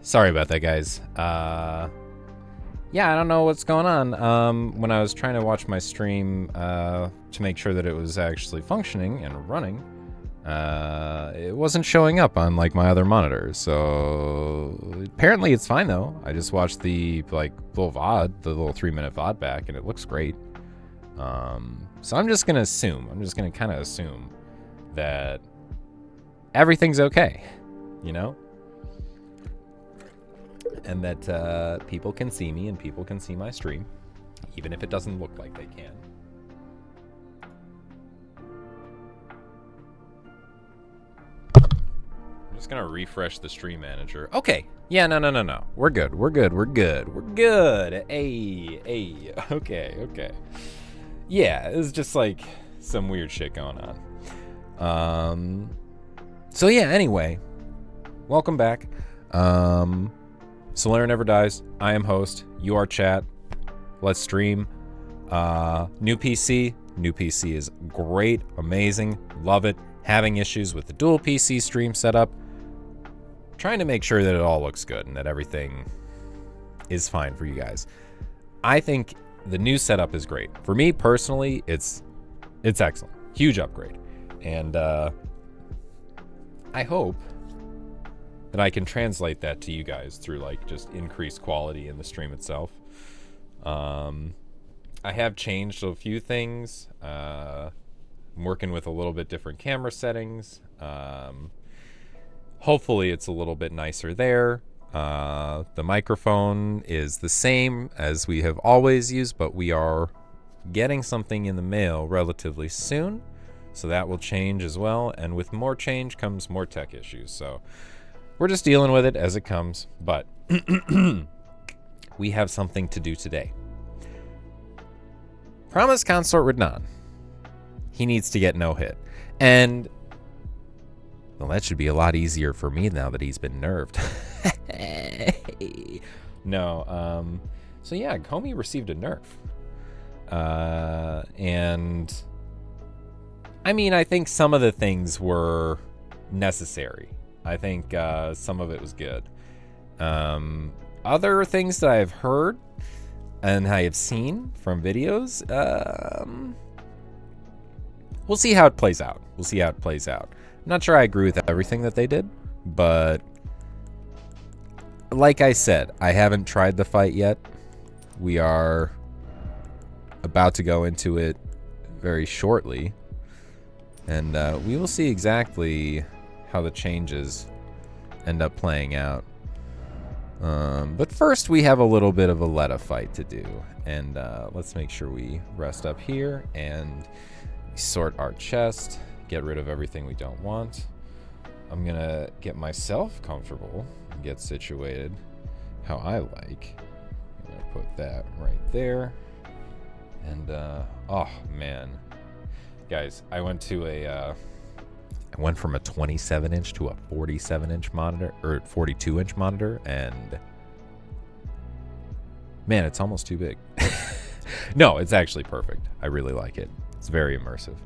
Sorry about that, guys. Yeah, I don't know what's going on. When I was trying to watch my stream to make sure that it was actually functioning and running, it wasn't showing up on like my other monitors. So apparently it's fine though. I just watched the little VOD, the little 3-minute VOD back, and it looks great. So I'm just gonna assume. I'm just gonna kind of assume that everything's okay, you know? And that people can see me and people can see my stream, even if it doesn't look like they can. I'm just gonna refresh the stream manager. Okay. Yeah, no. We're good. We're good. Hey. Okay. Yeah, it's just like some weird shit going on. So yeah, anyway. Welcome back. Solaire never dies. I am host. You are chat. Let's stream. New PC. New PC is great, amazing, love it. Having issues with the dual PC stream setup. Trying to make sure that it all looks good and that everything is fine for you guys. I think the new setup is great. For me personally, it's excellent. Huge upgrade. And I hope that I can translate that to you guys through like just increased quality in the stream itself. I have changed a few things. I'm working with a little bit different camera settings. Hopefully it's a little bit nicer there. The microphone is the same as we have always used, but we are getting something in the mail relatively soon. So that will change as well. And with more change comes more tech issues. So we're just dealing with it as it comes, but we have something to do today. Promise Consort Radnan. He needs to get no hit. And, well, that should be a lot easier for me now that he's been nerfed. No, so yeah, Comey received a nerf. And, I mean, I think some of the things were necessary. I think some of it was good. Other things that I've heard and I have seen from videos, we'll see how it plays out. I'm not sure I agree with everything that they did, but like I said, I haven't tried the fight yet. We are about to go into it very shortly, and we will see exactly how the changes end up playing out. But first we have a little bit of a Letta fight to do, and let's make sure we rest up here and sort our chest, get rid of everything we don't want. I'm gonna get myself comfortable, get situated how I like. I'm gonna put that right there, and oh man, guys, I went from a 27-inch to a 47-inch monitor, or 42-inch monitor, and man, it's almost too big. No, it's actually perfect. I really like it. It's very immersive.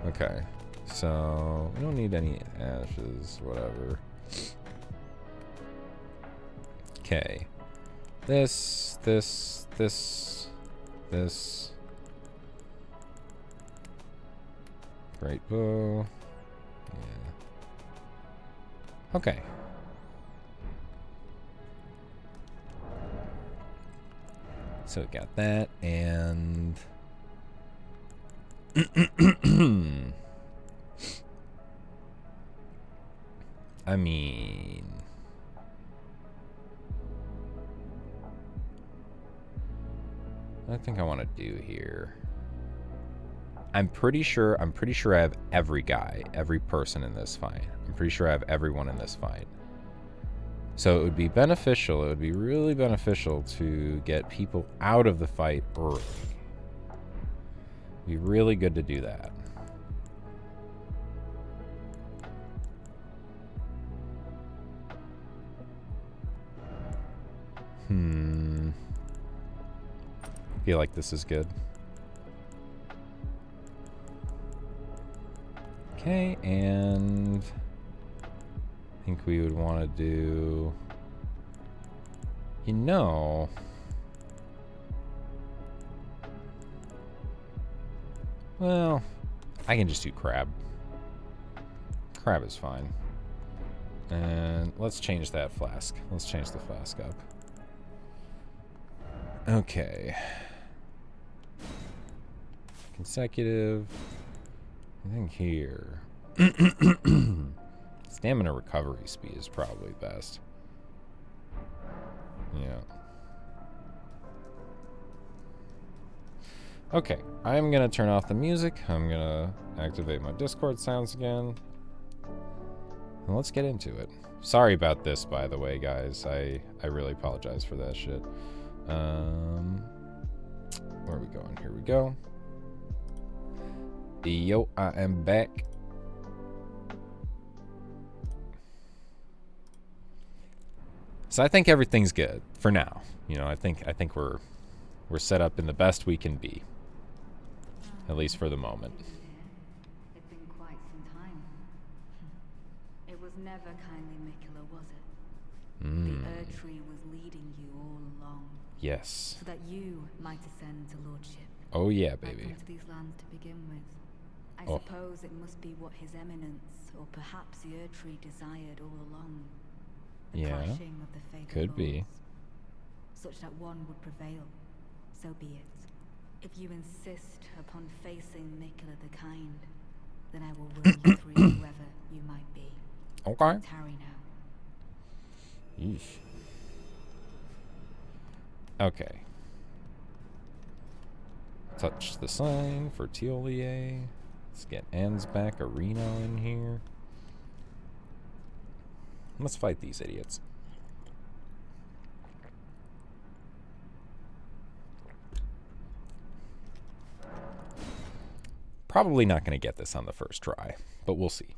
Okay, so we don't need any ashes, whatever. Okay, this. Great bow. Yeah. Okay. So we got that, and I mean, what I think I want to do here. I'm pretty sure I have every person in this fight. I'm pretty sure I have everyone in this fight. So it would be beneficial, it would be really beneficial to get people out of the fight early. It'd be really good to do that. Feel like this is good. Okay, and think we would want to do... You know... Well, I can just do crab. Crab is fine. And let's change that flask. Let's change the flask up. Okay. Consecutive. I think here. Stamina recovery speed is probably best. Yeah. Okay, I'm gonna turn off the music. I'm gonna activate my Discord sounds again. And let's get into it. Sorry about this, by the way, guys. I really apologize for that shit. Where are we going? Here we go. Yo, I am back. So I think everything's good for now. You know, I think we're set up in the best we can be. At least for the moment. It's been quite some time. It was never kindly Mikula, was it? The Erd Tree was leading you all along. Yes. So that you might ascend to lordship. Oh yeah, baby. I've come to these lands to begin with. I suppose it must be what His Eminence, or perhaps the Erd Tree, desired all along. The clashing of the fated could be. Such that one would prevail. So be it. If you insist upon facing Mikula the Kind, then I will will you through whoever you might be. Okay. Tarry now. Yeesh. Okay. Touch the sign for Teolier. Let's get Ansbach Arena in here. Let's fight these idiots. Probably not going to get this on the first try, but we'll see.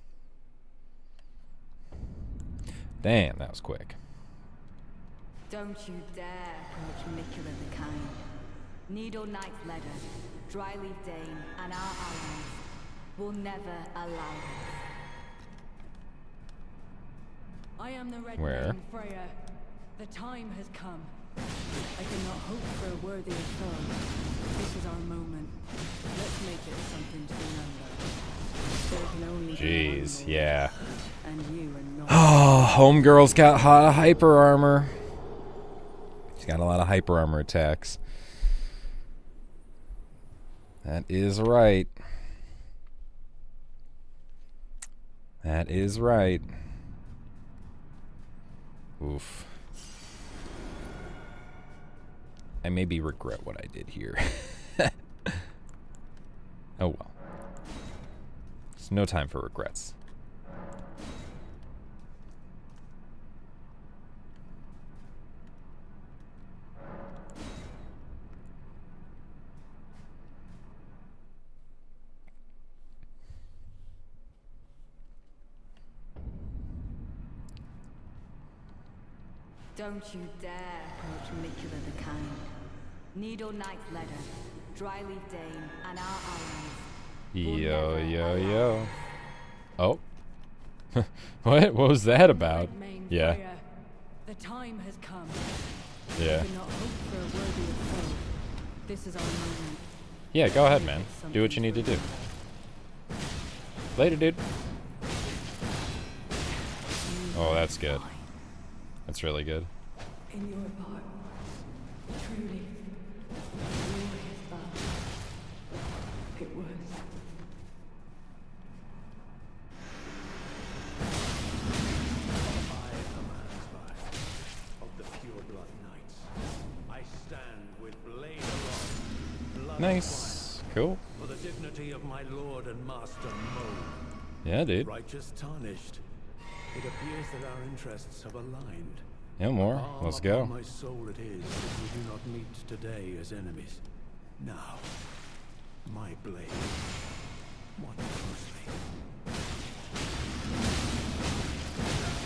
Damn, that was quick. Don't you dare approach Mikula the Kind. Needle Knight Ledder, Dryleaf Dane, and our allies will never allow this. I am the Red Where? Mane Freya. The time has come. I cannot hope for a worthier foe. This is our moment. Let's make it something to remember. There can only be Jeez, one more. yeah. And you are not. Oh, homegirl's got hyper armor. She's got a lot of hyper armor attacks. That is right. That is right. Oof. I maybe regret what I did here. Oh well. There's no time for regrets. Don't you dare approach Mikula the Kind. Needle Knight Ledder, Dryleaf Dane, and our allies. Yo, yo, yo. Oh. What was that about? Red Mane Yeah. Freya. The time has come. Yeah. I cannot hope for a worthier foe. This is our moment. Yeah, go ahead, man. Do what you need to do. Later, dude. Oh, that's good. That's really good. In your heart, truly, it was. I am Ansbach of the Pure Blood Knights. I stand with blade aloft, blood Nice. Cool. for the dignity of my lord and master Mo. Yeah, dude. Righteous tarnished. It appears that our interests have aligned. Yeah, more. Let's go. Upon my soul it is that we do not meet today as enemies. Now, my blade. Watch closely.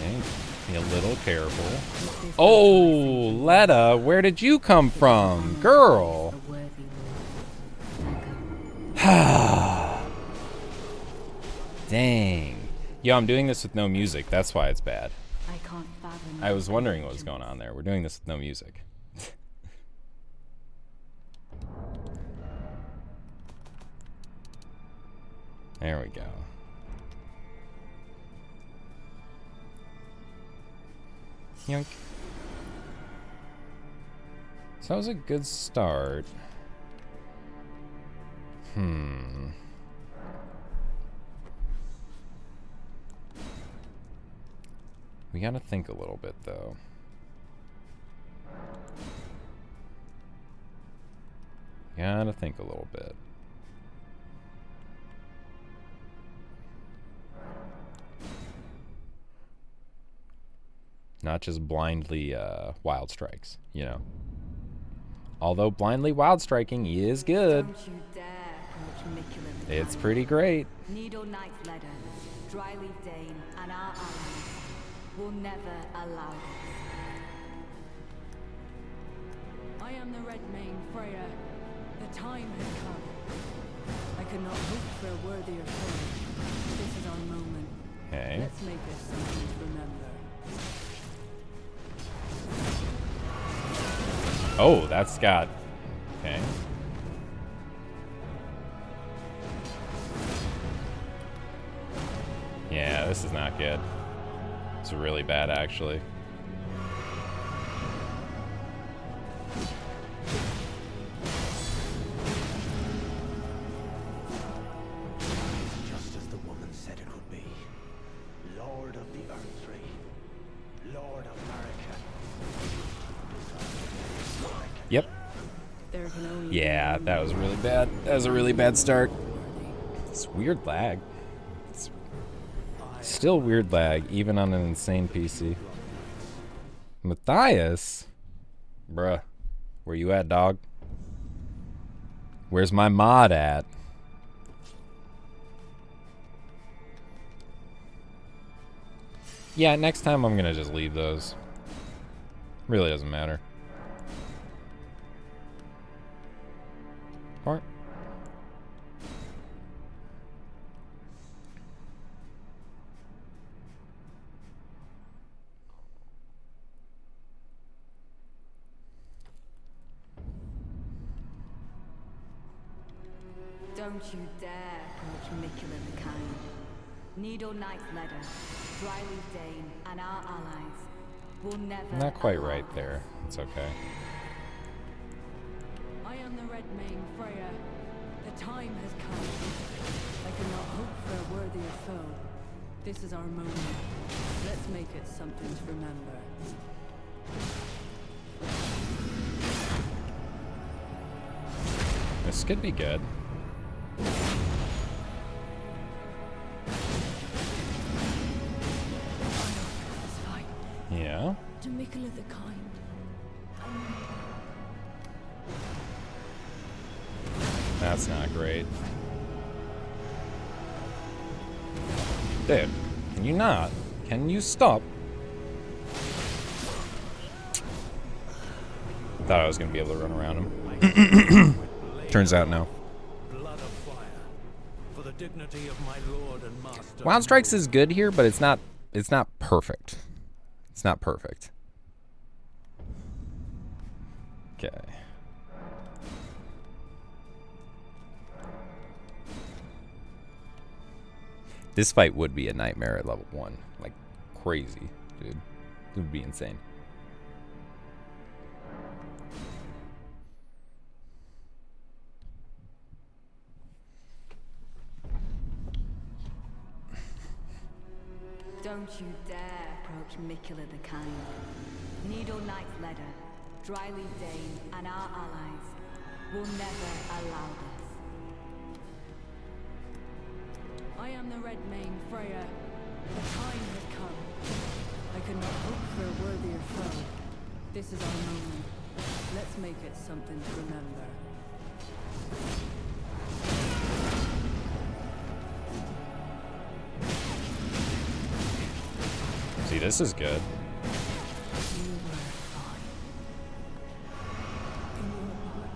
Okay. Be a little careful. Oh, Letta, where did you come from? Girl. A worthy lord. Dang. Yo, I'm doing this with no music. That's why it's bad. I can't fathom. I was wondering what was going on there. We're doing this with no music. There we go. Yoink. So that was a good start. We gotta think a little bit, though. Gotta think a little bit. Not just blindly wild strikes, you know. Although blindly wild striking is good. Don't you dare approach Mikula the It's Kind. pretty great. Needle Knight Ledder, Dryleaf Dane, and our allies will never allow this. I am the Red Mane, Freya. The time has come. I could not hope for a worthier foe. This is our moment. Okay. Let's make this something to remember. Oh, that's got... Okay. Yeah, this is not good. It's really bad, actually. Just as the woman said it would be. Lord of the Earth Tree. Lord of America. Yep. There can only Yeah, be that was really bad. That was a really bad start. It's weird lag. It's still weird lag, even on an insane PC. Matthias? Bruh. Where you at, dog? Where's my mod at? Yeah, next time I'm gonna just leave those. Really doesn't matter. Or Don't you dare approach Mikula the Kind. Needle Knight Ledder, Dryleaf Dane, and our allies will never. not quite allow right this. there. It's okay. I am the Red Mane, Freya. The time has come. I could not hope for a worthier foe. This is our moment. Let's make it something to remember. This could be good. This fight Yeah. to Mikula the Kind. That's not great. Dude, can you not? Can you stop? Thought I was gonna be able to run around him. Turns out no. Blood of fire. For the dignity of my lord and master. Wild Strikes is good here, but it's not perfect. It's not perfect. Okay. This fight would be a nightmare at level 1. Like, crazy, dude. It would be insane. Don't you dare approach Mikula the Kind. Needle Knight Ledder, Dryleaf Dane, and our allies will never allow this. I am the Red Mane, Freya. The time has come. I could not hope for a worthier foe. This is our moment. Let's make it something to remember. See, this is good. You were fine. In your heart,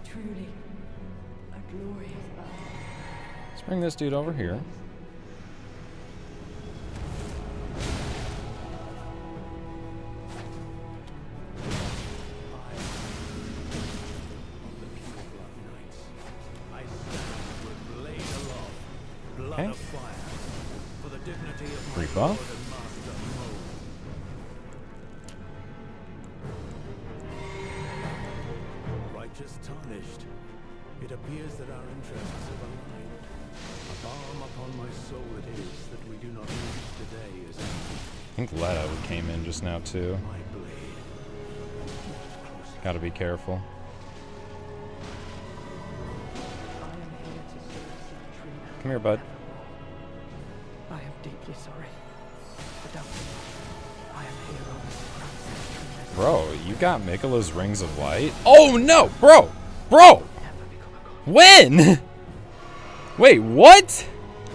truly a glorious battle. Let's bring this dude over here. Creep off. Righteous tarnished. It appears that our interests have aligned. A balm upon my soul it is that we do not meet today as enemies. I think Letta came in just now too. My blade. Gotta be careful. Come here, bud. I am deeply sorry. But don't I am here on this ground. Bro, you got Mikola's Rings of Light? Oh no! Bro! Bro! When? Wait, what?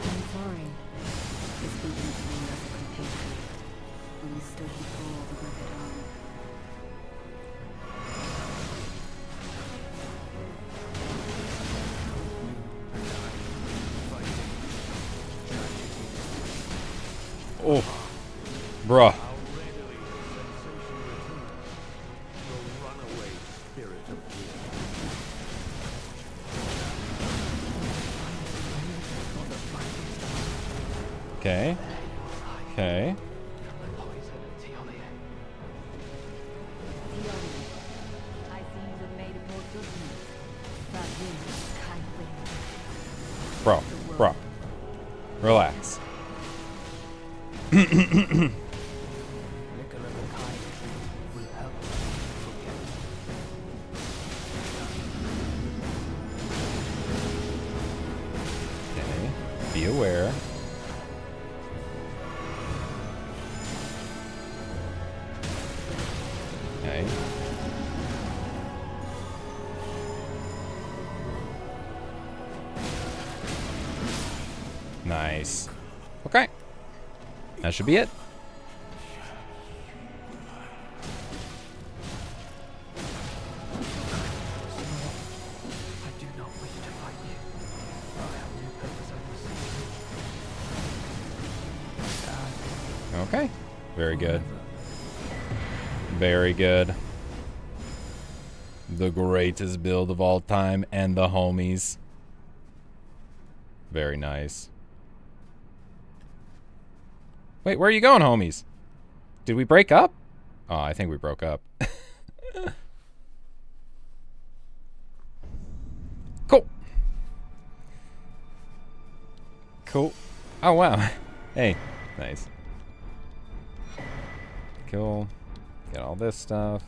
I'm sorry. This weakness will never completely when we stood before the wicked army. Oh. Bruh. How readily the sensation returns. The runaway spirit of war. Okay. Okay. I seem to have made a poor judgment. But you, kind wind. Bro. Bro. Relax. Nicola the Kind will help us forget. Okay. Be aware. Okay. Nice. Okay. That should be it. I do not wish to fight you. I have no purpose over Okay. Very good. Very good. The greatest build of all time and the homies. Very nice. Wait, where are you going, homies? Did we break up? Oh, I think we broke up. Cool. Cool. Oh, wow. Hey. Nice. Cool. Get all this stuff.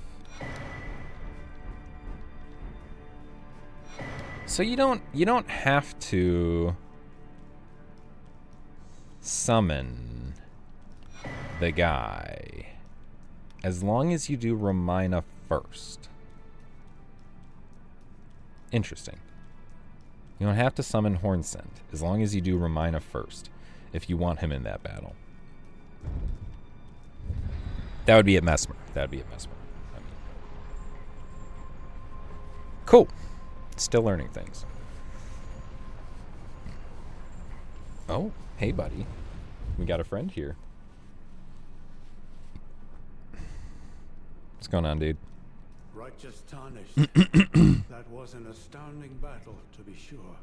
So you don't have to summon the guy as long as you do Romina first. Interesting. You don't have to summon Hornsent as long as you do Romina first if you want him in that battle. That would be at Mesmer. That would be at Mesmer. I mean. Cool. Still learning things. Oh, hey, buddy. We got a friend here. What's going on, dude? Righteous tarnished. That was an astounding battle, to be sure.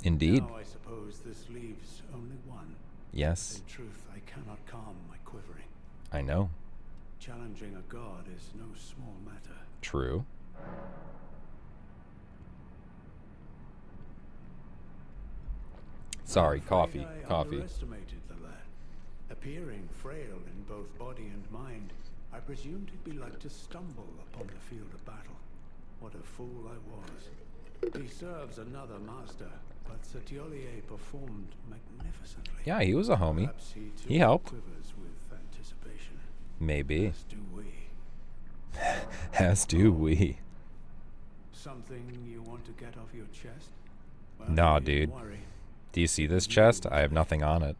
Indeed. Now I suppose this leaves only one. Yes, In truth, I cannot calm my quivering. I know. Challenging a god is no small matter. True. Sorry, I'm afraid coffee. I Coffee. underestimated the lad. Appearing frail in both body and mind, I presumed he'd be like to stumble upon the field of battle. What a fool I was. He serves another master, but Setiolier performed magnificently. Yeah, he was a homie. Perhaps he, too, He helped. quivers with anticipation. Maybe. As do we. As do we. Something you want to get off your chest? Well, Nah, you needn't dude. worry. Do you see this chest? I have nothing on it.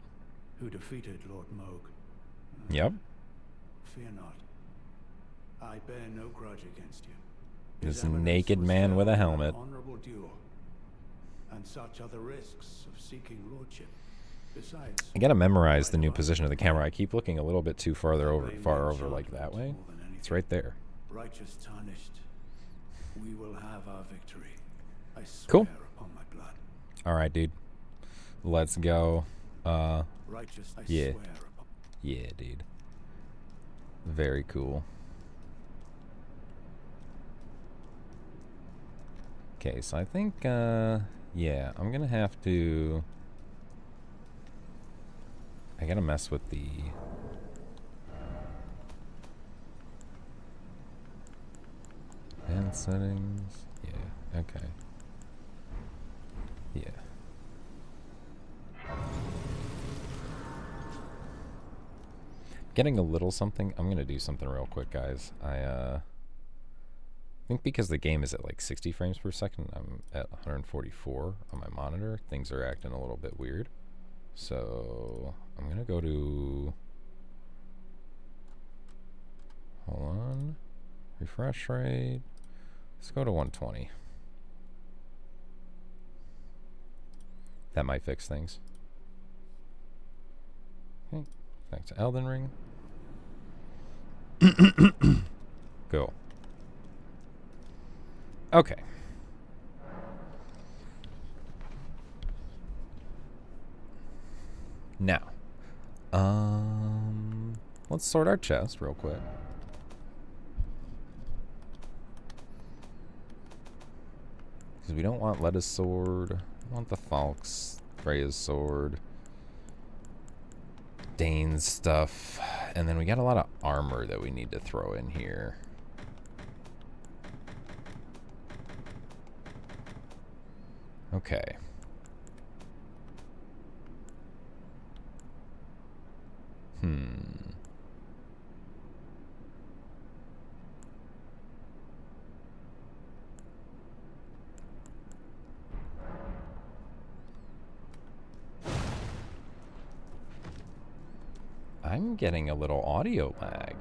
Who defeated Lord Moog? Yep. Fear not. I bear no grudge against you. This His Eminence naked was man with a felled in an helmet. honorable duel. And such are the risks of seeking lordship. Besides, I gotta memorize I the new know position of the camera. I keep looking a little bit too far I over, blame far the over like that way. enchantments more than It's anything. right there. Righteous tarnished. We will have our victory. I swear Cool. upon my blood. All right, dude. Let's go. Righteous, I Yeah. swear upon. Yeah, dude. Very cool. Okay, so I think, yeah, I'm gonna have to... I gotta mess with the... Advanced settings. Yeah, okay. Yeah. Getting a little something. I'm gonna do something real quick, guys. I think because the game is at like 60 frames per second, I'm at 144 on my monitor. Things are acting a little bit weird. So I'm gonna go to... Hold on. Refresh rate. Let's go to 120. That might fix things. Okay. Back to Elden Ring. Cool. Okay. Now, let's sort our chest real quick. Because we don't want Letta's sword. We want the Falk's, Freya's sword, Dane's stuff. And then we got a lot of armor that we need to throw in here. Okay. I'm getting a little audio lag.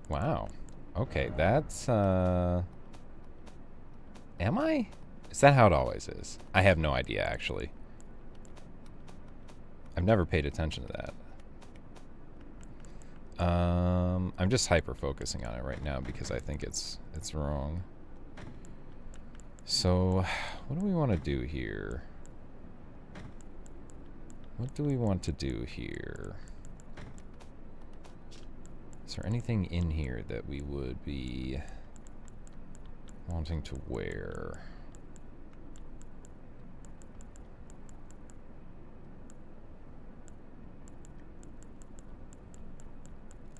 Wow. Okay, that's, am I? Is that how it always is? I have no idea, actually. I've never paid attention to that. I'm just hyper-focusing on it right now because I think it's wrong. So, what do we want to do here? What do we want to do here? Is there anything in here that we would be wanting to wear?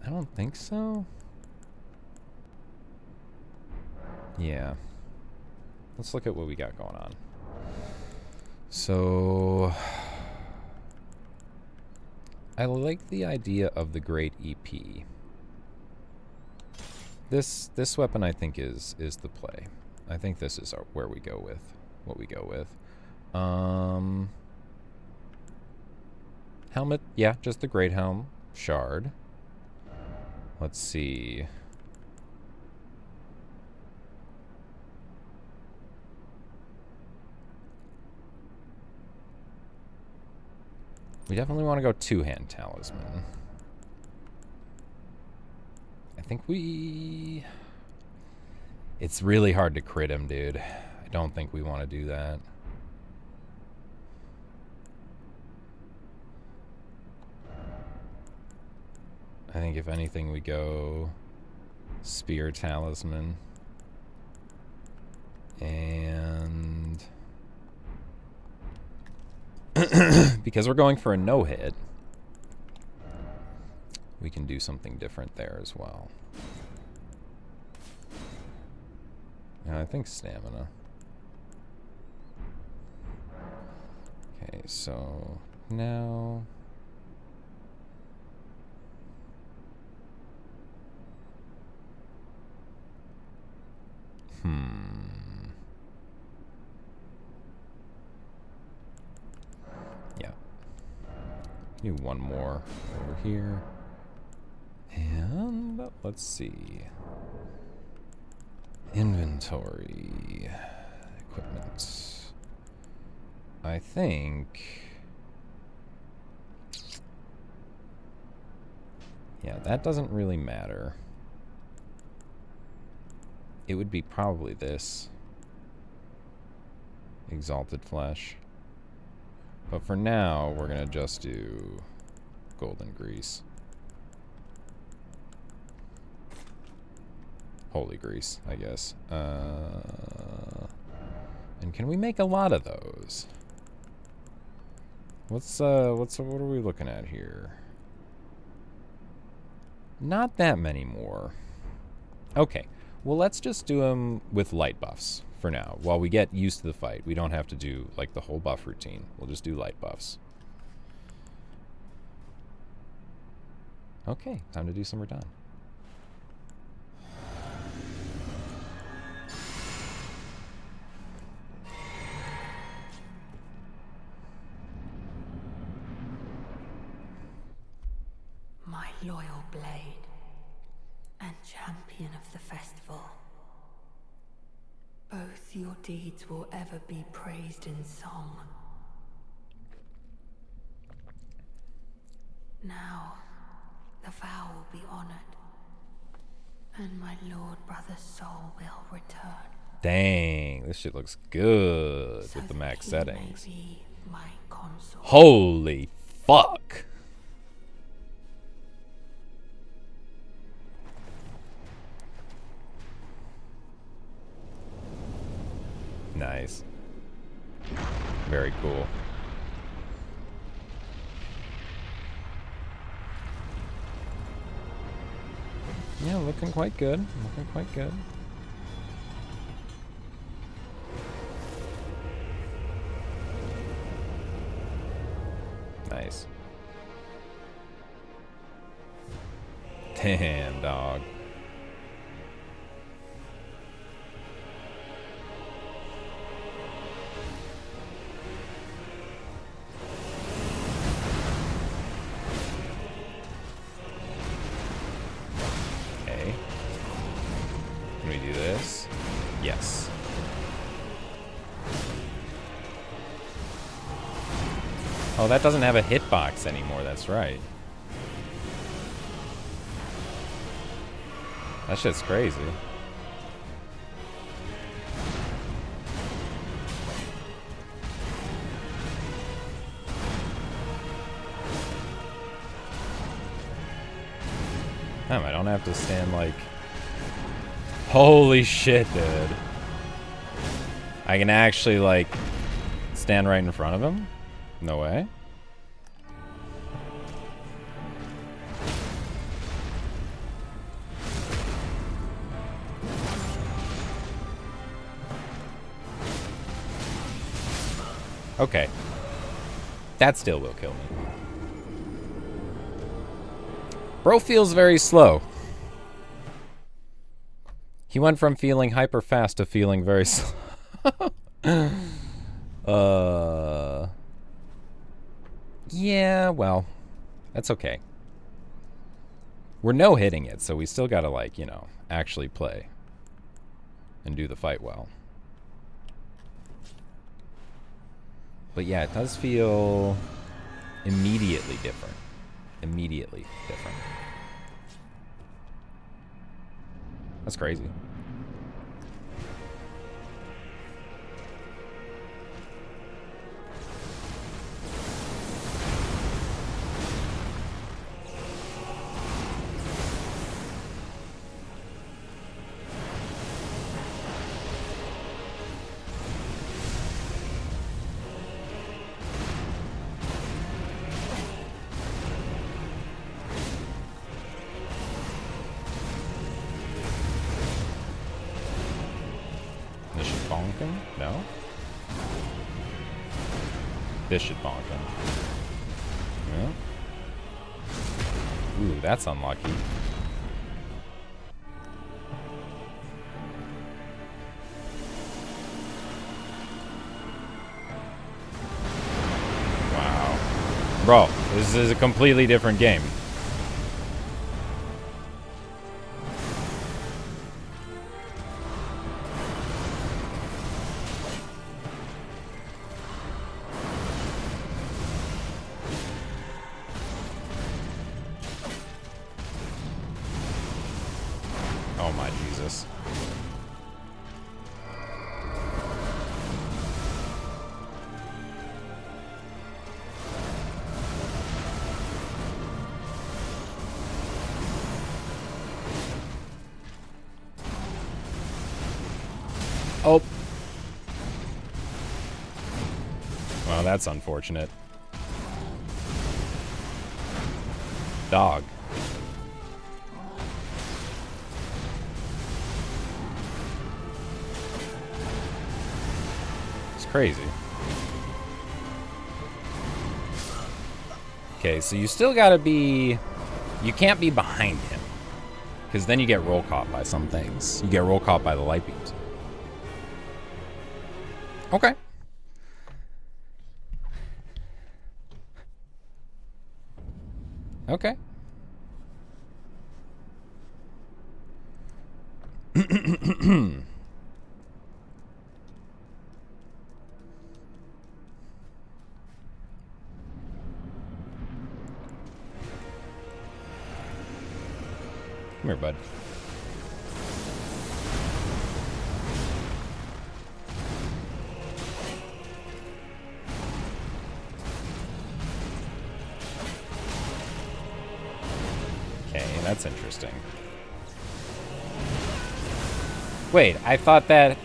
I don't think so. Yeah. Let's look at what we got going on. So... I like the idea of the Great EP. This weapon I think is the play. I think this is where we go with what we go with. Helmet, yeah, just the Great Helm shard. Let's see. We definitely want to go two-hand talisman. I think we... It's really hard to crit him, dude. I don't think we want to do that. I think if anything we go spear talisman. And... because we're going for a no-hit, we can do something different there as well. And I think stamina. Okay, so now... Yeah. Do one more over here. And let's see. Inventory. Equipment. I think... Yeah, that doesn't really matter. It would be probably this. Exalted Flesh. But for now, we're going to just do golden grease. Holy grease, I guess. And can we make a lot of those? What are we looking at here? Not that many more. Okay, well, let's just do them with light buffs for now. While we get used to the fight, we don't have to do like the whole buff routine. We'll just do light buffs. Okay, time to do some Radahn. My loyal blade and champion of the festival. Both your deeds will ever be praised in song. Now, the vow will be honored, and my lord brother's soul will return. Dang, this shit looks good So with the that max he settings. may be my consort. Holy fuck! Nice. Very cool. Yeah, looking quite good. Looking quite good. Nice. Damn, dog. Okay. Can we do this? Yes. Oh, that doesn't have a hitbox anymore, that's right. That shit's crazy. Damn, I don't have to stand like... Holy shit, dude. I can actually, like, stand right in front of him? No way. Okay. That still will kill me. Bro feels very slow. He went from feeling hyper fast to feeling very slow. Yeah, well, that's okay. We're no hitting it, so we still gotta, like, you know, actually play and do the fight well. But yeah, it does feel immediately different. Immediately different. That's crazy. This should bonk him? No? This should bonk him. Yeah. Ooh, that's unlucky. Wow. Bro, this is a completely different game. Oh my Jesus. Oh. Well, that's unfortunate. Dog. It's crazy. Okay, so you still gotta be... You can't be behind him. Because then you get roll caught by some things. You get roll caught by the light beams. Okay. Okay. Come here, bud. Okay, that's interesting. Wait, I thought that...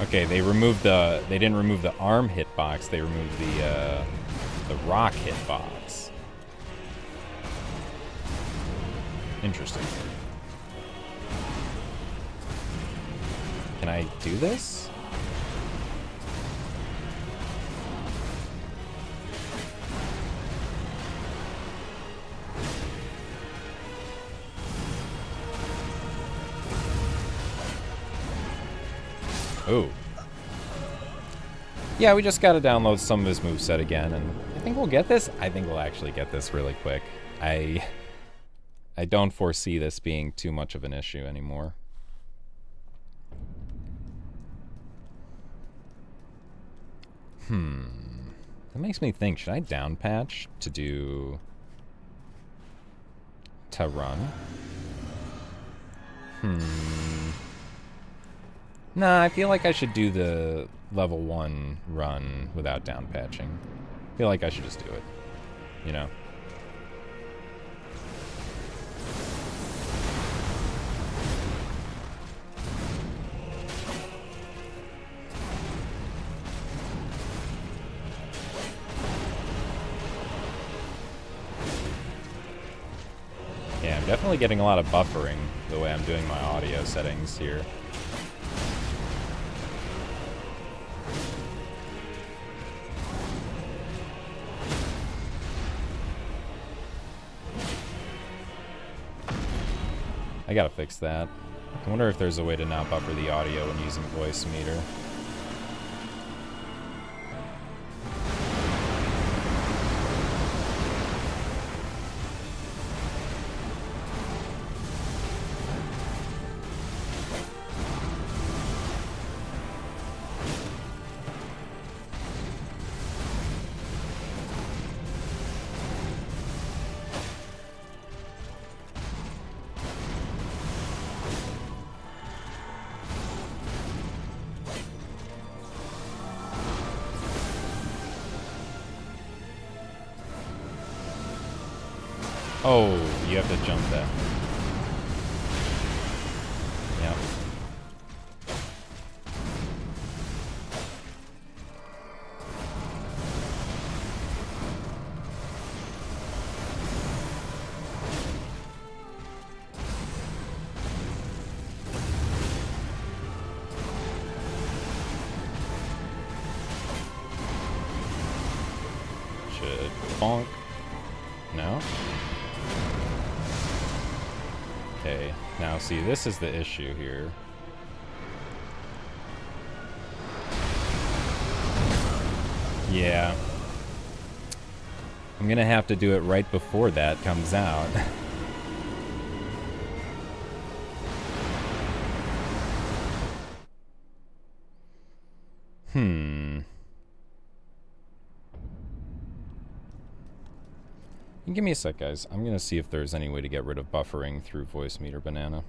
Okay, they removed the... They didn't remove the arm hitbox, they removed the rock hitbox. Interesting. Can I do this? Oh. Yeah, we just gotta download some of his moveset again, and I think we'll get this. I think we'll actually get this really quick. I don't foresee this being too much of an issue anymore. That makes me think, should I down patch to do... to run? Nah, I feel like I should do the level 1 run without down patching. I feel like I should just do it, you know? Yeah, I'm definitely getting a lot of buffering the way I'm doing my audio settings here. I gotta fix that. I wonder if there's a way to not buffer the audio when using voice meter. Oh, you have to jump that. Yep. Should bonk. No? Okay, now see, this is the issue here. Yeah. I'm gonna have to do it right before that comes out. Give me a sec, guys. I'm gonna see if there's any way to get rid of buffering through voice meter banana.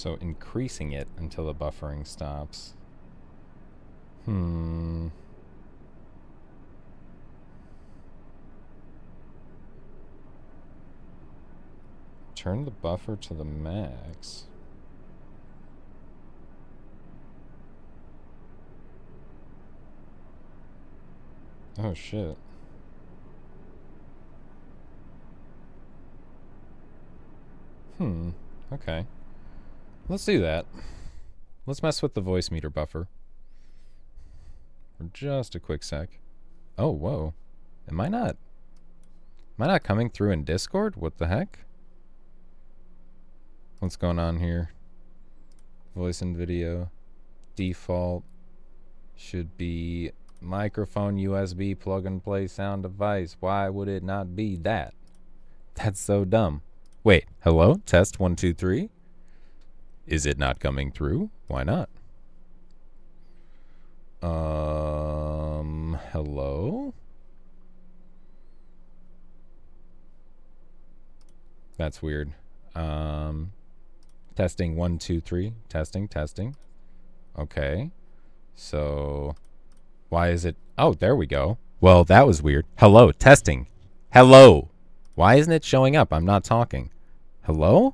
So increasing it until the buffering stops. Turn the buffer to the max. Oh shit. Okay. Let's do that. Let's mess with the voice meter buffer. For just a quick sec. Oh, whoa. Am I not coming through in Discord? What the heck? What's going on here? Voice and video. Default should be microphone USB plug and play sound device. Why would it not be that? That's so dumb. Wait, hello? Test 1, 2, 3. Is it not coming through? Why not? Hello? That's weird. Testing 1, 2, 3. Testing. Okay. So, why is it? Oh, there we go. Well, that was weird. Hello, testing. Hello. Why isn't it showing up? I'm not talking. Hello?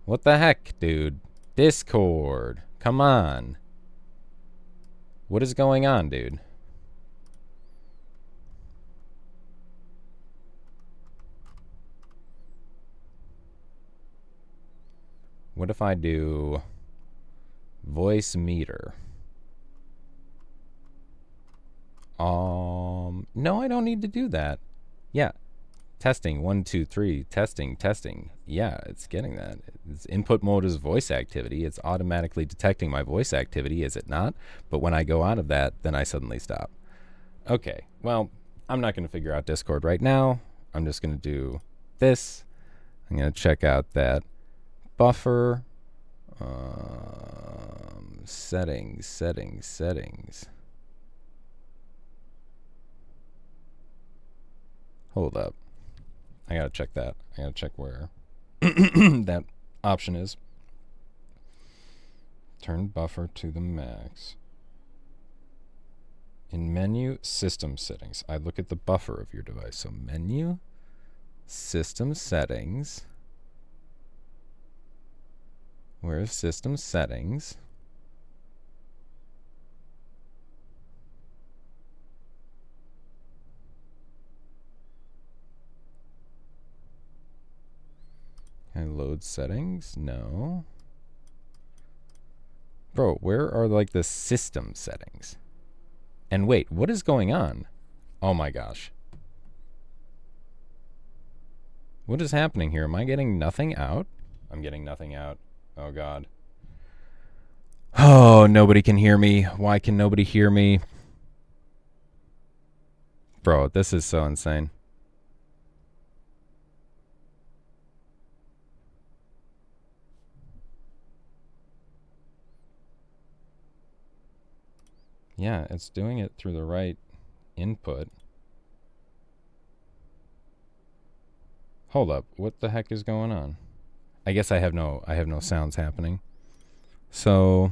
What the heck, dude? Discord. Come on. What is going on, dude? What if I do voice meter? No, I don't need to do that. Yeah. Testing 1, 2, 3. Testing. Yeah, it's getting that. Its input mode is voice activity. It's automatically detecting my voice activity, is it not? But when I go out of that, then I suddenly stop. Okay, well, I'm not going to figure out Discord right now. I'm just going to do this. I'm going to check out that buffer. Settings. Hold up. I gotta check that. I gotta check where that option is. Turn buffer to the max. In menu, system settings. I look at the buffer of your device. So menu, system settings. Where's system settings? Can I load settings? No. Bro, where are like the system settings? And wait, what is going on? Oh my gosh. What is happening here? Am I getting nothing out? I'm getting nothing out. Oh god. Oh, nobody can hear me. Why can nobody hear me? Bro, this is so insane. Yeah, it's doing it through the right input. Hold up, what the heck is going on? I guess I have no sounds happening. So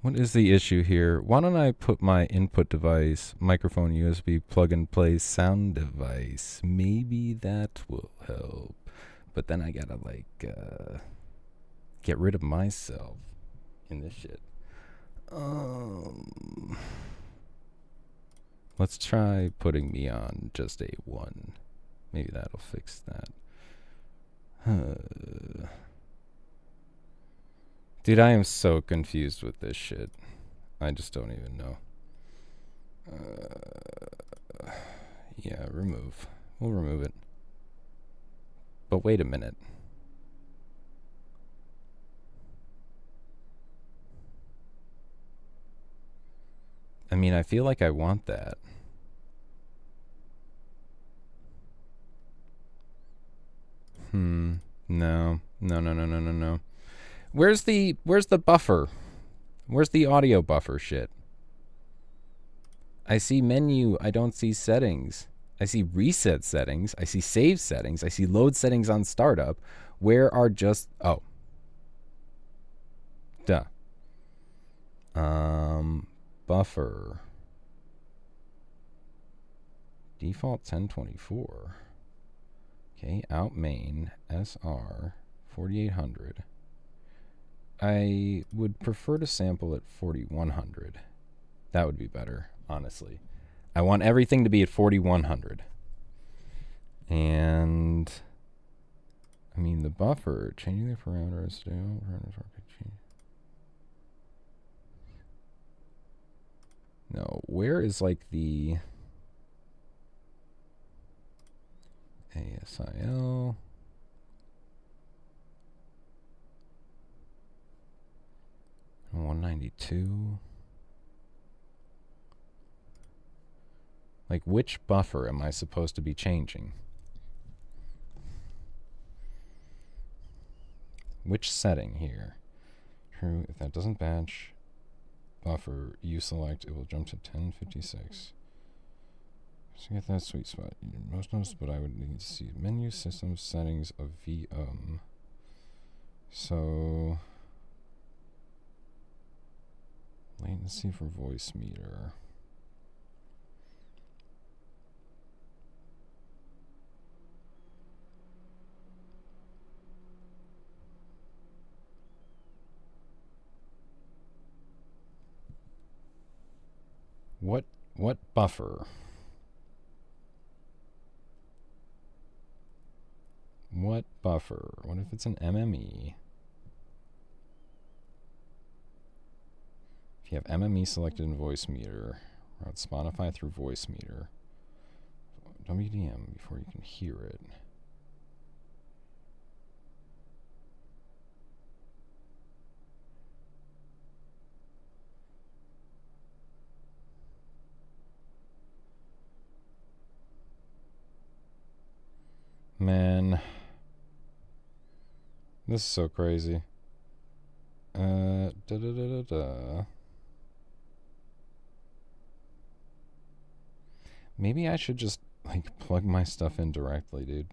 what is the issue here? Why don't I put my input device, microphone USB plug and play sound device? Maybe that will help. But then I gotta like get rid of myself in this shit. Let's try putting me on just a 1. Maybe that'll fix that. Dude, I am so confused with this shit. I just don't even know. Yeah, remove. We'll remove it. But wait a minute. I mean, I feel like I want that. No. Where's the buffer? Where's the audio buffer shit? I see menu, I don't see settings. I see reset settings. I see save settings. I see load settings on startup. Where are just... Oh. Duh. Buffer. Default 1024. Okay, out main. SR 4800. I would prefer to sample at 4100. That would be better, honestly. I want everything to be at 4100. And I mean the buffer, changing the parameters to no, where is like the ASIL? And 192. Like, which buffer am I supposed to be changing? Which setting here? True, if that doesn't batch buffer you select, it will jump to 1056. To get that sweet spot, most notice, but I would need to see menu system settings of VM. So, latency for voice meter. What buffer? What buffer? What if it's an MME? If you have MME selected in voice meter, route Spotify through voice meter. WDM before you can hear it. Man, this is so crazy. Maybe I should just like plug my stuff in directly, dude.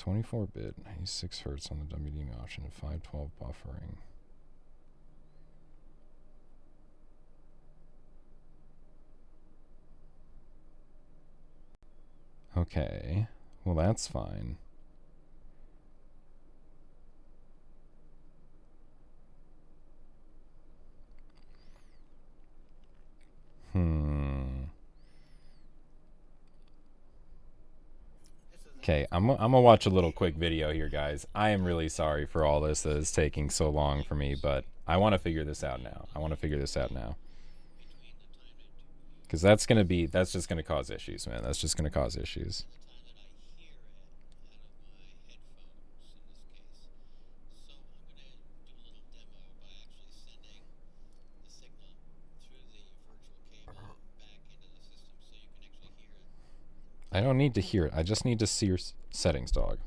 (24-bit) 96 Hz on the WDM option, 512 buffering. Okay, well that's fine. Okay, I'm gonna watch a little quick video here, guys. I am really sorry for all this that is taking so long for me, but I want to figure this out now. Because that's just gonna cause issues, man. That's just gonna cause issues. I don't need to hear it. I just need to see your settings, dog.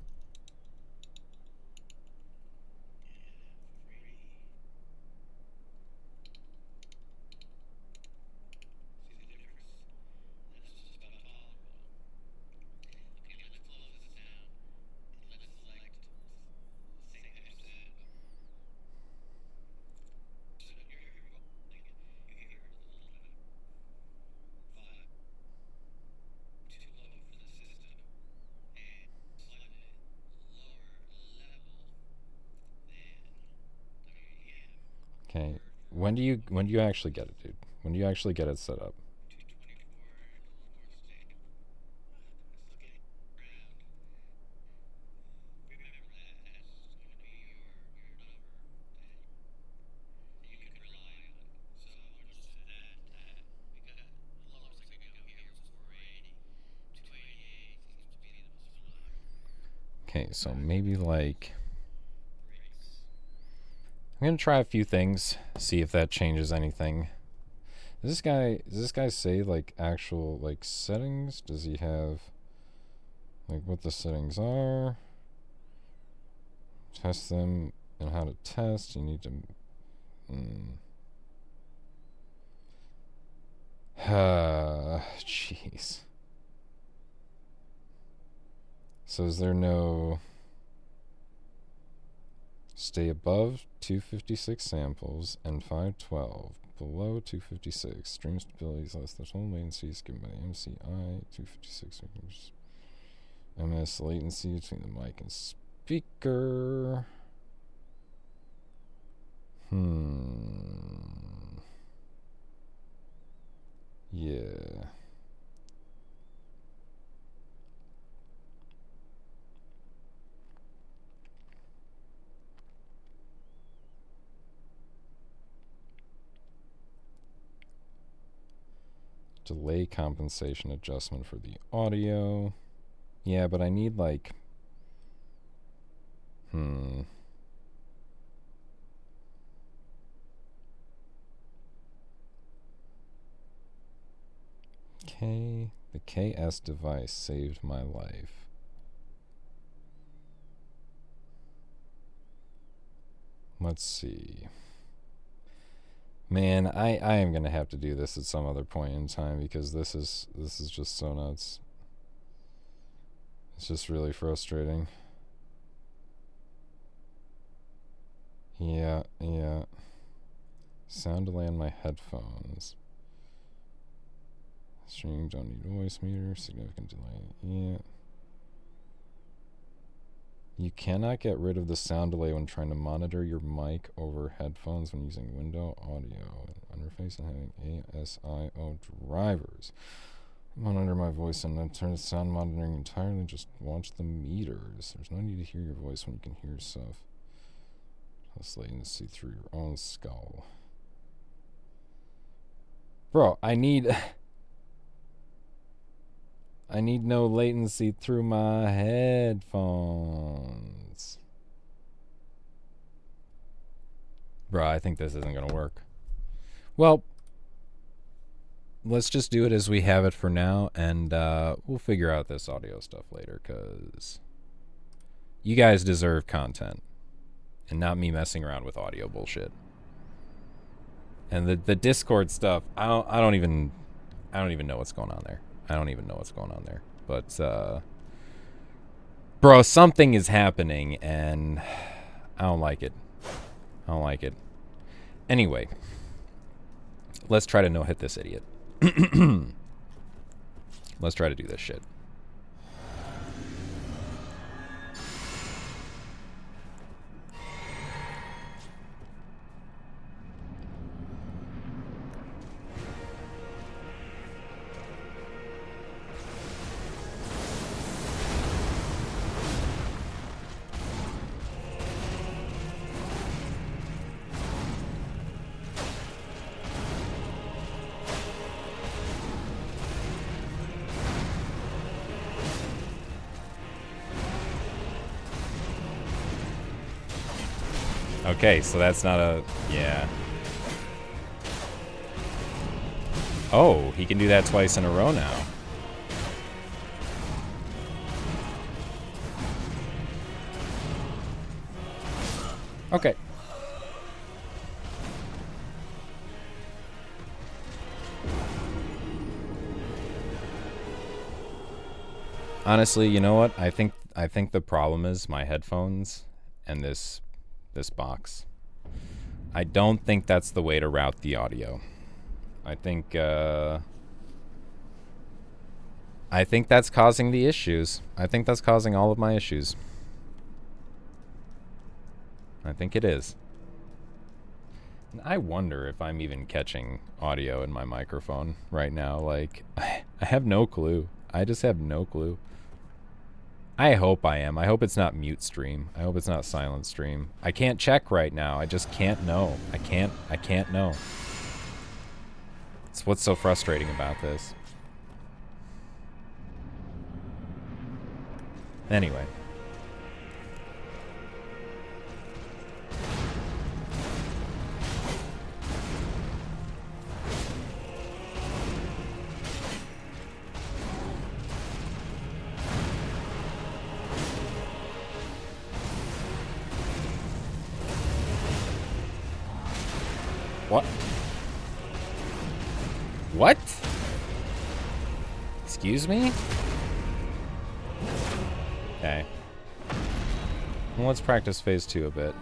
Okay, when do you actually get it, dude? When do you actually get it set up? Okay, so maybe like I'm gonna try a few things, see if that changes anything. Does this guy say like actual like settings? Does he have like what the settings are? Test them and how to test. You need to Jeez. So is there no... Stay above 256 samples and 512. Below 256. Stream stability is less threshold latency is given by the MCI. 256 ms latency between the mic and speaker. Yeah. Delay compensation adjustment for the audio. Yeah, but I need like... Okay, the KS device saved my life. Let's see. Man, I am gonna have to do this at some other point in time because this is just so nuts. It's just really frustrating. Yeah. Sound delay on my headphones. Streaming don't need voice meter. Significant delay. Yeah. You cannot get rid of the sound delay when trying to monitor your mic over headphones when using window audio interface and having ASIO drivers. Monitor my voice and then turn the sound monitoring entirely. Just watch the meters. There's no need to hear your voice when you can hear yourself. Less latency through your own skull. Bro, I need no latency through my headphones. Bro, I think this isn't gonna work. Well, let's just do it as we have it for now, and we'll figure out this audio stuff later, because you guys deserve content, and not me messing around with audio bullshit. And the Discord stuff, I don't even know what's going on there. I don't even know what's going on there. But, bro, something is happening, and I don't like it. I don't like it. Anyway, let's try to no-hit this idiot. Let's try to do this shit. Okay, so that's not a... yeah. Oh, he can do that twice in a row now. Okay. Honestly, you know what? I think the problem is my headphones and this box. I don't think that's the way to route the audio. I think that's causing the issues. I think that's causing all of my issues. I think it is. And I wonder if I'm even catching audio in my microphone right now. Like, I have no clue. I just have no clue. I hope I am. I hope it's not mute stream. I hope it's not silent stream. I can't check right now. I just can't know. I can't know. It's what's so frustrating about this. Anyway. What? What? Excuse me? Okay. Well, let's practice phase 2 a bit.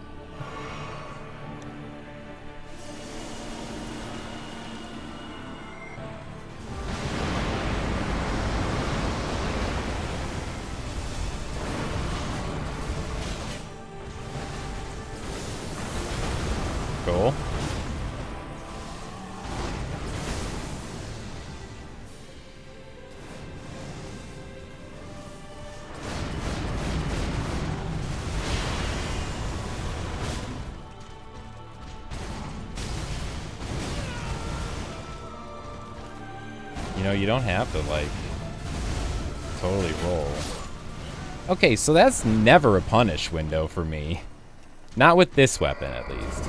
Cool. You know, you don't have to, like, totally roll. Okay, so that's never a punish window for me. Not with this weapon, at least.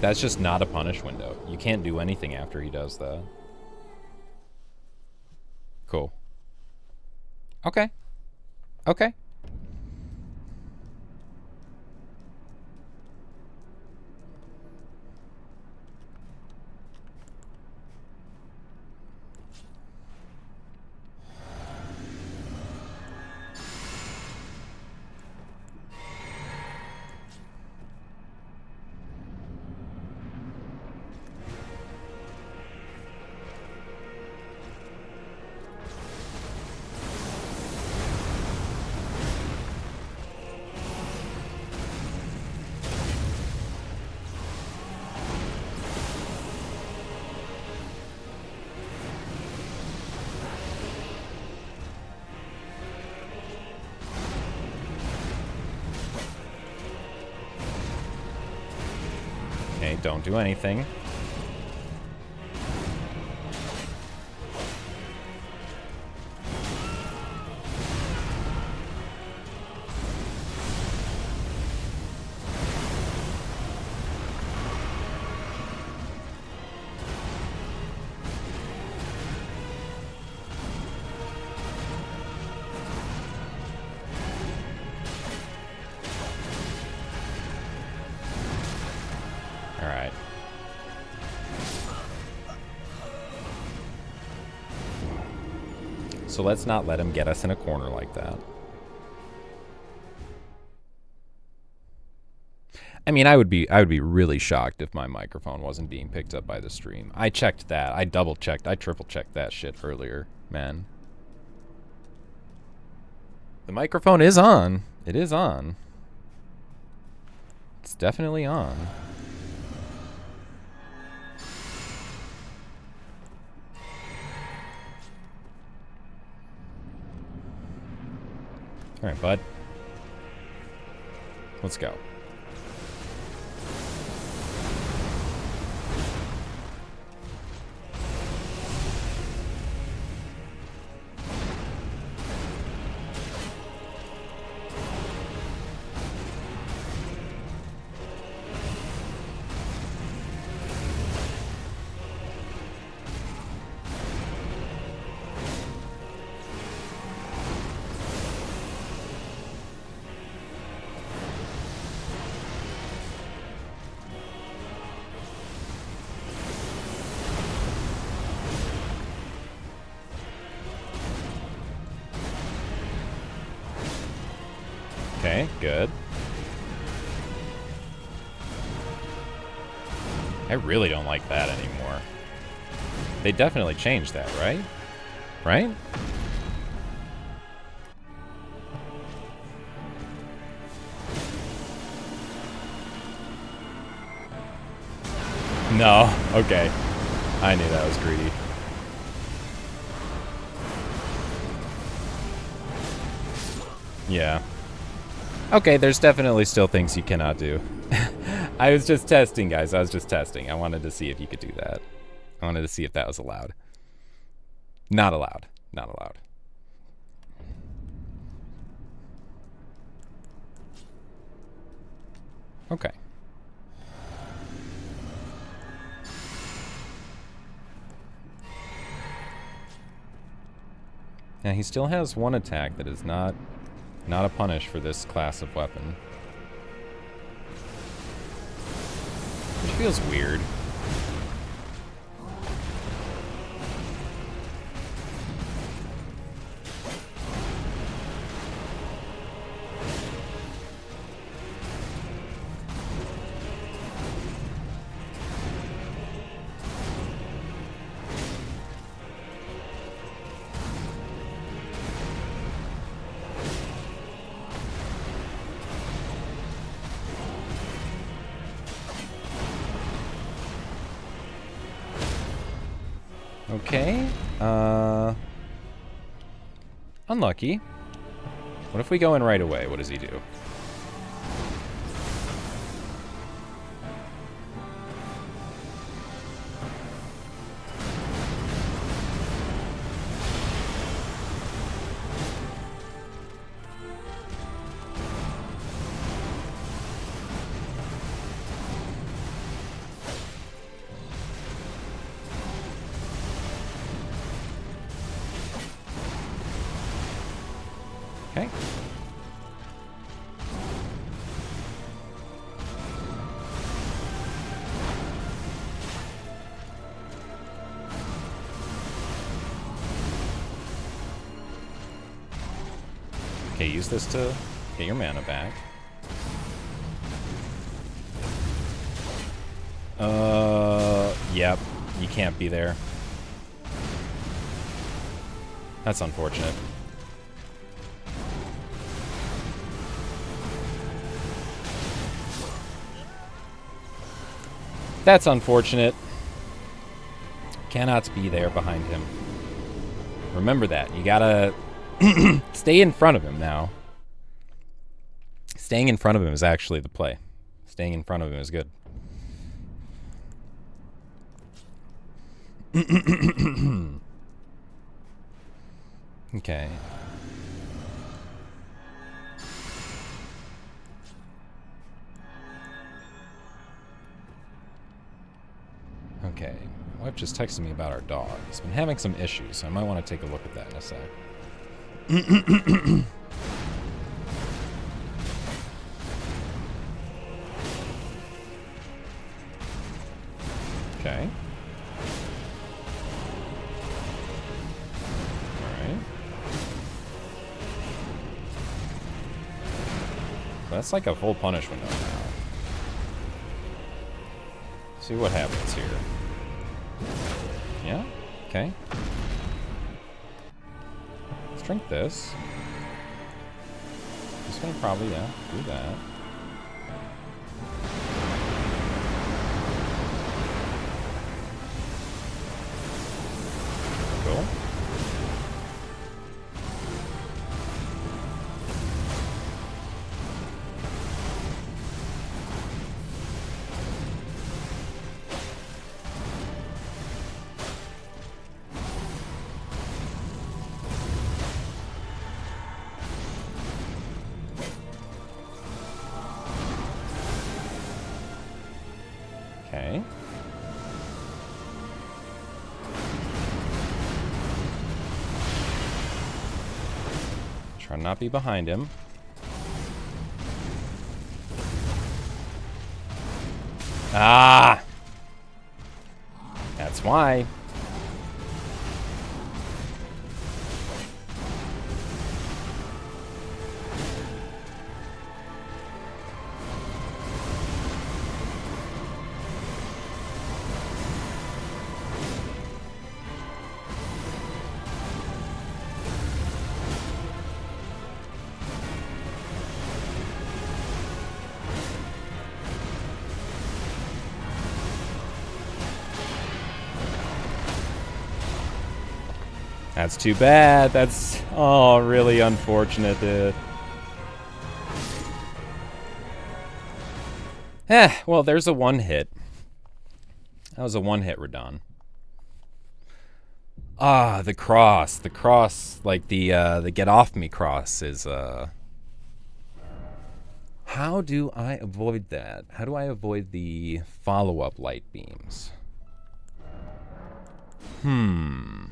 That's just not a punish window. You can't do anything after he does that. Cool. Okay. Okay. Okay, don't do anything. Alright. So let's not let him get us in a corner like that. I mean, I would be really shocked if my microphone wasn't being picked up by the stream. I checked that. I double checked. I triple checked that shit earlier, man. The microphone is on. It is on. It's definitely on. All right, bud. Let's go. Okay, good. I really don't like that anymore. They definitely changed that, right? Right? No, okay. I knew that was greedy. Yeah. Okay, there's definitely still things you cannot do. I was just testing, guys. I was just testing. I wanted to see if you could do that. I wanted to see if that was allowed. Not allowed. Not allowed. Okay. Now he still has one attack that is not a punish for this class of weapon. Which feels weird. Okay. Unlucky. What if we go in right away? What does he do? Okay. Okay, use this to get your mana back. Yep, you can't be there. That's unfortunate. That's unfortunate. Cannot be there behind him. Remember that. You gotta stay in front of him now. Staying in front of him is actually the play. Staying in front of him is good. Okay. Okay. My wife just texted me about our dog. He's been having some issues, so I might want to take a look at that in a sec. Okay. Alright. That's like a full punish window now. See what happens here. Yeah? Okay. Let's drink this. Just gonna probably, yeah, do that. Cool. Okay. Try to not be behind him. Ah! That's why. That's too bad. That's, oh, really unfortunate, dude. Well, there's a one hit. That was a one-hit Radon. Ah, the cross. The cross, like the get off me cross is, How do I avoid that? How do I avoid the follow-up light beams? I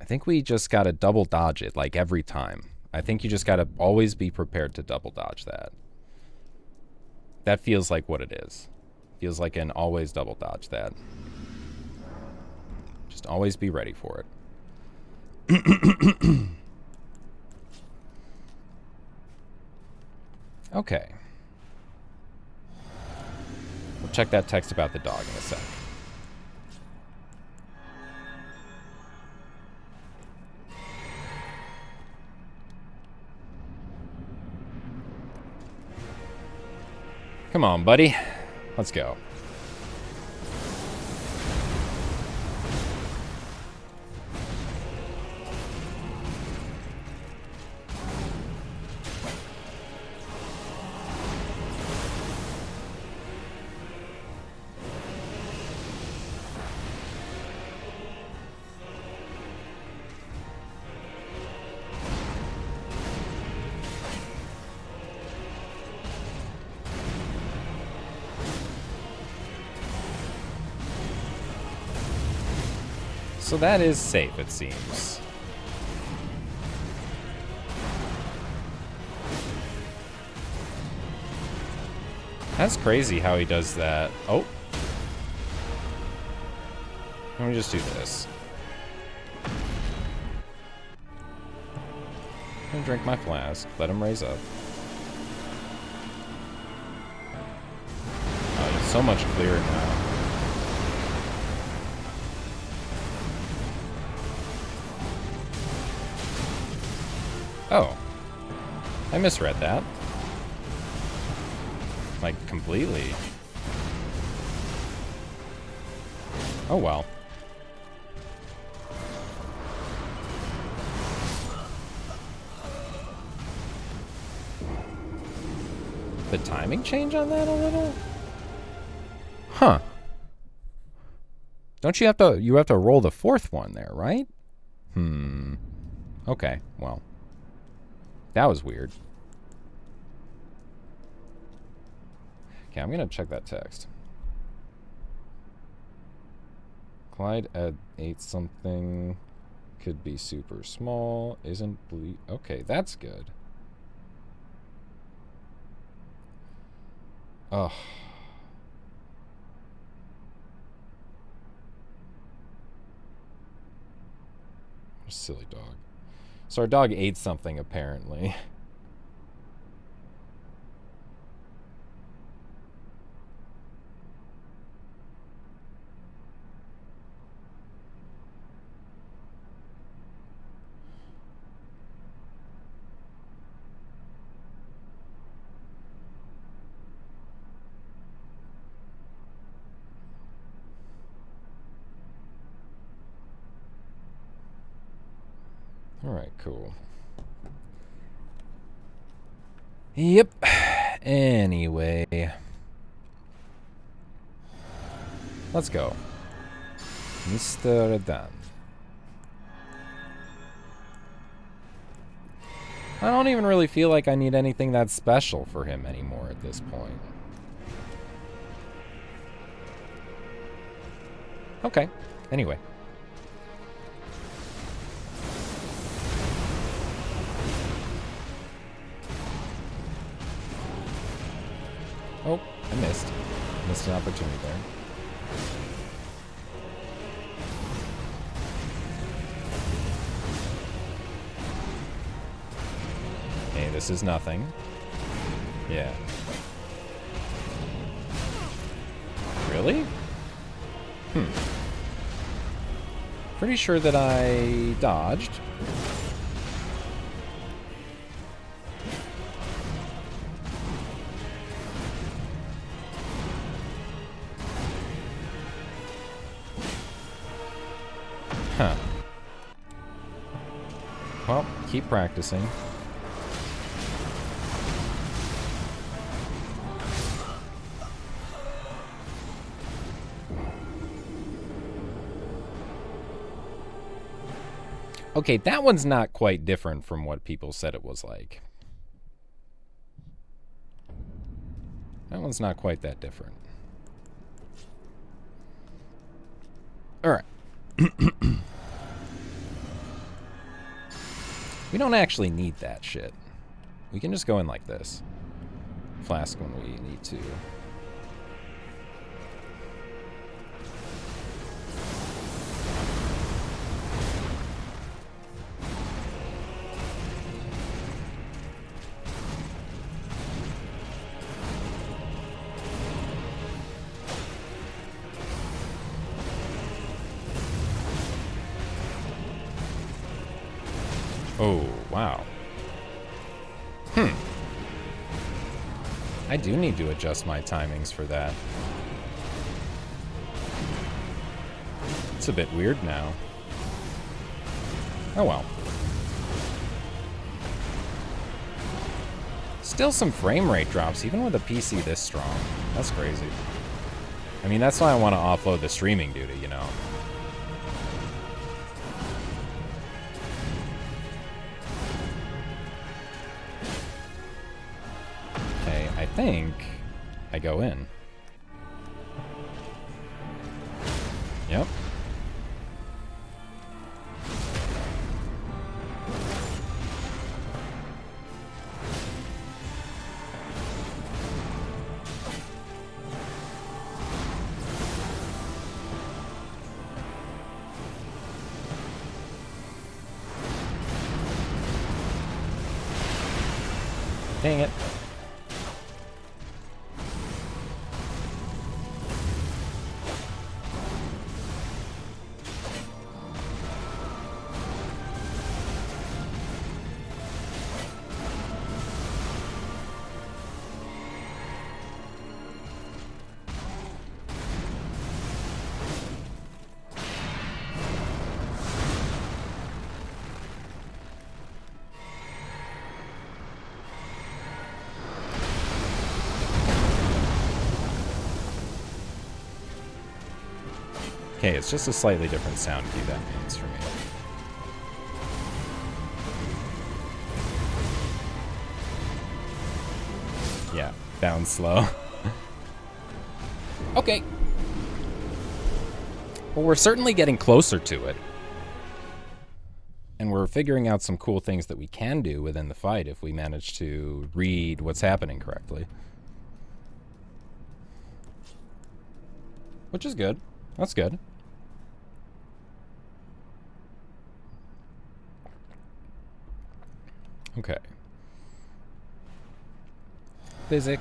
think we just gotta double dodge it, like, every time. I think you just gotta always be prepared to double dodge that. That feels like what it is. Feels like an always double dodge that. Just always be ready for it. Okay. We'll check that text about the dog in a sec. Come on, buddy. Let's go. So that is safe, it seems. That's crazy how he does that. Oh. Let me just do this. I'm gonna drink my flask. Let him raise up. Oh, it's so much clearer now. Oh. I misread that. Like, completely. Oh, well. The timing change on that a little? Huh. Don't you have to roll the fourth one there, right? Okay, well. That was weird. Okay, I'm gonna check that text. Clyde ate something. Could be super small. Isn't okay, that's good. Ugh. Silly dog. So our dog ate something, apparently. Alright, cool. Yep. Anyway. Let's go. Mr. Dan. I don't even really feel like I need anything that special for him anymore at this point. Okay. Anyway. Oh, I missed. Missed an opportunity there. Hey, this is nothing. Yeah. Really? Pretty sure that I dodged. Huh. Well, keep practicing. Okay, that one's not quite different from what people said it was like. That one's not quite that different. Alright. We don't actually need that shit. We can just go in like this. Flask when we need to. Oh, wow. I do need to adjust my timings for that. It's a bit weird now. Oh well. Still some frame rate drops, even with a PC this strong. That's crazy. I mean, that's why I want to offload the streaming duty, you know. I think I go in. Dang it. Okay, it's just a slightly different sound cue, that means, for me. Yeah, down slow. Okay. Well, we're certainly getting closer to it. And we're figuring out some cool things that we can do within the fight if we manage to read what's happening correctly. Which is good. That's good. Okay. Physic.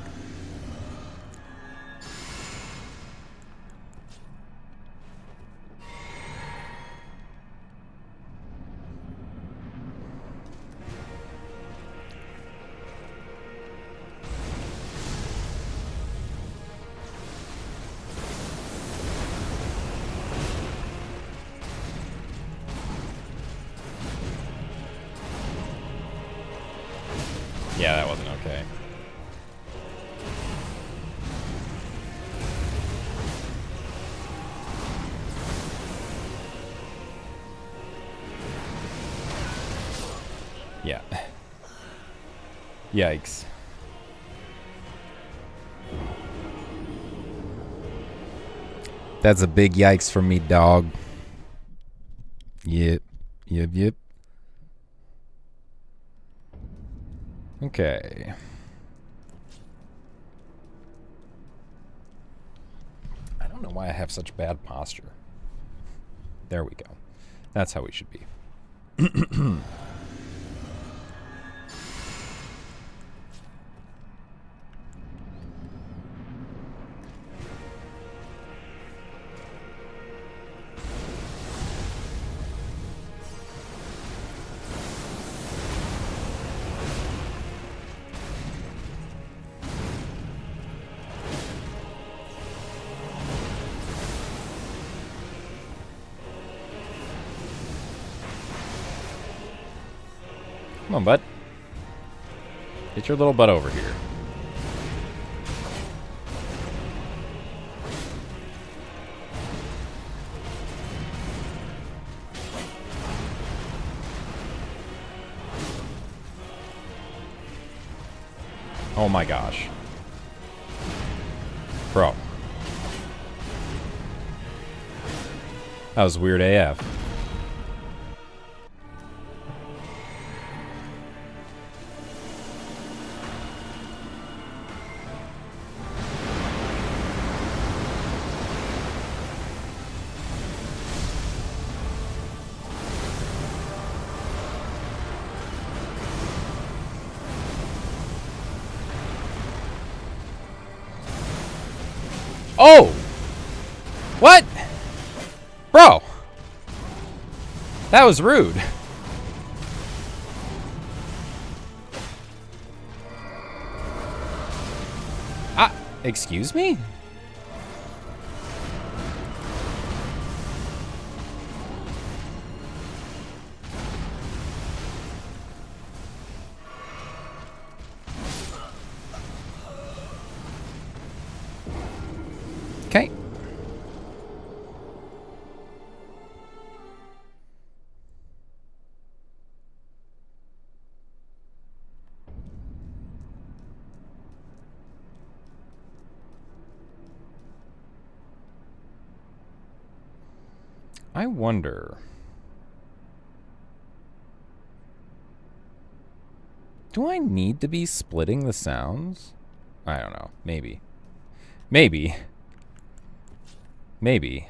Yeah, that wasn't okay. Yeah. Yikes. That's a big yikes from me, dog. Yep. Yep, yep. Okay. I don't know why I have such bad posture. There we go. That's how we should be. Come on, bud. Get your little butt over here. Oh my gosh. Bro. That was weird AF. Oh! What? Bro! That was rude. Excuse me? Okay. I wonder. Do I need to be splitting the sounds? I don't know. Maybe. Maybe. Maybe.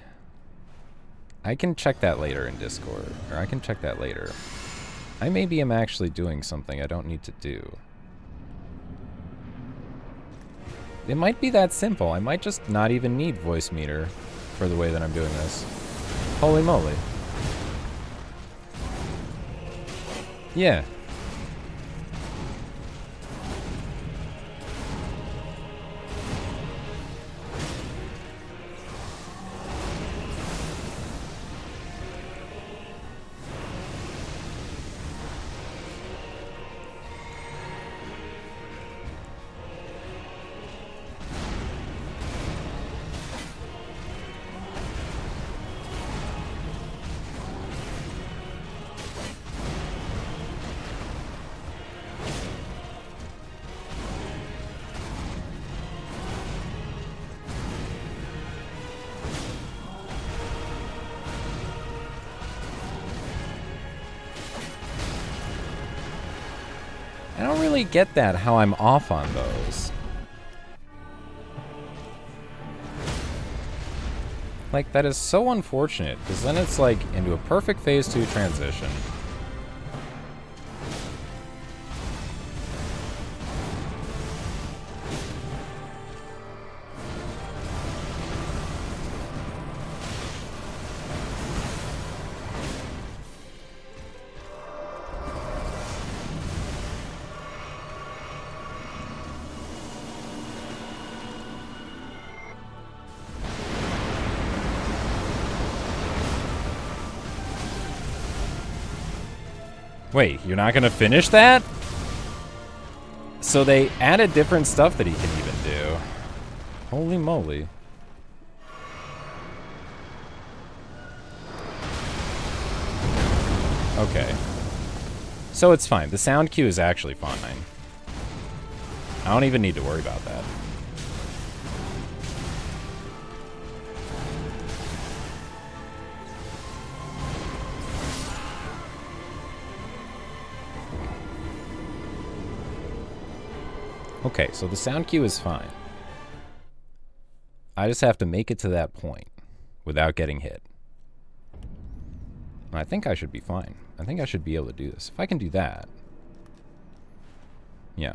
I can check that later in Discord. Or I can check that later. I maybe am actually doing something I don't need to do. It might be that simple. I might just not even need voice meter for the way that I'm doing this. Holy moly. Yeah. I don't really get that, how I'm off on those. Like, that is so unfortunate, because then it's like into a perfect phase 2 transition. Wait, you're not gonna finish that? So they added different stuff that he can even do. Holy moly. Okay. So it's fine. The sound cue is actually fine. I don't even need to worry about that. Okay, so the sound cue is fine. I just have to make it to that point without getting hit. I think I should be fine. I think I should be able to do this. If I can do that. Yeah.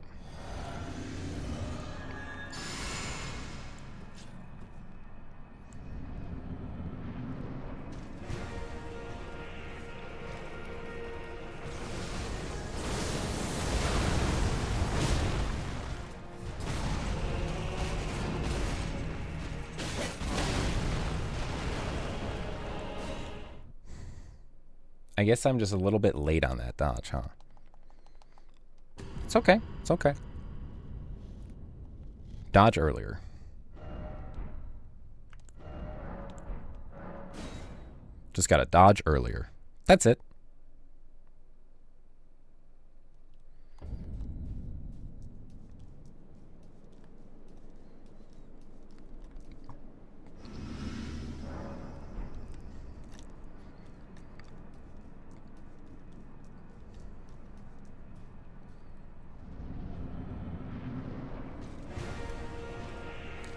I guess I'm just a little bit late on that dodge, huh? It's okay. It's okay. Dodge earlier. Just gotta dodge earlier. That's it.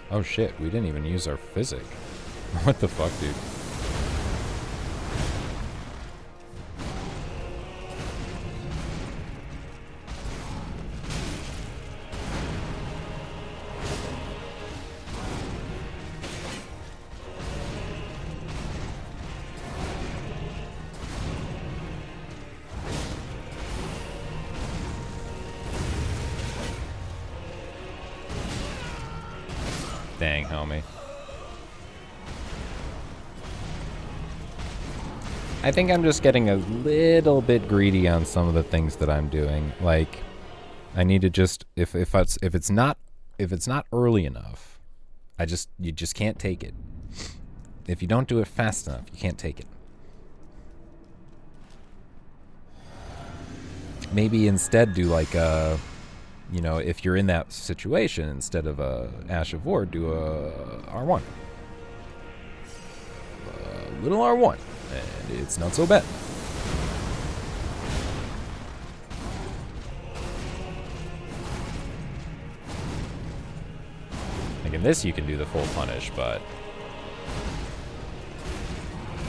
Oh shit, we didn't even use our physic. What the fuck, dude? Dang, homie. I think I'm just getting a little bit greedy on some of the things that I'm doing. Like, I need to just if it's not early enough, you just can't take it. If you don't do it fast enough, you can't take it. Maybe instead do like a, you know, if you're in that situation, instead of a Ash of War, do a R1. A little R1, and it's not so bad. Like in this, you can do the full punish, but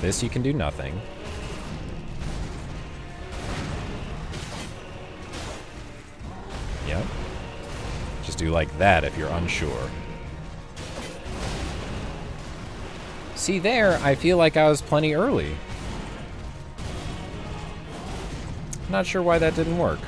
this you can do nothing. Yep. Just do like that if you're unsure. See there, I feel like I was plenty early. Not sure why that didn't work.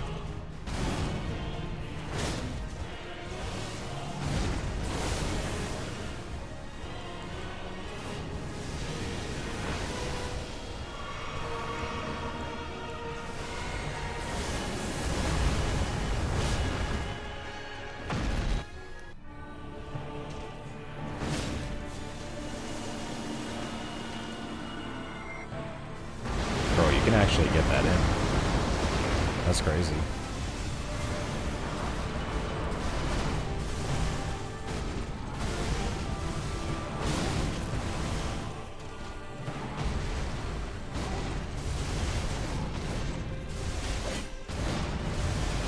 Bro, you can actually get that in. That's crazy.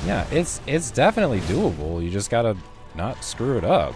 Yeah, it's definitely doable. You just gotta not screw it up.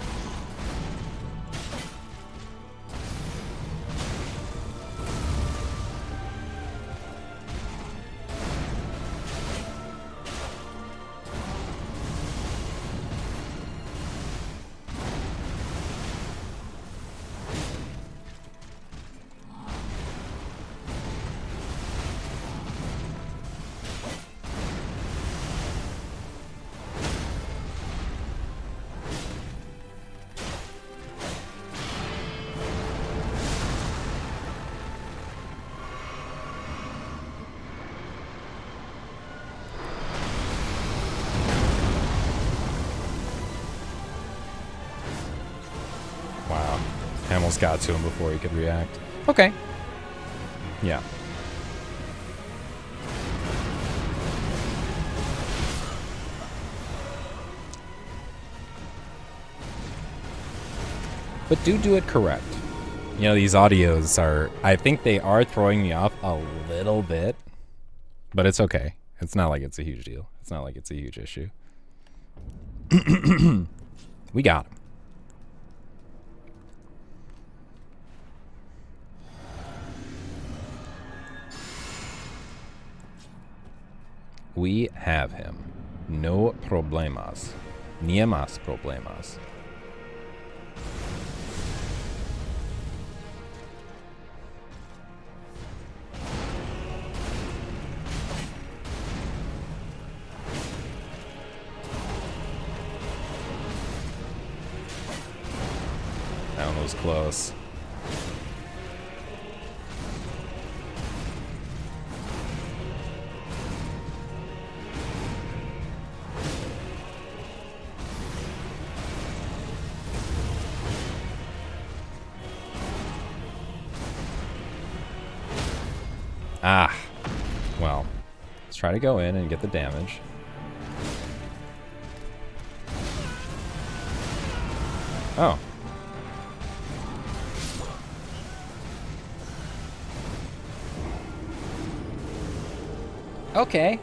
Wow. Almost got to him before he could react. Okay. Yeah. But do it correct. You know, these audios are... I think they are throwing me off a little bit. But it's okay. It's not like it's a huge deal. It's not like it's a huge issue. We got him. We have him. No problemas. Ni más problemas. That one was close. Ah, well, let's try to go in and get the damage. Oh. Okay.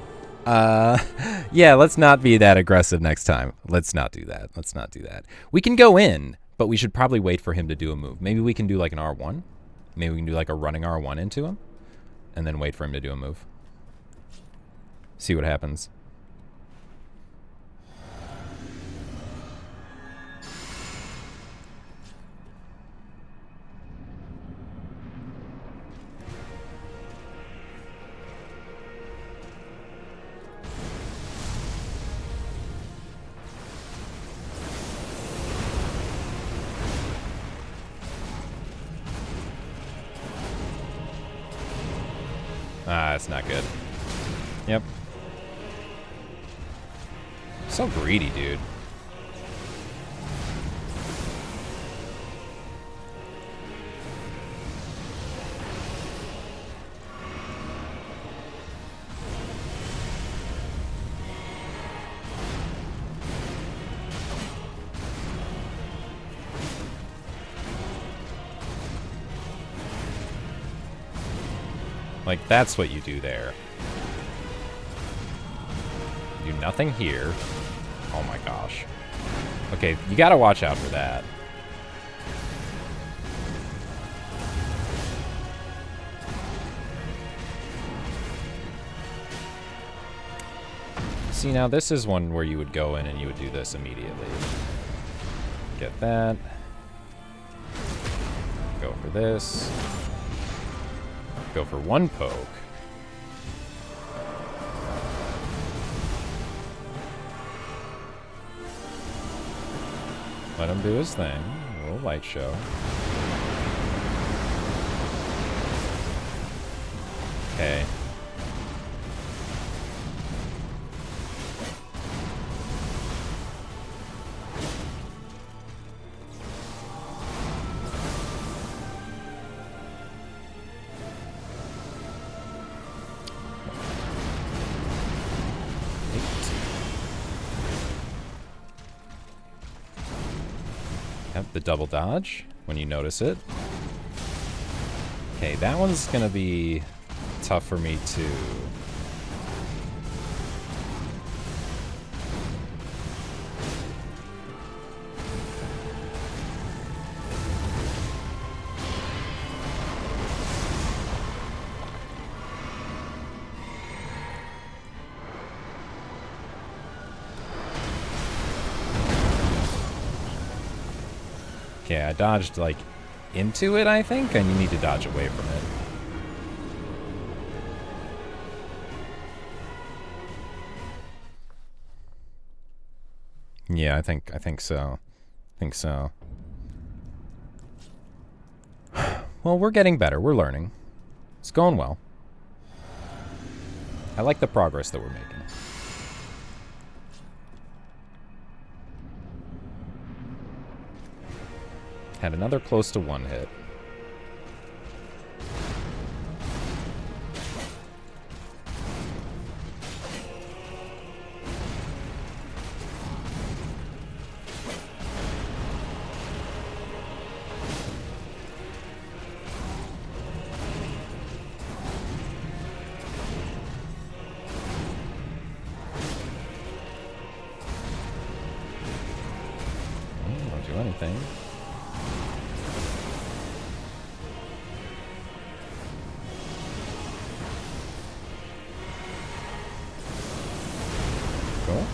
Yeah, let's not be that aggressive next time. Let's not do that. Let's not do that. We can go in, but we should probably wait for him to do a move. Maybe we can do like an R1. Maybe we can do like a running R1 into him. And then wait for him to do a move. See what happens. Ah, that's not good. Yep. So greedy, dude. Like, that's what you do there. Do nothing here. Oh my gosh. Okay, you gotta watch out for that. See, now this is one where you would go in and you would do this immediately. Get that. Go for this. Go for one poke. Let him do his thing. A little light show. Okay. Yep, the double dodge when you notice it. Okay, that one's gonna be tough for me to... Okay, I dodged, like, into it, I think, and you need to dodge away from it. Yeah, I think so. I think so. Well, we're getting better. We're learning. It's going well. I like the progress that we're making. Had another close to one hit. Don't do anything. Cool.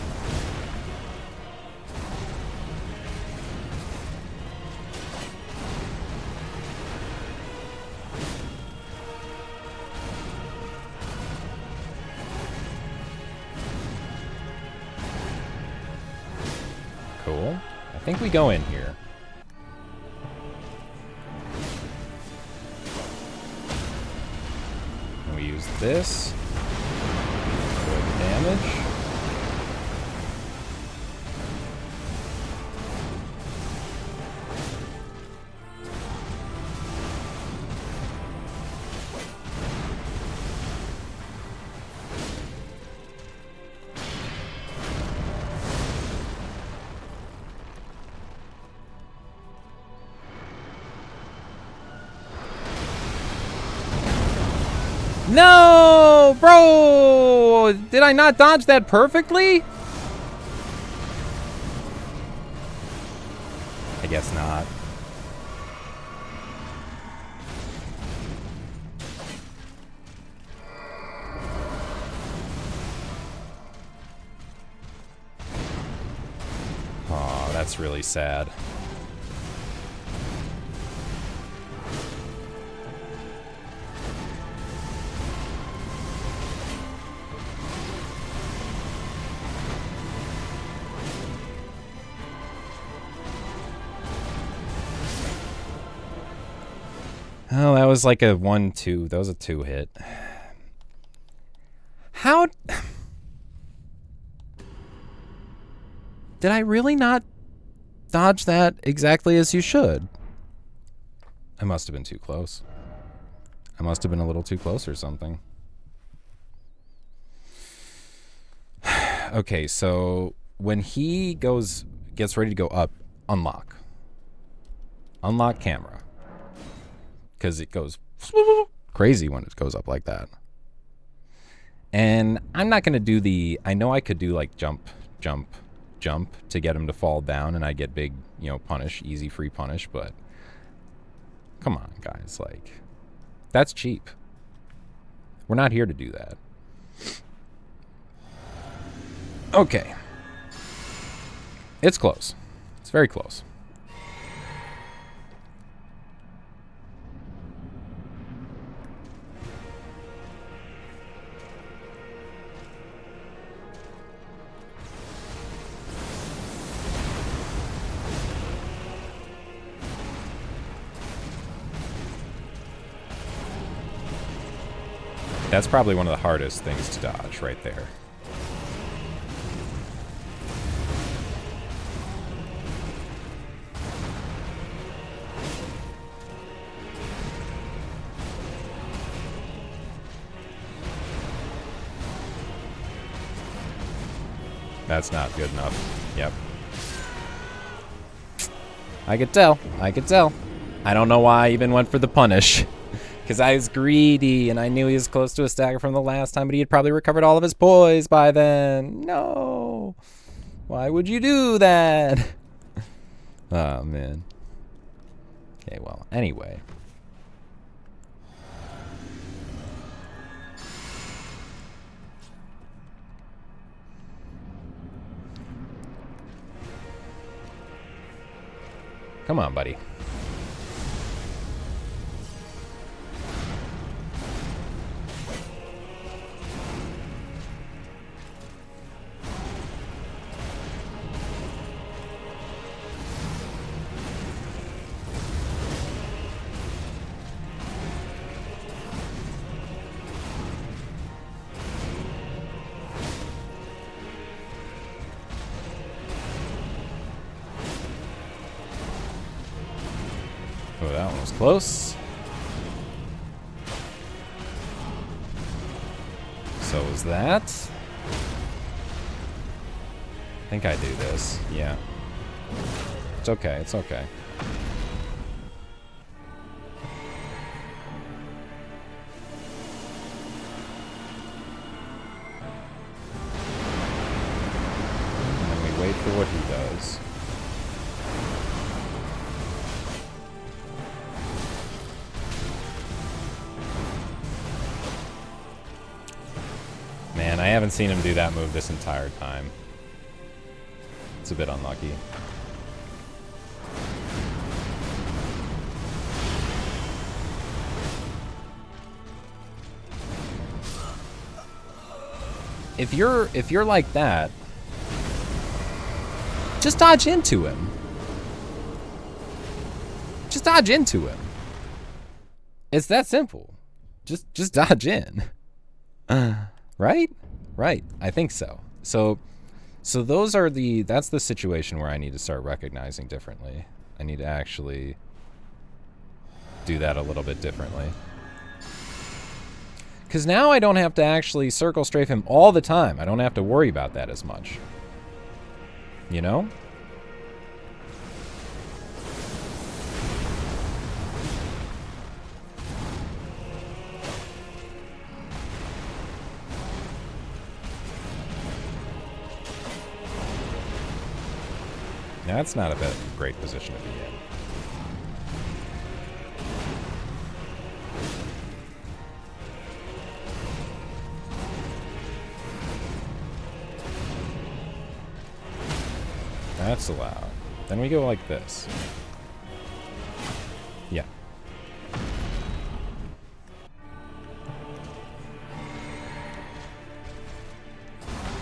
Cool. I think we go in here. And we use this for the damage. No, bro! Did I not dodge that perfectly? I guess not. Oh, that's really sad. Oh, that was like a 1-2. That was a 2 hit. How... Did I really not dodge that exactly as you should? I must have been too close. I must have been a little too close or something. Okay, so when he gets ready to go up, unlock. Unlock camera. Because it goes crazy when it goes up like that. And I'm not going to do the... I know I could do like jump, jump, jump to get him to fall down and I get big, you know, punish, easy free punish, but come on, guys. Like, that's cheap. We're not here to do that. Okay. It's close. It's very close. That's probably one of the hardest things to dodge right there. That's not good enough. Yep. I could tell. I could tell. I don't know why I even went for the punish. Because I was greedy, and I knew he was close to a stagger from the last time, but he had probably recovered all of his poise by then. No. Why would you do that? Oh, man. Okay, well, anyway. Come on, buddy. Oh, that one was close. So was that. I think I do this. Yeah. It's okay. It's okay. And then we wait for what he does. Man, I haven't seen him do that move this entire time. It's a bit unlucky. If you're like that, just dodge into him. Just dodge into him. It's that simple. Just dodge in. Right? Right. I think so. So those are that's the situation where I need to start recognizing differently. I need to actually do that a little bit differently. Because now I don't have to actually circle strafe him all the time. I don't have to worry about that as much. You know? That's not a great position to be in. That's allowed. Then we go like this. Yeah.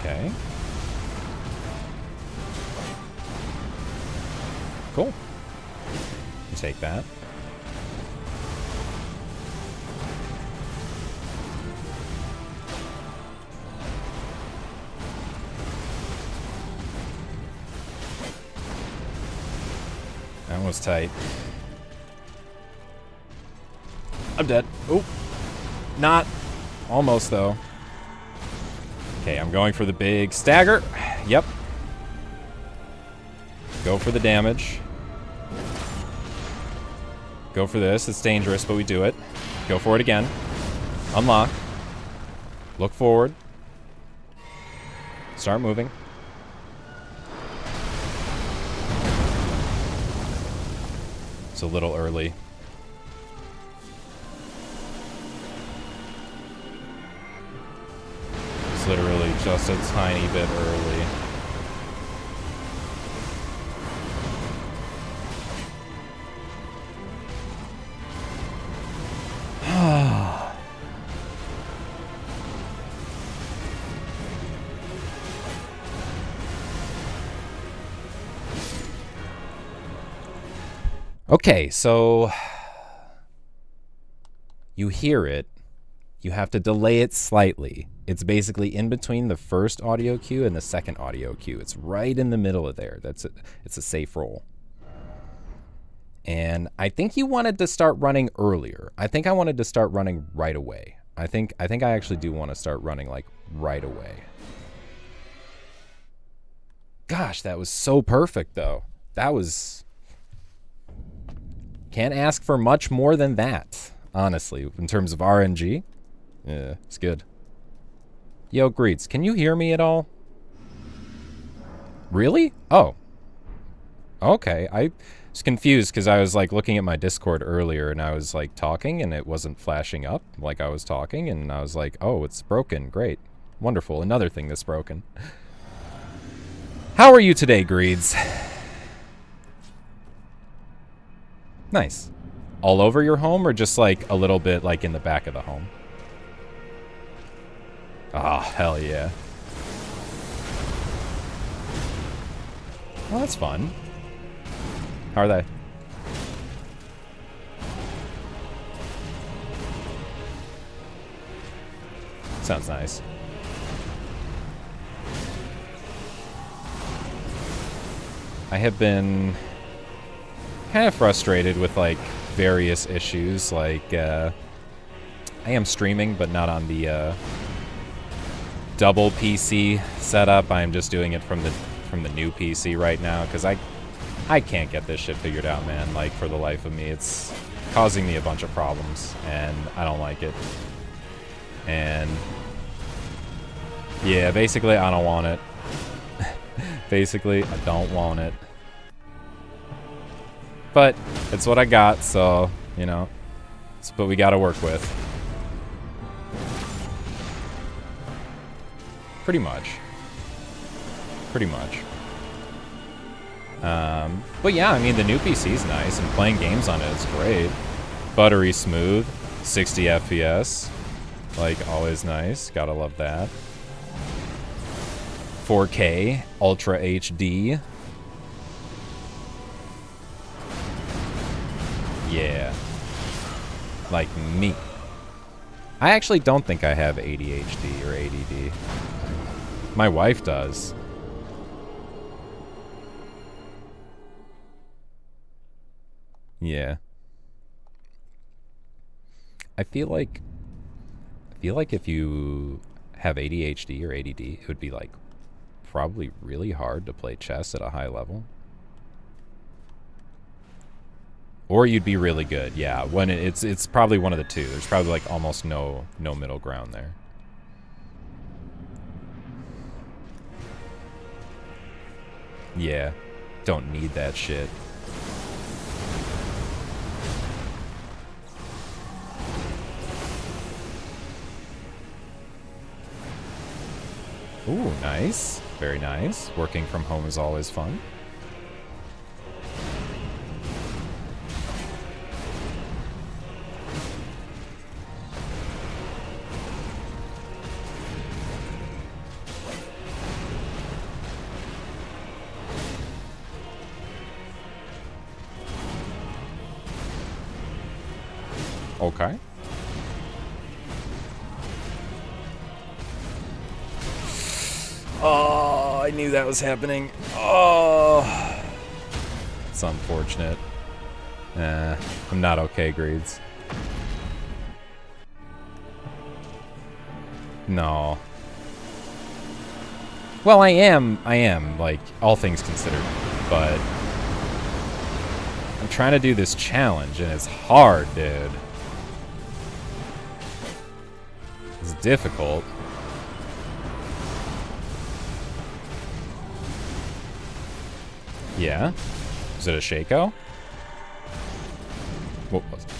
Okay. Cool. You take that. That was tight. I'm dead. Oh. Not. Almost, though. Okay, I'm going for the big stagger. Yep. Go for the damage. Go for this. It's dangerous, but we do it. Go for it again. Unlock. Look forward. Start moving. It's a little early. It's literally just a tiny bit early. Okay, so you hear it. You have to delay it slightly. It's basically in between the first audio cue and the second audio cue. It's right in the middle of there. That's it. It's a safe roll. And I think you wanted to start running earlier. I think I wanted to start running right away. I think I actually do want to start running like right away. Gosh, that was so perfect though. That was... Can't ask for much more than that, honestly, in terms of RNG. Yeah, it's good. Yo, Greets, can you hear me at all? Really? Oh. Okay, I was confused because I was like looking at my Discord earlier and I was like talking and it wasn't flashing up like I was talking and I was like, oh, it's broken. Great. Wonderful. Another thing that's broken. How are you today, Greeds? Nice. All over your home or just like a little bit like in the back of the home? Oh, hell yeah. Well, that's fun. How are they? Sounds nice. I have been kind of frustrated with like various issues. Like I am streaming, but not on the double PC setup. I'm just doing it from the new PC right now because I can't get this shit figured out, man. Like for the life of me, it's causing me a bunch of problems, and I don't like it. And yeah, basically, I don't want it. Basically, I don't want it. But it's what I got, so, you know, it's what we gotta work with. Pretty much. Pretty much. But yeah, I mean, the new PC's nice, and playing games on it is great. Buttery smooth, 60 FPS. Like, always nice. Gotta love that. 4K, Ultra HD. Yeah. Like me. I actually don't think I have ADHD or ADD. My wife does. Yeah. I feel like if you have ADHD or ADD, it would be like probably really hard to play chess at a high level. Or you'd be really good, yeah. When it's probably one of the two. There's probably like almost no middle ground there. Yeah, don't need that shit. Ooh, nice. Very nice. Working from home is always fun. Okay. Oh, I knew that was happening. Oh, it's unfortunate. I'm not okay, Greeds. No. Well, I am, like, all things considered, but I'm trying to do this challenge, and it's hard, dude. It's difficult. Yeah? Is it a Shaco? What was it?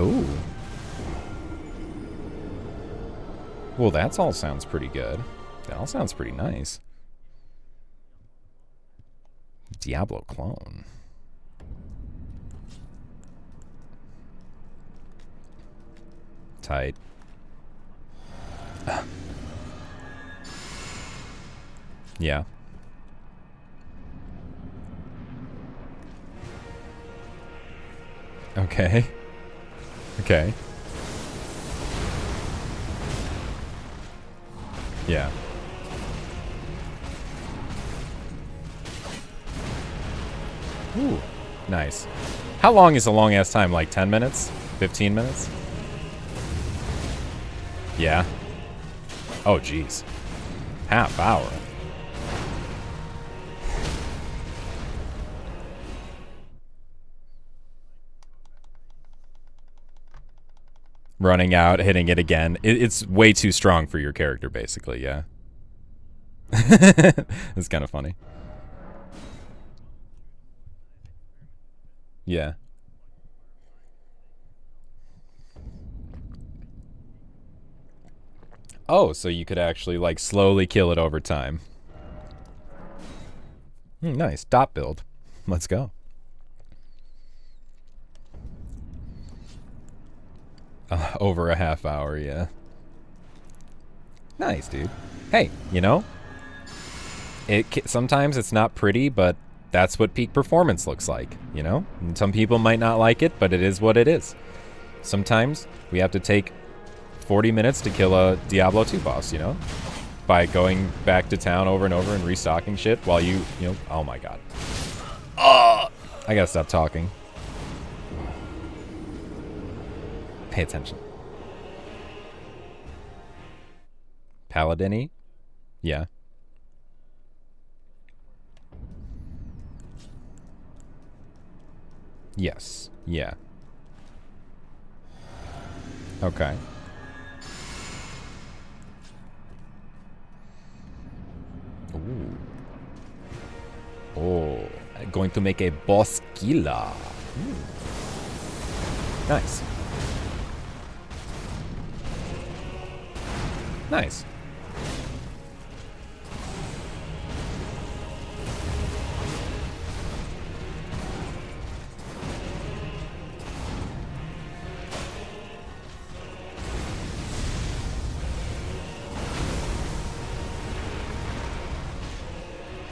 Ooh. Well, that all sounds pretty good. That all sounds pretty nice. Diablo clone. Tight. Yeah. Okay. Okay. Yeah. Ooh. Nice. How long is a long ass time? Like 10 minutes? 15 minutes? Yeah. Oh, jeez. Half hour. Running out, hitting it again. It's way too strong for your character, basically, yeah. It's kind of funny. Yeah. Oh, so you could actually, like, slowly kill it over time. Nice. Dot build. Let's go. Over a half hour, yeah. Nice, dude. Hey, you know, sometimes it's not pretty, but that's what peak performance looks like, you know? And some people might not like it, but it is what it is. Sometimes we have to take 40 minutes to kill a Diablo 2 boss, you know? By going back to town over and over and restocking shit while you know, oh my god. Oh! I gotta stop talking. Pay attention. Paladin-y? Yeah. Yes. Yeah. Okay. Ooh. Oh. Going to make a boss killer. Nice. Nice.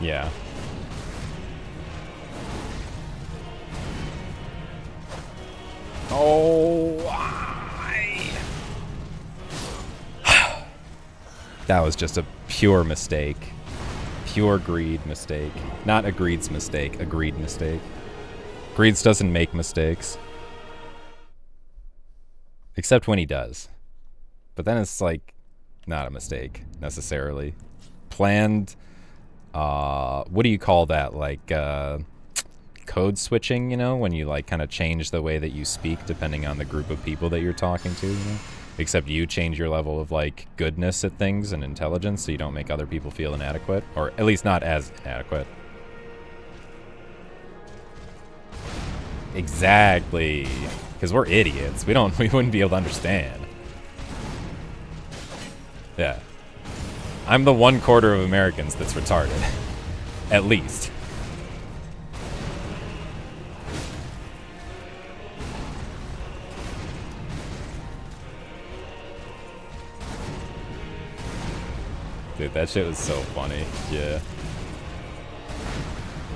Yeah. Oh, why? That was just a pure mistake. Pure greed mistake. Not a greed's mistake, a greed mistake. Greeds doesn't make mistakes. Except when he does. But then it's like, not a mistake, necessarily. Planned, what do you call that? Like, code switching, you know? When you, like, kind of change the way that you speak depending on the group of people that you're talking to, you know? Except you change your level of, like, goodness at things and intelligence so you don't make other people feel inadequate. Or at least not as inadequate. Exactly. Because we're idiots. We wouldn't be able to understand. Yeah. I'm the 1/4 of Americans that's retarded. At least. Dude, that shit was so funny. Yeah.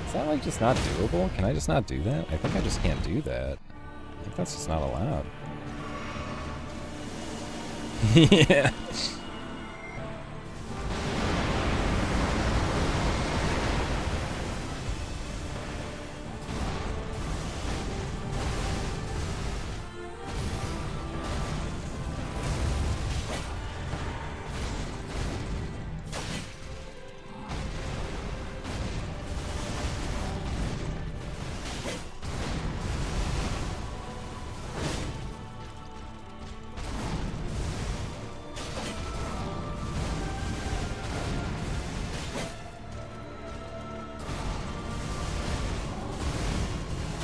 Is that, like, just not doable? Can I just not do that? I think I just can't do that. I think that's just not allowed. Yeah.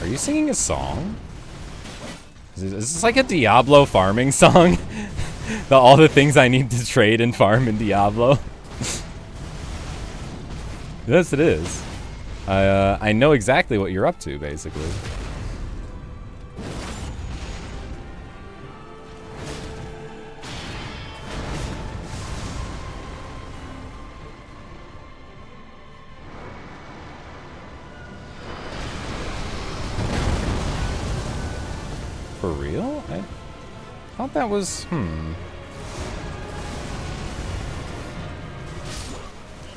Are you singing a song? Is this like a Diablo farming song? All the things I need to trade and farm in Diablo. Yes, it is. I know exactly what you're up to, basically. For real? I thought that was... I'm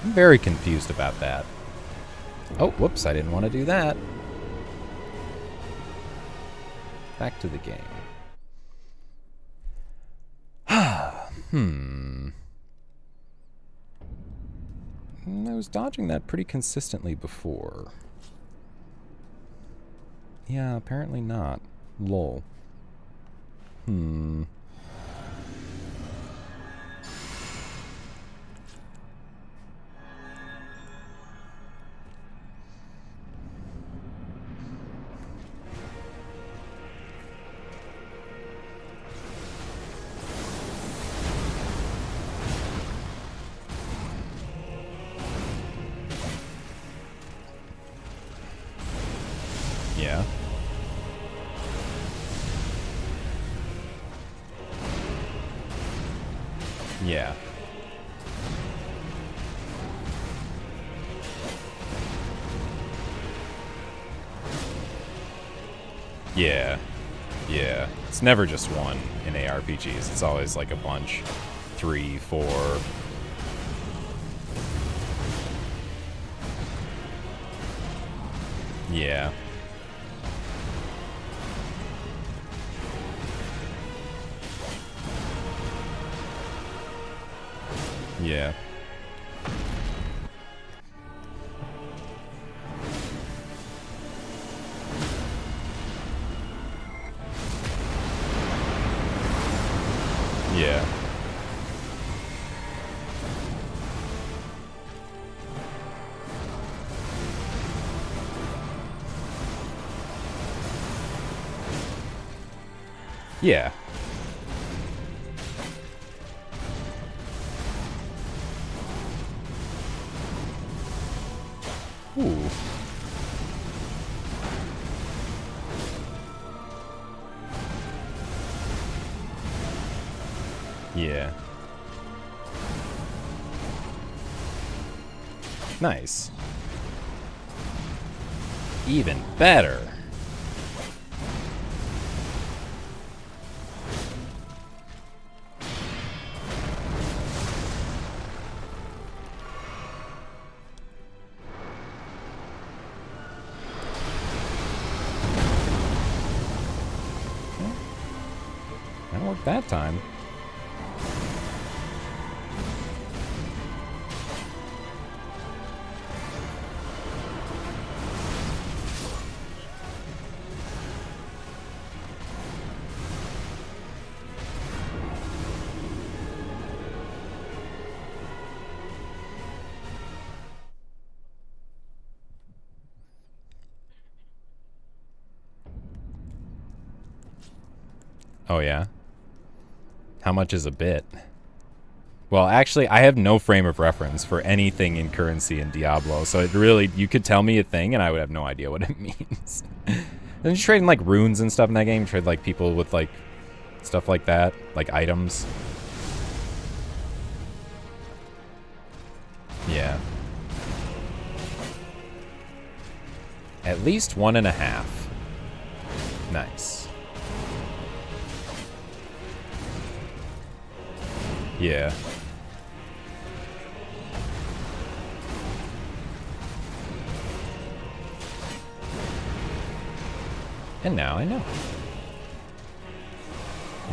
very confused about that. Oh, whoops, I didn't want to do that. Back to the game. I was dodging that pretty consistently before. Yeah, apparently not. Lol. Yeah. Yeah. Yeah. Yeah. It's never just one in ARPGs. It's always like a bunch. 3, 4. Yeah. Yeah. Yeah. Yeah. Ooh. Yeah. Nice. Even better. That worked that time. Oh, yeah? How much is a bit? Well, actually, I have no frame of reference for anything in currency in Diablo, so it really, you could tell me a thing and I would have no idea what it means. Then you trade in, like, runes and stuff in that game? You trade, like, people with, like, stuff like that? Like, items? Yeah. At least 1.5. Nice. Yeah. And now I know.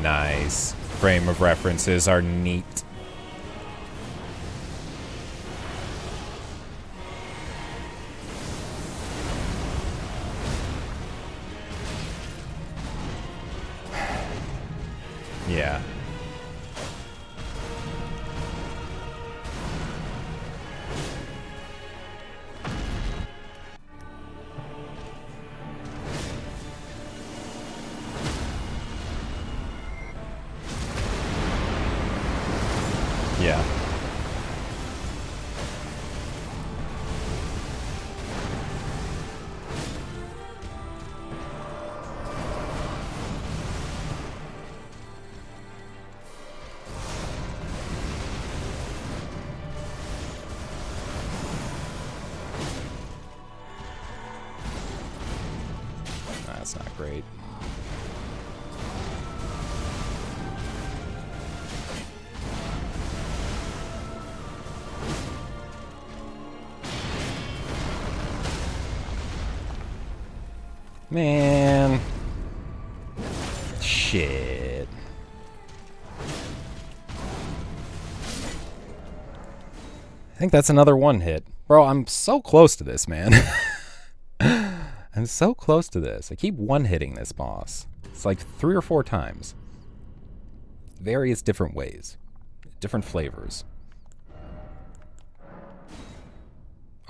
Nice. Frame of references are neat. Yeah. Yeah. That's not great. Man. Shit. I think that's another one hit. Bro, I'm so close to this, man. I'm so close to this. I keep one-hitting this boss. It's like 3 or 4 times. Various different ways. Different flavors.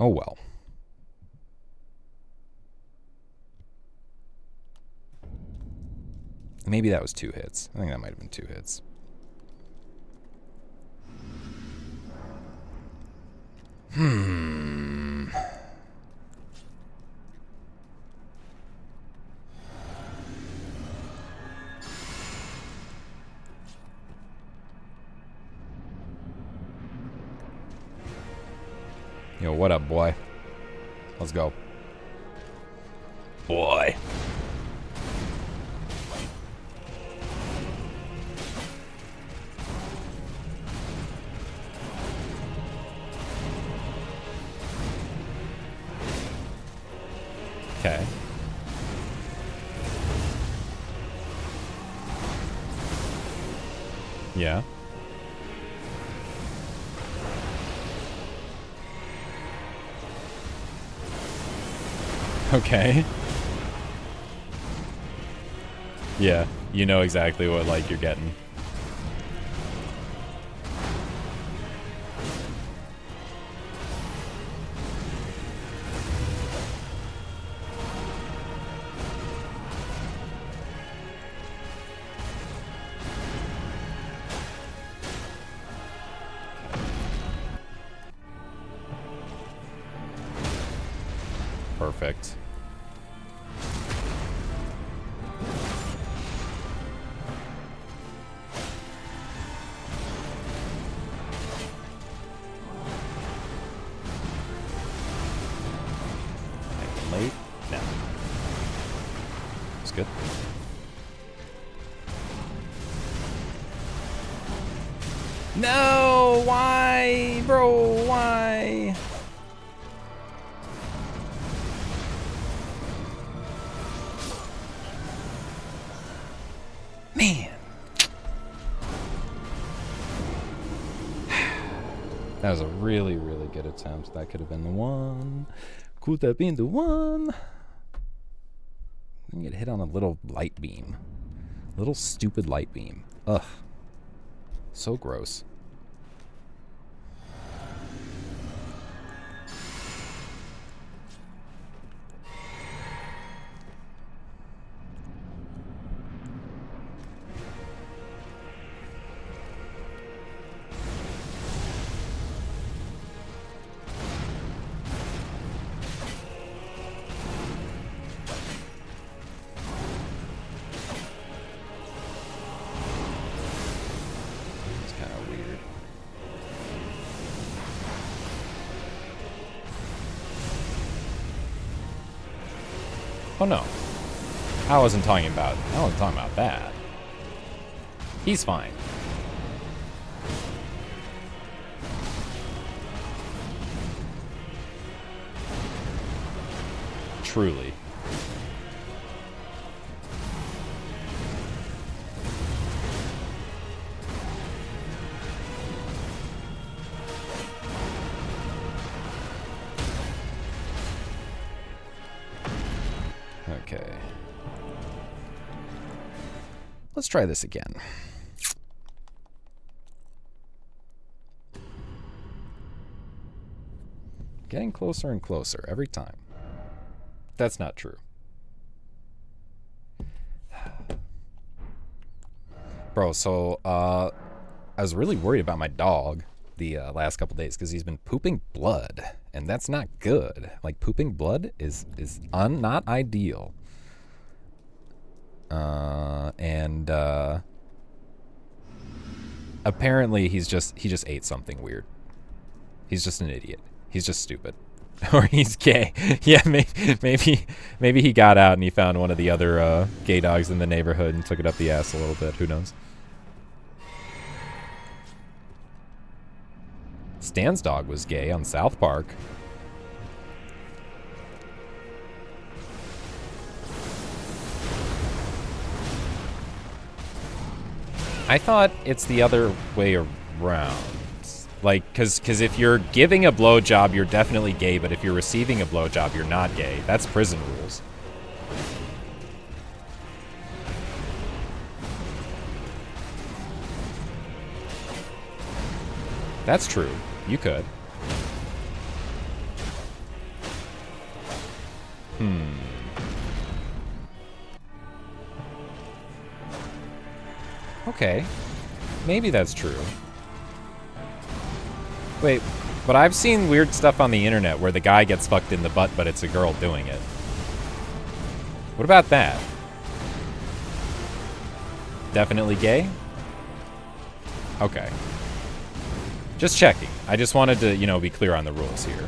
Oh well. Maybe that was 2 hits. I think that might have been 2 hits. Yo, what up, boy? Let's go. Boy. Okay. Yeah. Okay. Yeah, you know exactly what, like, you're getting. Perfect. Late? No. It's good. No! Why? Bro, why? Man. That was a really, really good attempt. That could have been the one. Could have been the one. You get hit on a little light beam. Little stupid light beam. Ugh. So gross. Oh no. I wasn't talking about that. He's fine. Truly. Okay. Let's try this again. Getting closer and closer every time. That's not true. Bro, so, I was really worried about my dog the last couple days because he's been pooping blood, and that's not good. Like, pooping blood is not ideal. And apparently he just ate something weird. He's just an idiot. He's just stupid. Or he's gay. Yeah, maybe he got out and he found one of the other gay dogs in the neighborhood and took it up the ass a little bit. Who knows? Stan's dog was gay on South Park. I thought it's the other way around. Like, because if you're giving a blowjob, you're definitely gay, but if you're receiving a blowjob, you're not gay. That's prison rules. That's true. You could. Okay. Maybe that's true. Wait, but I've seen weird stuff on the internet where the guy gets fucked in the butt, but it's a girl doing it. What about that? Definitely gay? Okay. Just checking. I just wanted to, you know, be clear on the rules here.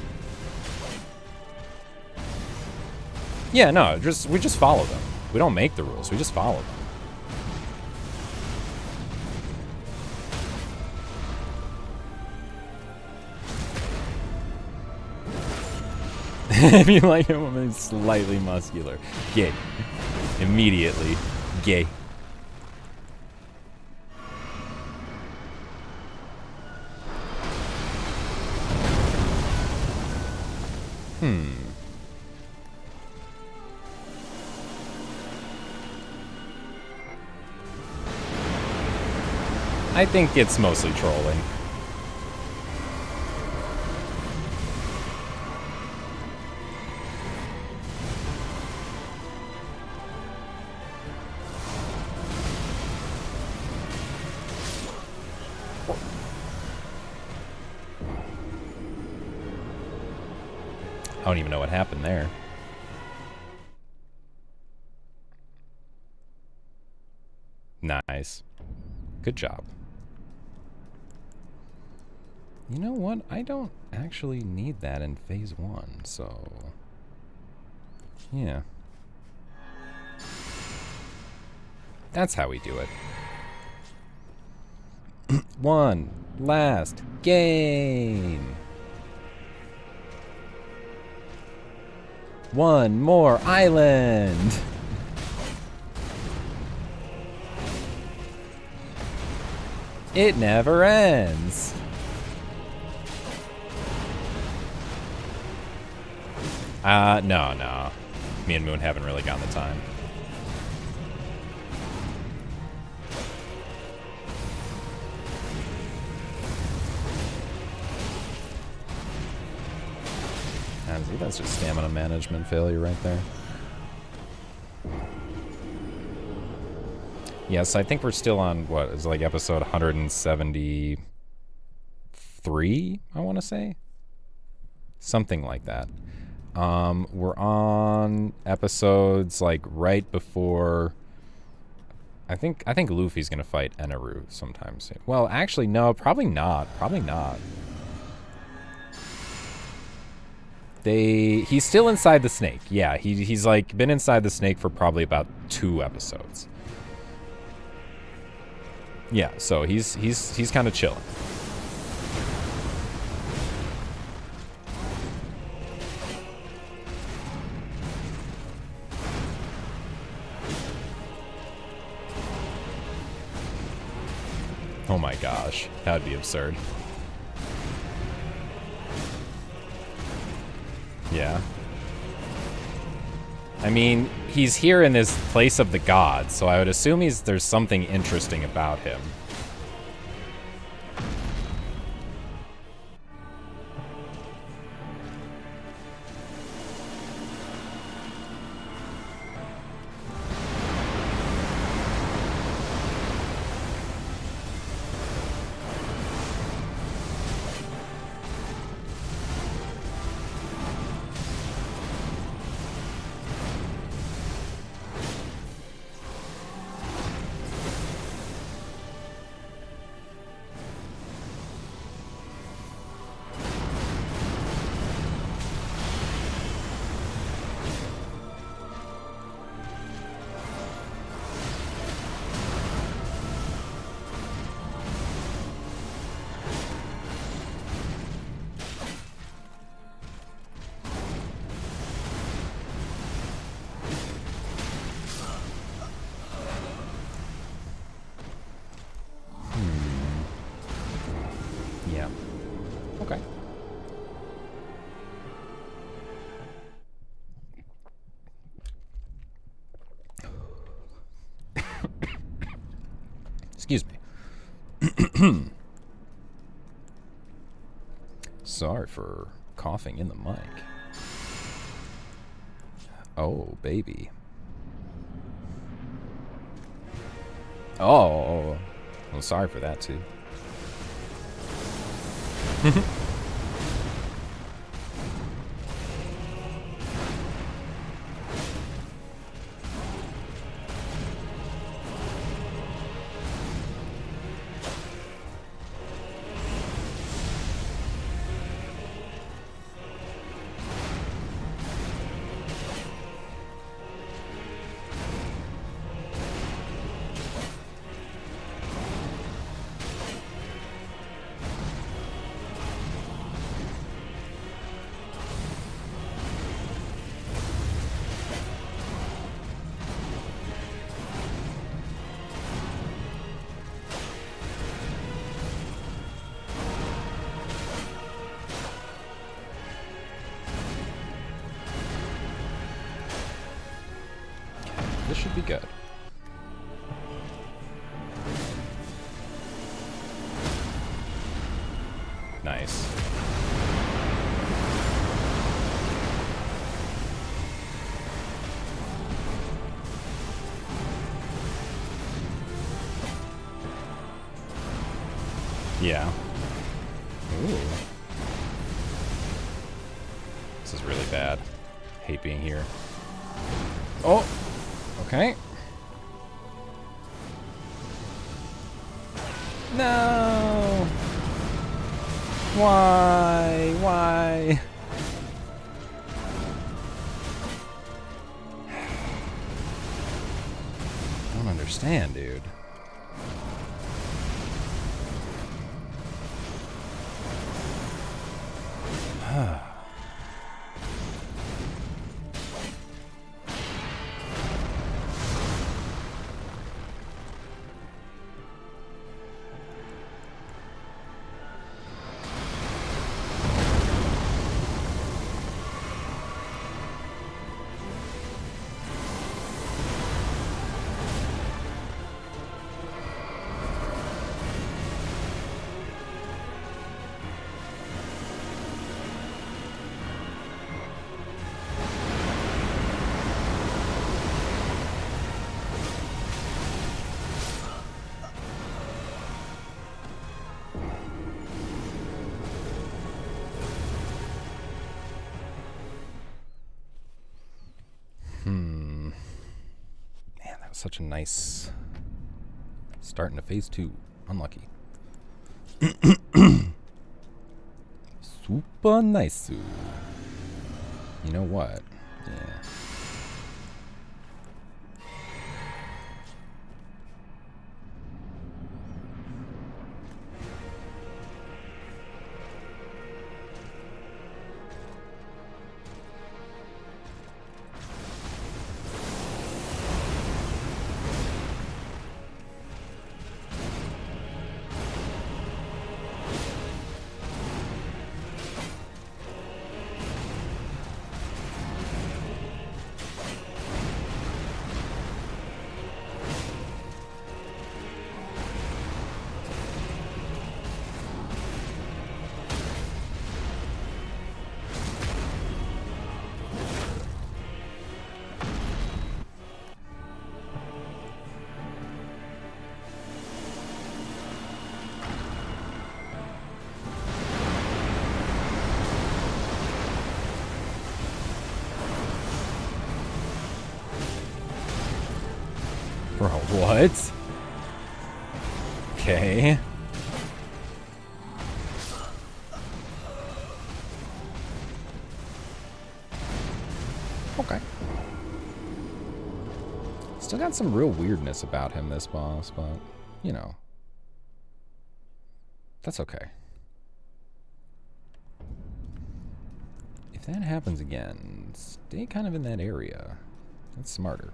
Yeah, no, we just follow them. We don't make the rules, we just follow them. If you like a woman slightly muscular. Gay. Immediately. Gay. I think it's mostly trolling. I don't even know what happened there. Nice. Good job. You know what? I don't actually need that in phase 1, so... yeah. That's how we do it. One last game! One more island! It never ends! No. Me and Moon haven't really gotten the time. See, that's just stamina management failure right there. Yes, I think we're still on, what, is like episode 173, I want to say? Something like that. We're on episodes like right before... I think Luffy's gonna fight Eneru sometime soon. Well, actually, no, probably not. Probably not. He's still inside the snake. Yeah, he's like been inside the snake for probably about 2 episodes. Yeah, so he's kind of chilling. Oh my gosh, that'd be absurd. Yeah. I mean, he's here in this place of the gods, so I would assume there's something interesting about him. Okay. Excuse me. Sorry for coughing in the mic. Oh, baby. Oh, well, sorry for that too. This should be good. Nice. Yeah. Ooh. This is really bad. Hate being here. Oh! Okay. No! Why? Why? I don't understand, dude. Man, that was such a nice start into phase 2. Unlucky. Super nice. You know what? Yeah. Bro, what? Okay. Okay. Still got some real weirdness about him, this boss, but, you know. That's okay. If that happens again, stay kind of in that area. That's smarter.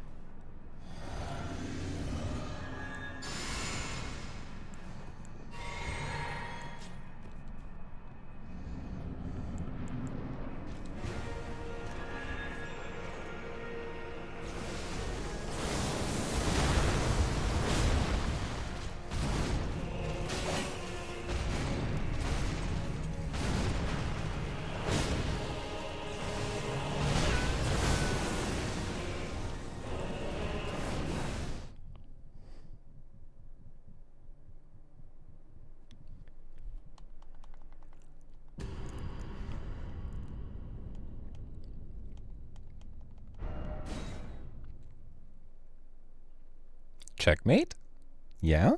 Checkmate? Yeah?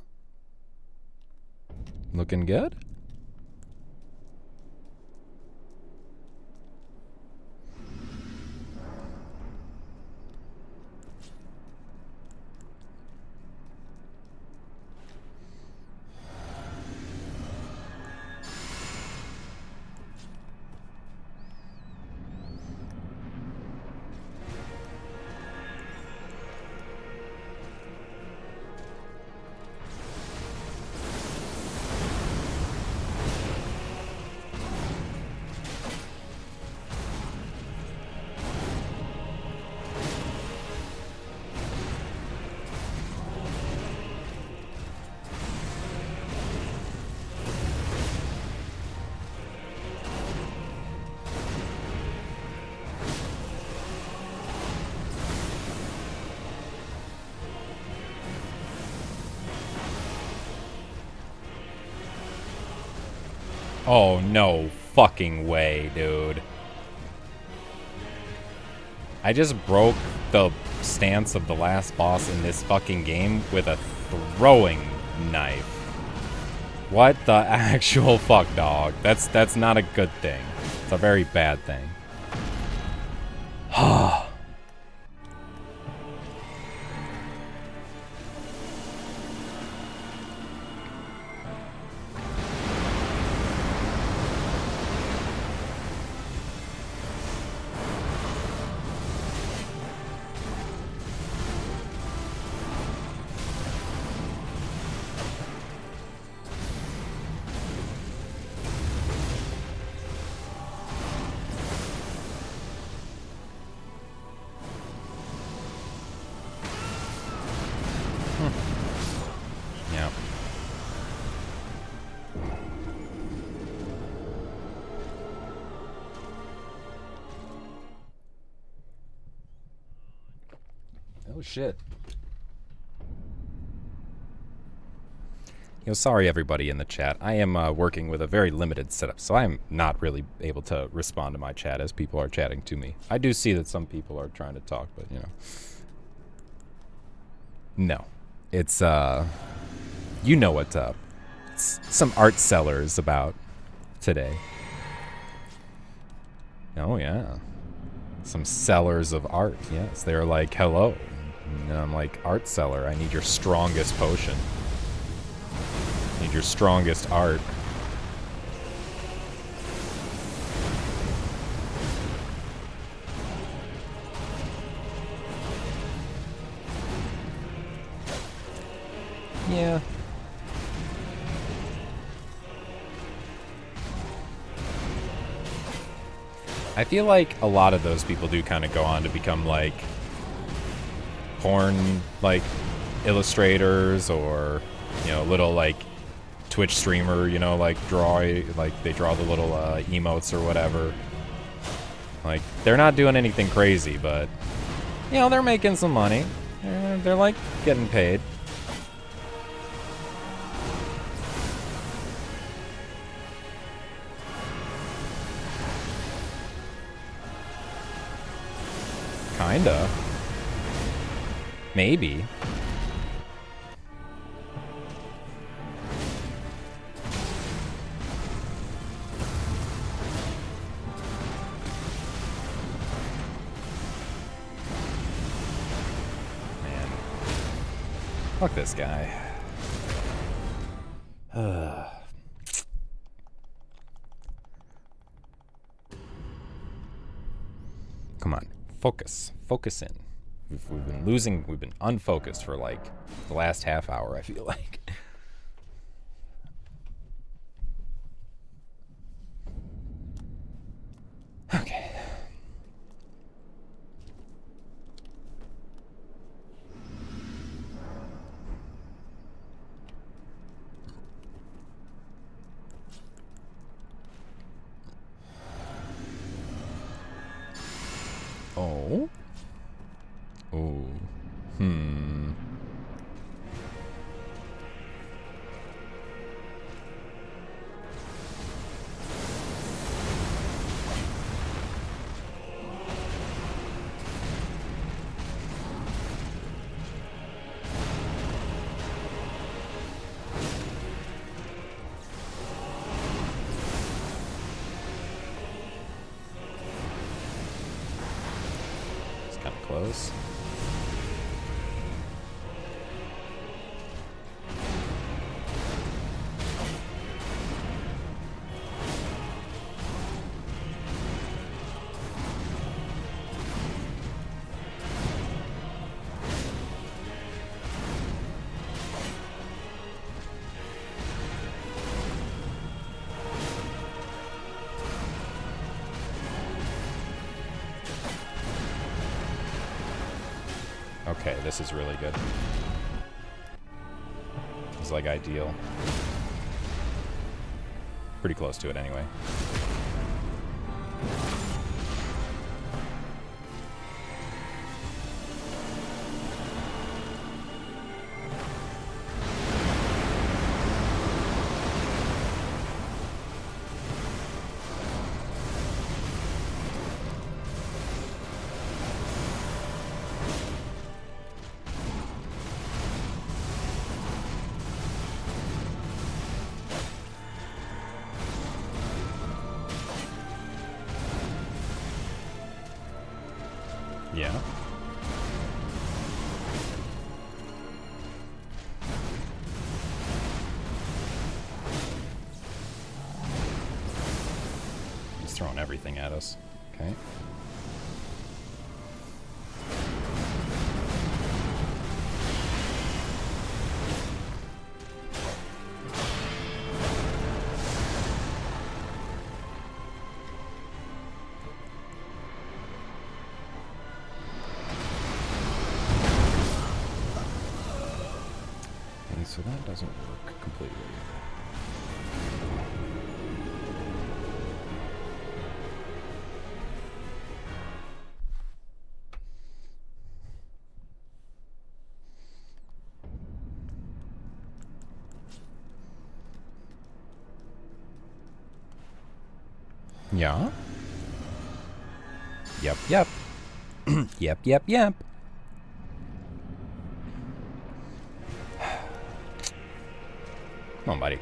Looking good? Oh, no fucking way, dude. I just broke the stance of the last boss in this fucking game with a throwing knife. What the actual fuck, dog? That's not a good thing. It's a very bad thing. Yeah. Oh shit. Sorry everybody in the chat. I am working with a very limited setup, so I'm not really able to respond to my chat as people are chatting to me. I do see that some people are trying to talk, but you know. No. It's you know what's up. It's some art sellers about today. Oh yeah. Some sellers of art, yes. They're like, hello. And I'm like, art seller, I need your strongest potion. I need your strongest art. Yeah. I feel like a lot of those people do kind of go on to become like porn like illustrators or, you know, little like Twitch streamer, you know, like they draw the little emotes or whatever. Like they're not doing anything crazy, but you know, they're making some money. They're like getting paid. Kinda. Maybe. Man. Fuck this guy. Come on. Focus. Focus in. We've been losing, we've been unfocused for like the last half hour, I feel like. Okay. Oh. Oh. close. Okay, this is really good. It's like ideal. Pretty close to it anyway. Yeah. He's throwing everything at us. Okay. So that doesn't work completely. Yeah? Yep, yep. Yep, yep, yep. Come on, buddy.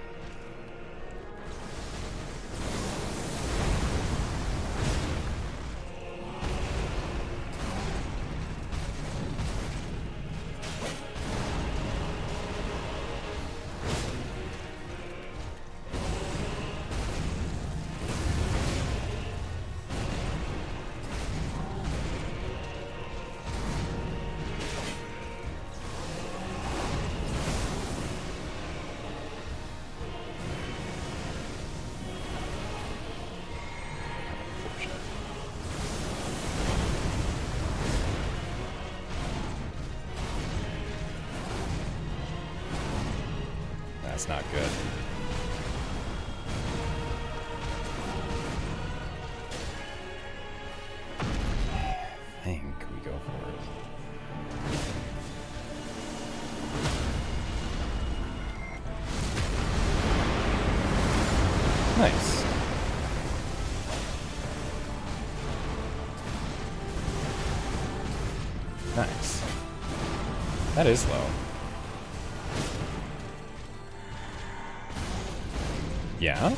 That's not good. I think we go for it. Nice. Nice. That is low. Yeah?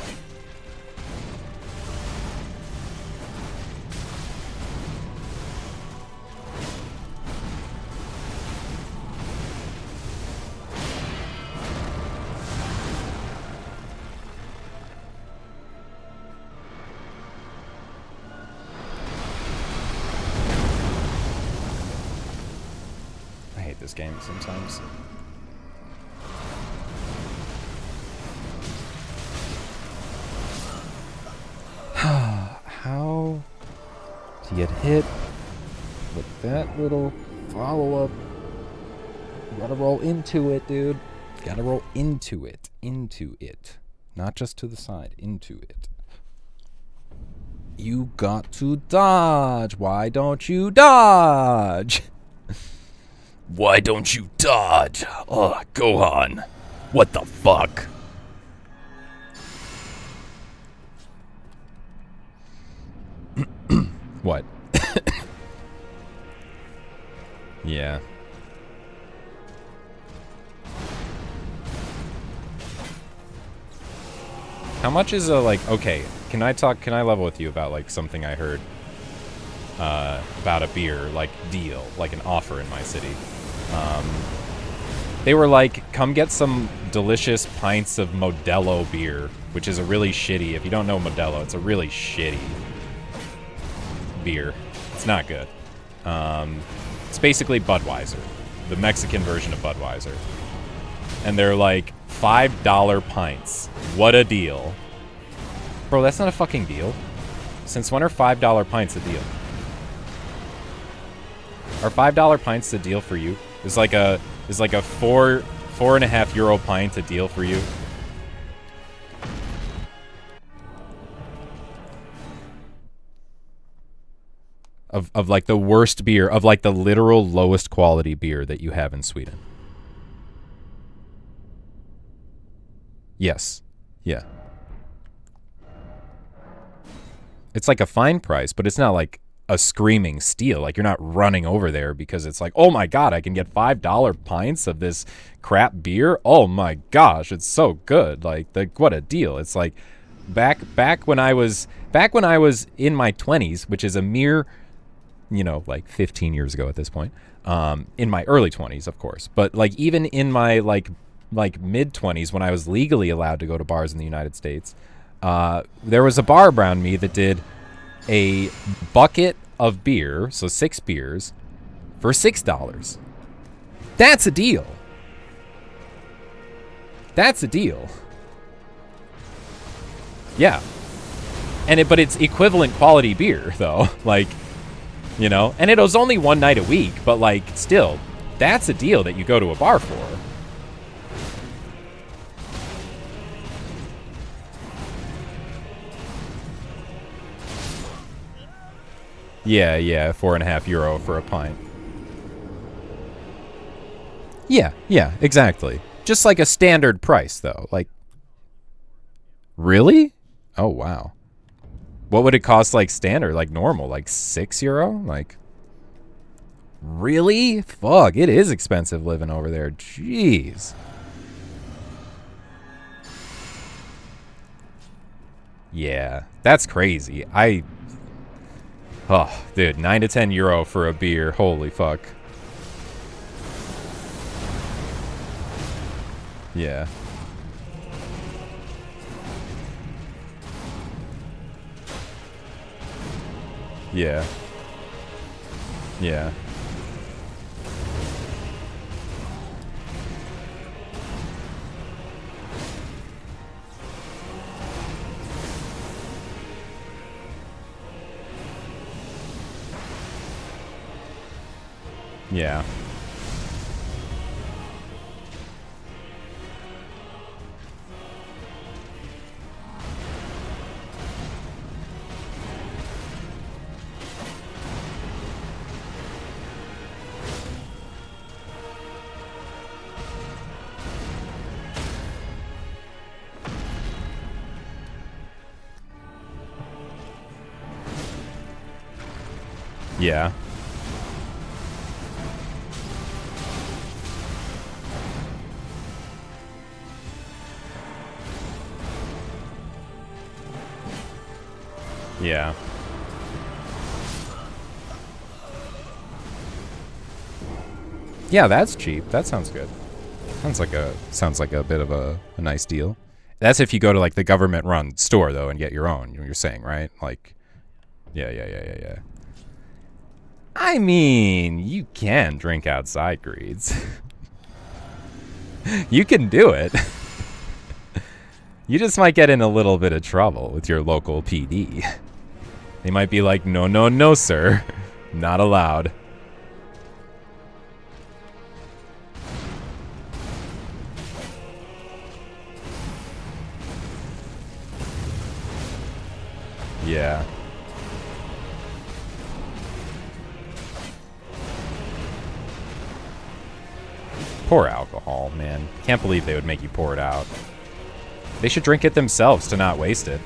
I hate this game sometimes. How to get hit with that little follow-up? You gotta roll into it, dude. You gotta roll into it. Into it. Not just to the side. Into it. You got to dodge. Why don't you dodge? Why don't you dodge? Oh, go on. What the fuck? What? Yeah. How much is a, like, okay, can I level with you about, like, something I heard? a beer, like, deal, like an offer in my city. They were like, come get some delicious pints of Modelo beer, which is a really shitty, if you don't know Modelo, it's a really shitty beer. It's not good. It's basically Budweiser, the Mexican version of Budweiser. And they're like $5 pints. What a deal. Bro, that's not a fucking deal. Since when are $5 pints a deal? Are $5 pints a deal for you? Is like a 4.5 euro pint a deal for you? Of like the worst beer, of like the literal lowest quality beer that you have in Sweden. Yes. Yeah. It's like a fine price, but it's not like a screaming steal. Like, you're not running over there because it's like, oh my god, I can get $5 pints of this crap beer. Oh my gosh, it's so good. Like what a deal. It's like back when I was in my 20s, which is a mere, you know, like 15 years ago at this point. In my early 20s, of course. But like even in my like mid 20s, when I was legally allowed to go to bars in the United States, there was a bar around me that did a bucket of beer, so 6 beers, for $6. That's a deal. That's a deal. Yeah. But it's equivalent quality beer, though. Like, you know, and it was only one night a week, but like, still, that's a deal that you go to a bar for. Yeah, 4.5 euro for a pint. Yeah, exactly. Just like a standard price, though. Like, really? Oh, wow. What would it cost, like, standard, like, normal? Like, 6 euro? Like, really? Fuck, it is expensive living over there. Jeez. Yeah, that's crazy. Oh, dude, 9 to 10 euro for a beer. Holy fuck. Yeah. Yeah. Yeah. Yeah. Yeah. Yeah. Yeah, that's cheap. That sounds good. Sounds like a bit of a nice deal. That's if you go to like the government-run store though and get your own. You're saying, right? Like, yeah. I mean, you can drink outside, Greeds. You can do it. You just might get in a little bit of trouble with your local PD. They might be like, no, sir. Not allowed. Yeah. Pour alcohol, man. Can't believe they would make you pour it out. They should drink it themselves to not waste it.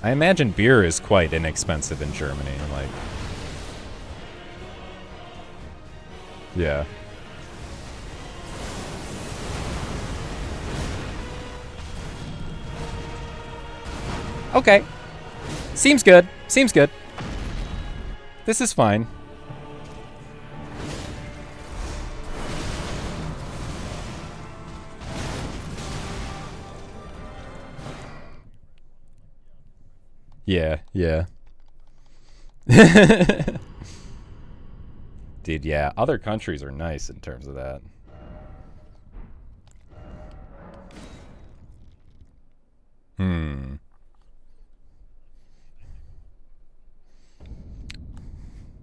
I imagine beer is quite inexpensive in Germany, like... Yeah. Okay. Seems good. Seems good. This is fine. Yeah, yeah. Dude, yeah, other countries are nice in terms of that.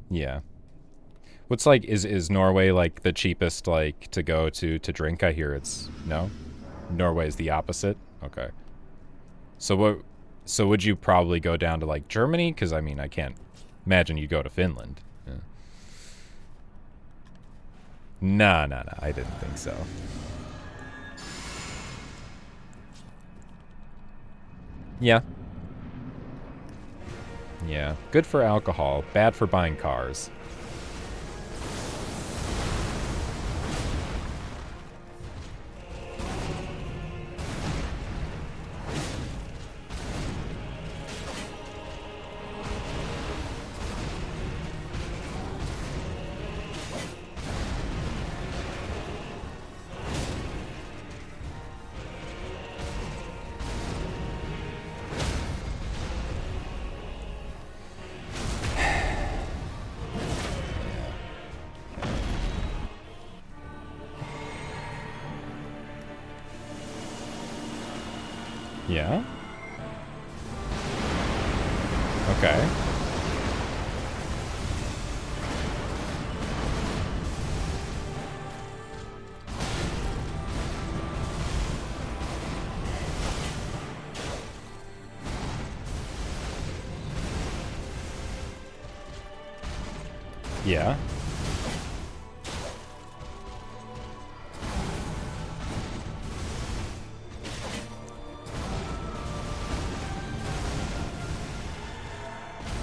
Yeah. What's like, is Norway like the cheapest like to go to drink? I hear it's, no? Norway is the opposite? Okay. So would you probably go down to like Germany? Because I mean, I can't imagine you go to Finland. Yeah. No, I didn't think so. Yeah. Yeah. Good for alcohol, bad for buying cars. Yeah? Okay. Yeah.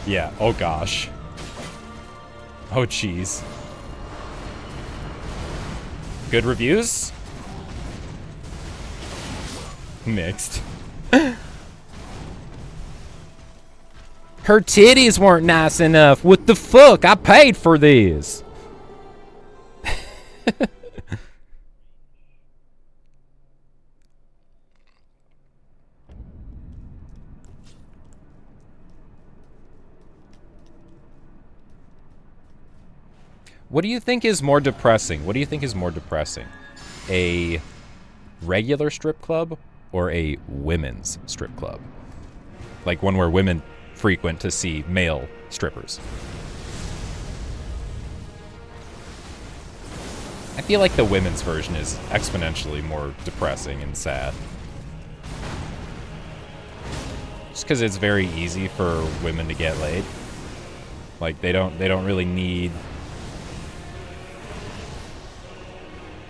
Yeah, oh gosh. Oh jeez. Good reviews? Mixed. Her titties weren't nice enough. What the fuck? I paid for this. What do you think is more depressing? What do you think is more depressing? A regular strip club or a women's strip club? Like one where women frequent to see male strippers. I feel like the women's version is exponentially more depressing and sad. Just because it's very easy for women to get laid. Like they don't really need.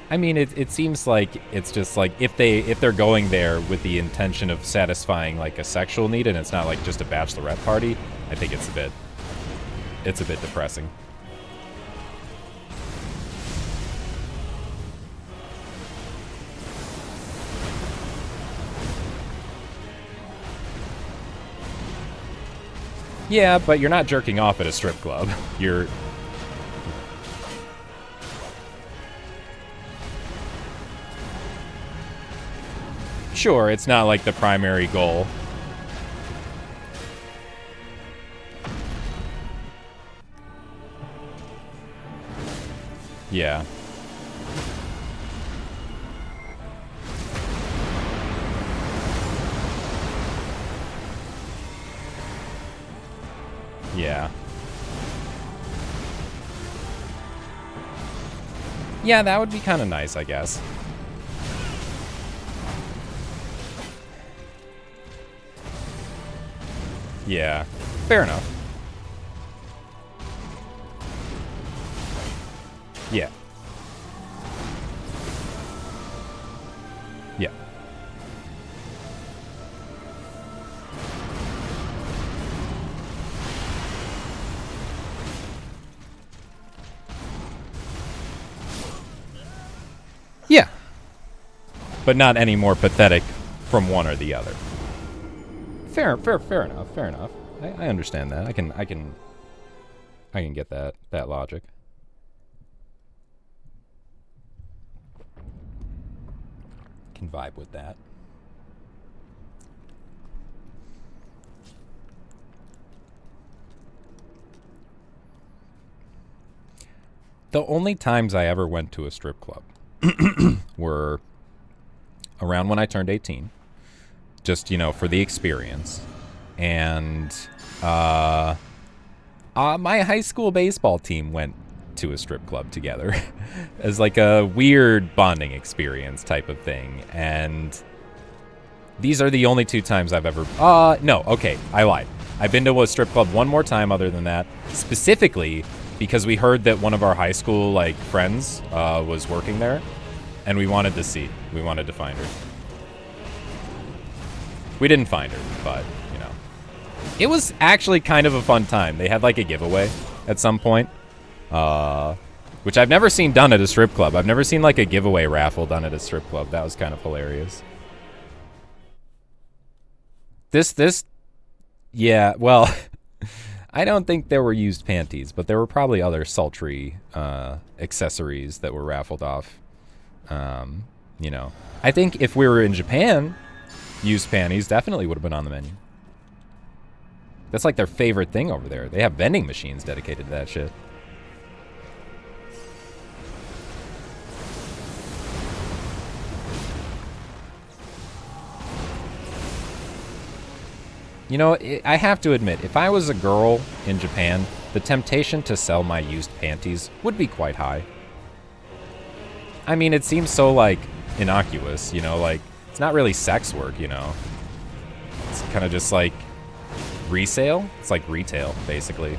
I mean, it seems like it's just like if they're going there with the intention of satisfying like a sexual need and it's not like just a bachelorette party, I think it's a bit depressing. Yeah, but you're not jerking off at a strip club. You're... Sure, it's not like the primary goal. Yeah. Yeah. Yeah, that would be kind of nice, I guess. Yeah, fair enough. Yeah. Yeah. Yeah. But not any more pathetic from one or the other. Fair enough. Fair enough. I understand that. I can get that logic. Can vibe with that. The only times I ever went to a strip club were around when I turned 18. Just, you know, for the experience. And my high school baseball team went to a strip club together as like a weird bonding experience type of thing. And these are the only 2 times I've ever... no, okay, I lied. I've been to a strip club one more time other than that. Specifically because we heard that one of our high school, like, friends was working there. And we wanted to see. We wanted to find her. We didn't find her, but, you know. It was actually kind of a fun time. They had, like, a giveaway at some point. Which I've never seen done at a strip club. I've never seen, like, a giveaway raffle done at a strip club. That was kind of hilarious. Yeah, well, I don't think there were used panties, but there were probably other sultry accessories that were raffled off. You know, I think if we were in Japan, used panties definitely would have been on the menu. That's like their favorite thing over there. They have vending machines dedicated to that shit. You know, I have to admit, if I was a girl in Japan, the temptation to sell my used panties would be quite high. I mean, it seems so, like, innocuous, you know, like, it's not really sex work, you know. It's kind of just, like, resale. It's like retail, basically.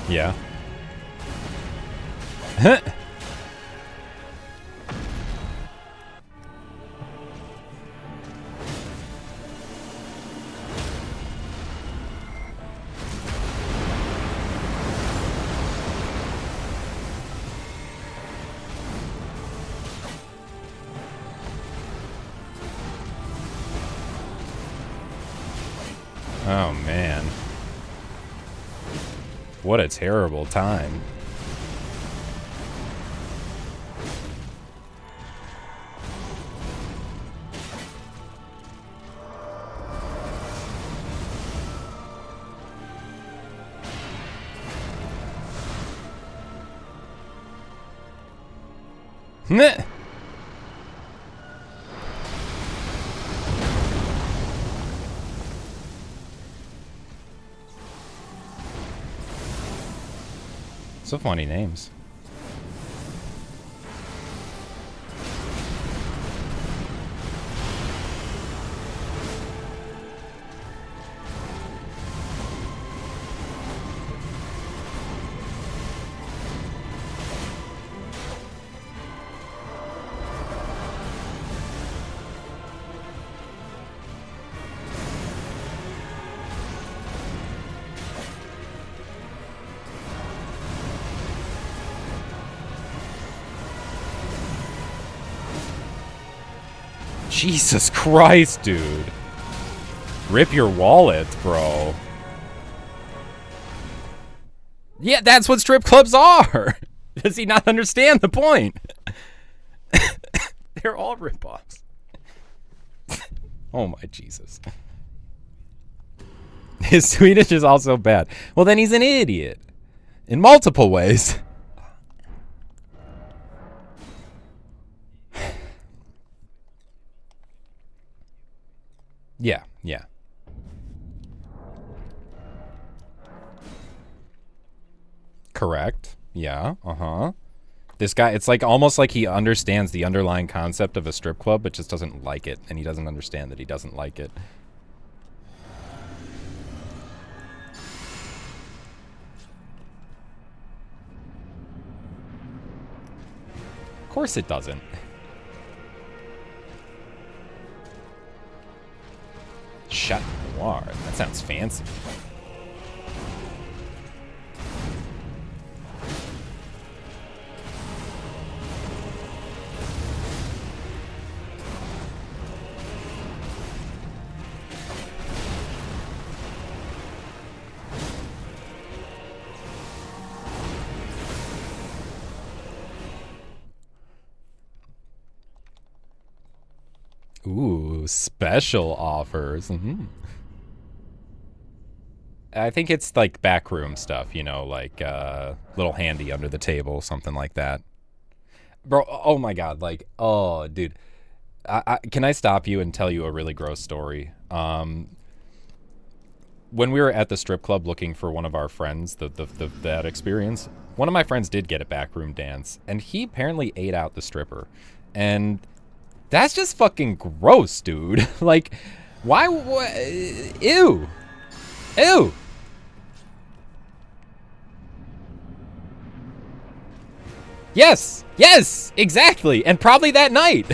Yeah. Oh, man. What a terrible time. Meh. So funny names. Jesus Christ, dude. Rip your wallet, bro. Yeah, that's what strip clubs are. Does he not understand the point? They're all rip-offs. Oh my Jesus. His Swedish is also bad. Well, then he's an idiot. In multiple ways. Yeah, yeah. Correct. Yeah, uh-huh. This guy, it's like almost like he understands the underlying concept of a strip club, but just doesn't like it, and he doesn't understand that he doesn't like it. Of course it doesn't. Chat Noir. That sounds fancy. Ooh, special offers. Mm-hmm. I think it's like backroom stuff, you know, like little handy under the table, something like that. Bro, oh my god, like, oh, dude. Can I stop you and tell you a really gross story? When we were at the strip club looking for one of our friends, that experience, one of my friends did get a backroom dance, and he apparently ate out the stripper. And that's just fucking gross, dude. Like, why? Ew. Ew. Yes. Yes. Exactly. And probably that night.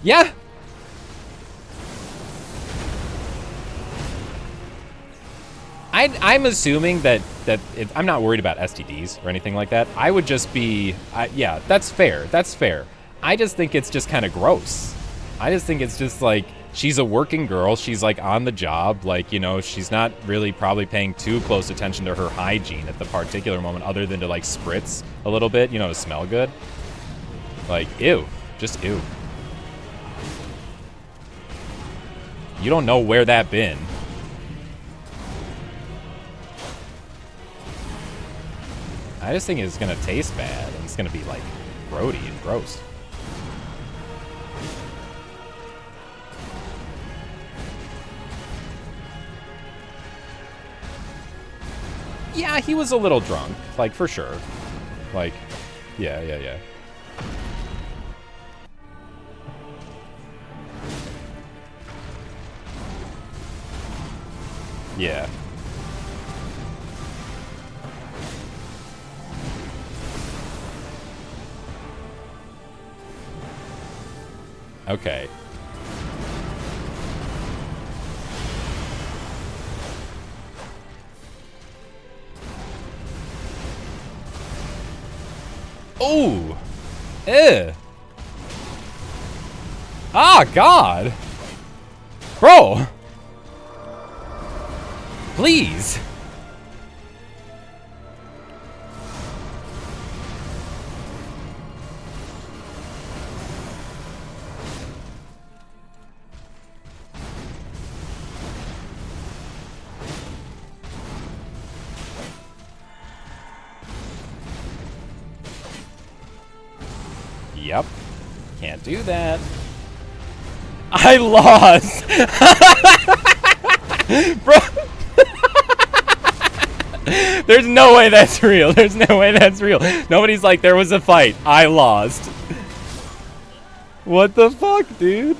Yeah. I'm assuming that I'm not worried about STDs or anything like that. I would just be, yeah, that's fair. That's fair. I just think it's just kind of gross. I just think it's just like, she's a working girl. She's like on the job. Like, you know, she's not really probably paying too close attention to her hygiene at the particular moment other than to like spritz a little bit, you know, to smell good. Like, ew. Just ew. You don't know where that been. I just think it's gonna taste bad and it's gonna be like grody and gross. Yeah, he was a little drunk, like for sure. Like, yeah. Yeah. Okay. Oh! Ew! Ah, God! Bro! Please! Yep. Can't do that. I lost! Bro! There's no way that's real. There's no way that's real. Nobody's like, there was a fight. I lost. What the fuck, dude?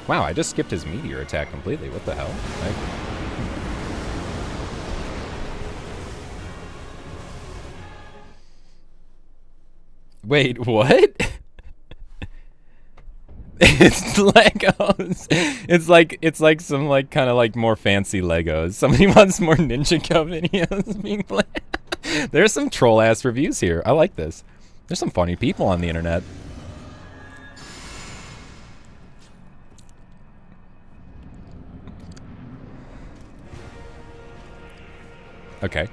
Wow, I just skipped his meteor attack completely. What the hell? Wait, what? It's Legos. It's like some like kind of like more fancy Legos. Somebody wants more Ninja Go videos being played. There's some troll ass reviews here. I like this. There's some funny people on the internet. Okay.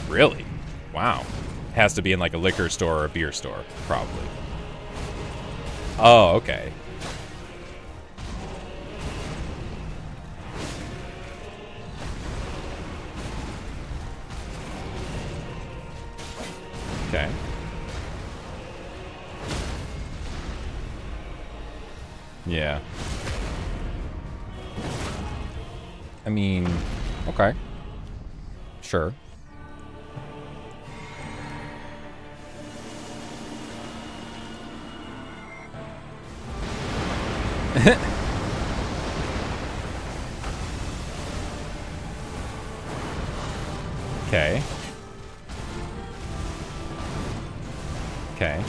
Really? Wow. Has to be in like a liquor store or a beer store, probably. Oh, okay. Okay. Yeah. I mean, okay. Sure. Okay.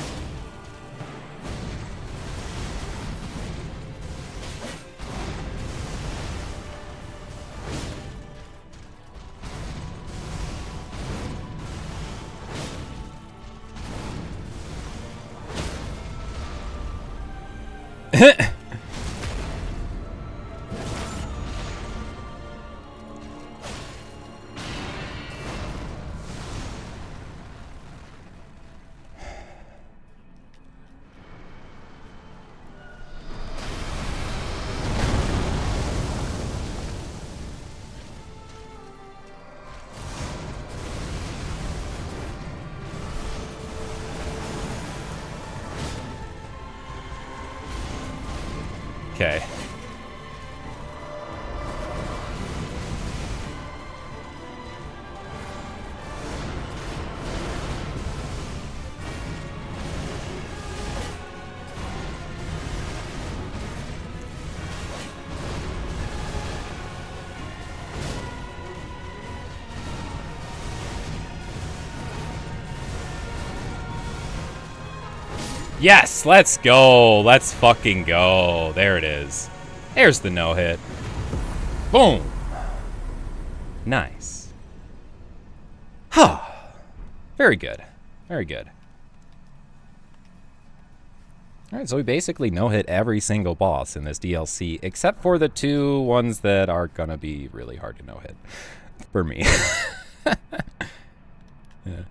Okay. Yes, let's go. Let's fucking go. There it is. There's the no-hit. Boom. Nice. Huh. Very good. Very good. Alright, so we basically no-hit every single boss in this DLC, except for the 2 ones that are gonna be really hard to no-hit. For me. Yeah.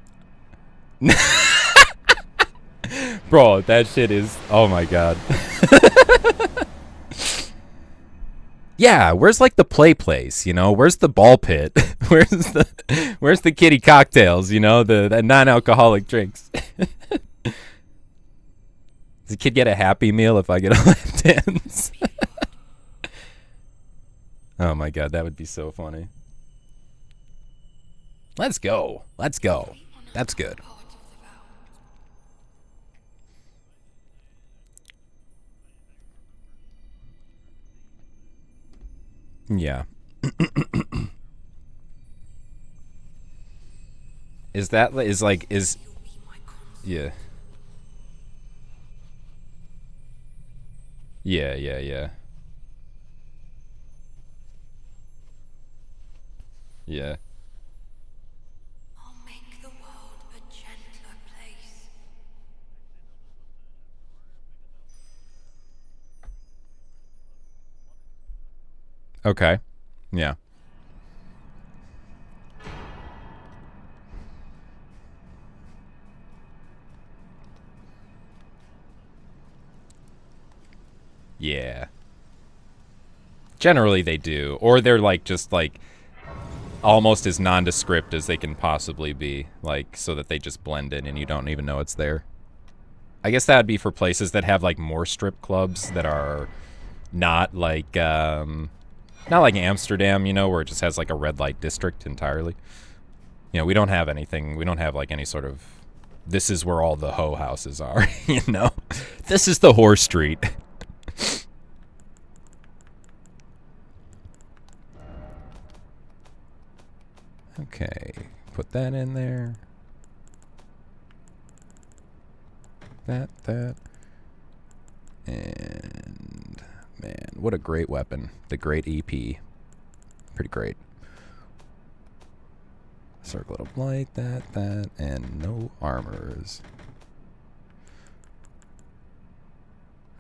Bro, that shit is... Oh my god. Yeah, where's like the play place, you know? Where's the ball pit? Where's the kitty cocktails, you know? The non-alcoholic drinks. Does the kid get a Happy Meal if I get a lap dance? Oh my god, that would be so funny. Let's go. Let's go. That's good. Yeah. Is that is like is yeah. Yeah, yeah, yeah. Yeah. I'll make the world a gentler place. Okay. Yeah. Yeah. Generally they do. Or they're like just like almost as nondescript as they can possibly be, like so that they just blend in and you don't even know it's there. I guess that would be for places that have like more strip clubs that are not like not like Amsterdam, you know, where it just has like a red light district entirely. You know, we don't have anything, we don't have like any sort of, this is where all the hoe houses are, you know? This is the whore street. Okay, put that in there. That. And, man, what a great weapon. The great EP. Pretty great. Circlet of light, that, and no armors.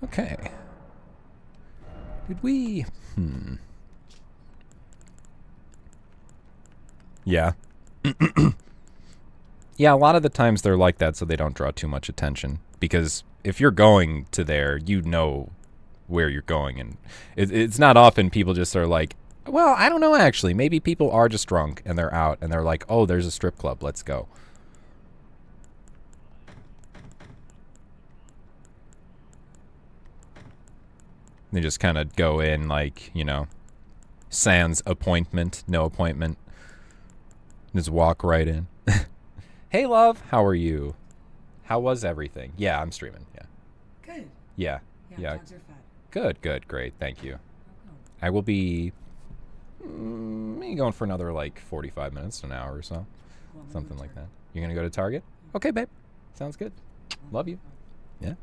Okay. Did we... Yeah. Yeah, a lot of the times they're like that so they don't draw too much attention. Because if you're going to there, you know where you're going. And it's not often people just are like, well, I don't know actually. Maybe people are just drunk and they're out and they're like, oh, there's a strip club. Let's go. They just kind of go in like, you know, sans appointment, no appointment. Just walk right in. Hey, love. How are you? How was everything? Yeah, I'm streaming. Yeah. Good. Yeah. Yeah. Dogs are fed. Good, good, great. Thank you. I will be maybe going for another like 45 minutes, an hour or so. Well, Something like that. You're going to go to Target? Okay, babe. Sounds good. Love you. Yeah.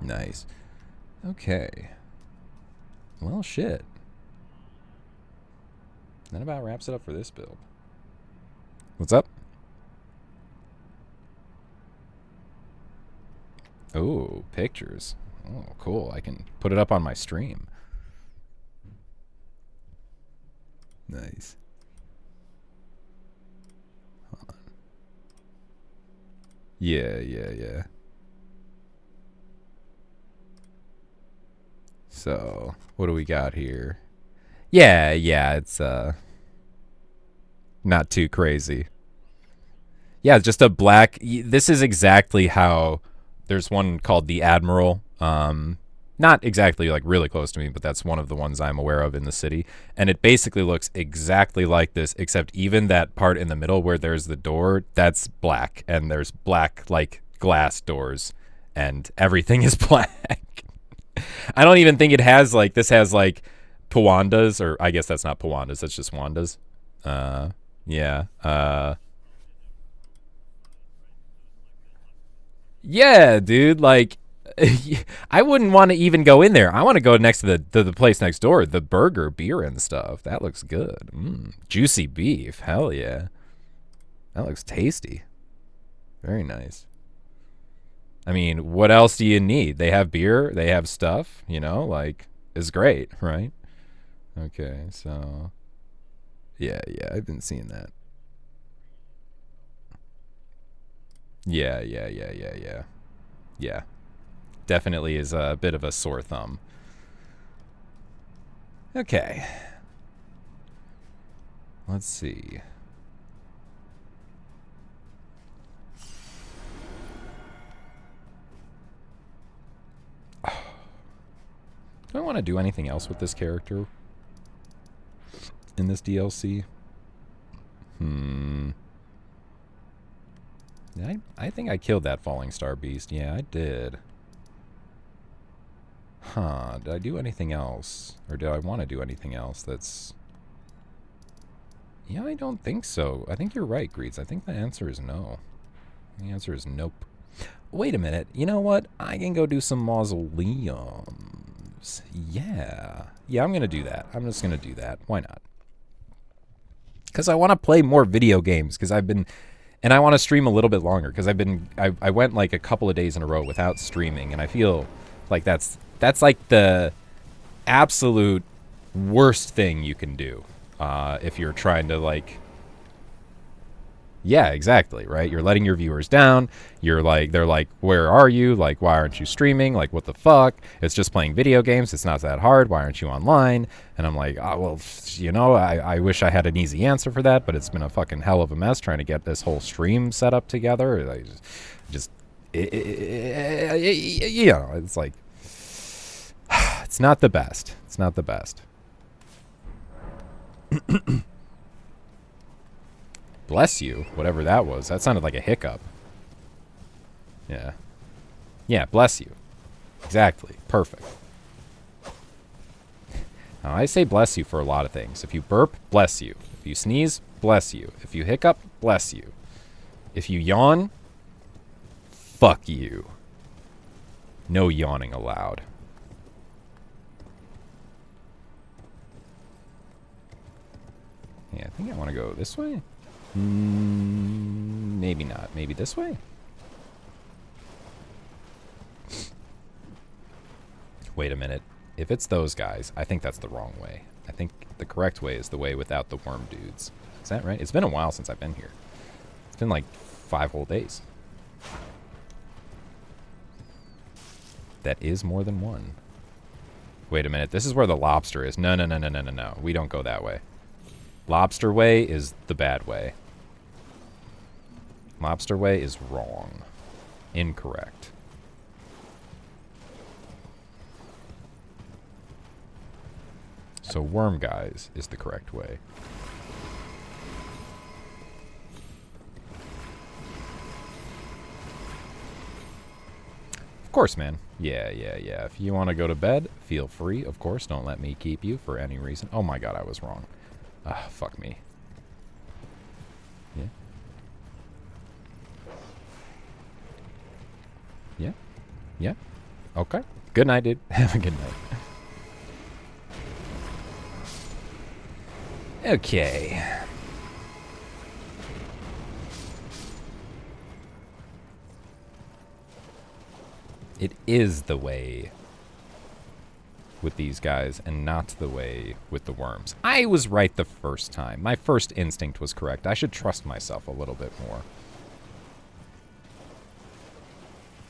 Nice. Okay. Well, shit. That about wraps it up for this build. What's up? Oh, pictures. Oh, cool. I can put it up on my stream. Nice. Hold on. Yeah. So, what do we got here? Yeah, it's not too crazy. Yeah, just a black. This is exactly how. There's one called the Admiral. Not exactly like really close to me, but that's one of the ones I'm aware of in the city. And it basically looks exactly like this, except even that part in the middle where there's the door, that's black. And there's black, like, glass doors. And everything is black. I don't even think it has, like, this has, like, Pawandas, or I guess that's not Pawandas, that's just Wandas. Yeah. Yeah, dude, like, I wouldn't want to even go in there. I want to go next to the place next door, the burger, beer, and stuff. That looks good. Juicy beef. Hell yeah. That looks tasty. Very nice. I mean, what else do you need? They have beer. They have stuff, you know, like, it's great, right? Okay, so, yeah, I've been seeing that. Yeah. Definitely is a bit of a sore thumb. Okay. Let's see. Do I want to do anything else with this character in this DLC? I think I killed that falling star beast. Yeah, I did. Huh, did I do anything else? Or do I want to do anything else that's... Yeah, I don't think so. I think you're right, Greets. I think the answer is no. The answer is nope. Wait a minute. You know what? I can go do some mausoleums. Yeah. Yeah, I'm going to do that. I'm just going to do that. Why not? Because I want to play more video games. Because I've been... And I want to stream a little bit longer. Because I went like a couple of days in a row without streaming. And I feel like that's like the absolute worst thing you can do. If you're trying to like... Yeah, exactly, right? You're letting your viewers down. You're like, they're like, where are you? Like, why aren't you streaming? Like, what the fuck? It's just playing video games. It's not that hard. Why aren't you online? And I'm like, oh, well, you know, I wish I had an easy answer for that, but it's been a fucking hell of a mess trying to get this whole stream set up together. I just you know, it's like, it's not the best. It's not the best. Bless you, whatever that was. That sounded like a hiccup. Yeah. Yeah, bless you. Exactly. Perfect. Now, I say bless you for a lot of things. If you burp, bless you. If you sneeze, bless you. If you hiccup, bless you. If you yawn, fuck you. No yawning allowed. Yeah, I think I want to go this way. Maybe not. Maybe this way? Wait a minute. If it's those guys, I think that's the wrong way. I think the correct way is the way without the worm dudes. Is that right? It's been a while since I've been here. It's been like 5 whole days. That is more than one. Wait a minute. This is where the lobster is. No. We don't go that way. Lobster way is the bad way. Lobster way is wrong. Incorrect. So worm guys is the correct way. Of course, man. Yeah. If you want to go to bed, feel free. Of course, don't let me keep you for any reason. Oh my god, I was wrong. Ah, fuck me. Yeah. Yeah. Yeah. Okay. Good night, dude. Have a good night. Okay. It is the way with these guys and not the way with the worms. I was right the first time. My first instinct was correct. I should trust myself a little bit more.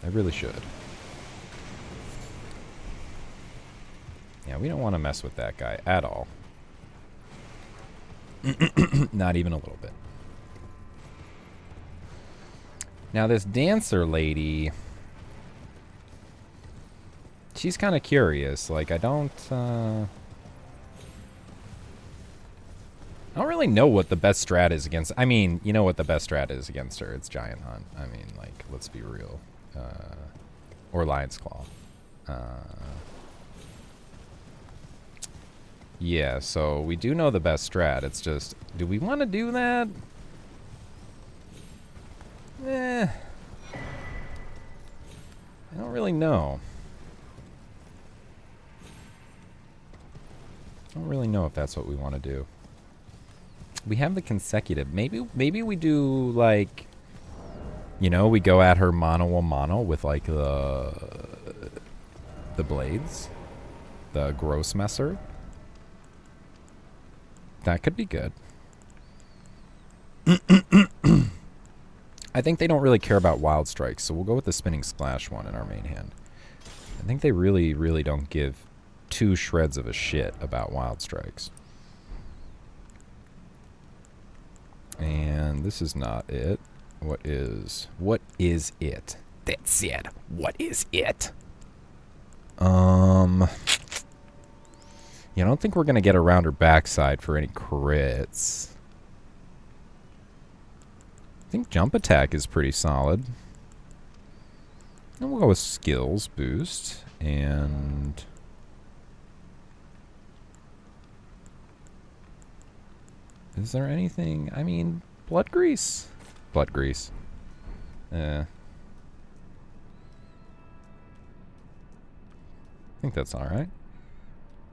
I really should. Yeah, we don't want to mess with that guy at all. Not even a little bit. Now this dancer lady, she's kind of curious. Like, I don't really know what the best strat is against. I mean, you know what the best strat is against her. It's Giant Hunt. I mean, like, let's be real. Or Lion's Claw. Yeah, so we do know the best strat. It's just, do we want to do that? I don't really know. I don't really know if that's what we want to do. We have the consecutive. Maybe we do, like, you know, we go at her mano a mano with, like, the blades. The Grossmesser. That could be good. I think they don't really care about wild strikes, so we'll go with the spinning splash one in our main hand. I think they really, really don't give two shreds of a shit about wild strikes. And this is not it. What is it? That's it. What is it? Yeah, I don't think we're going to get around her backside for any crits. I think jump attack is pretty solid. And we'll go with skills boost. And is there anything? I mean, blood grease. Blood grease. I think that's alright.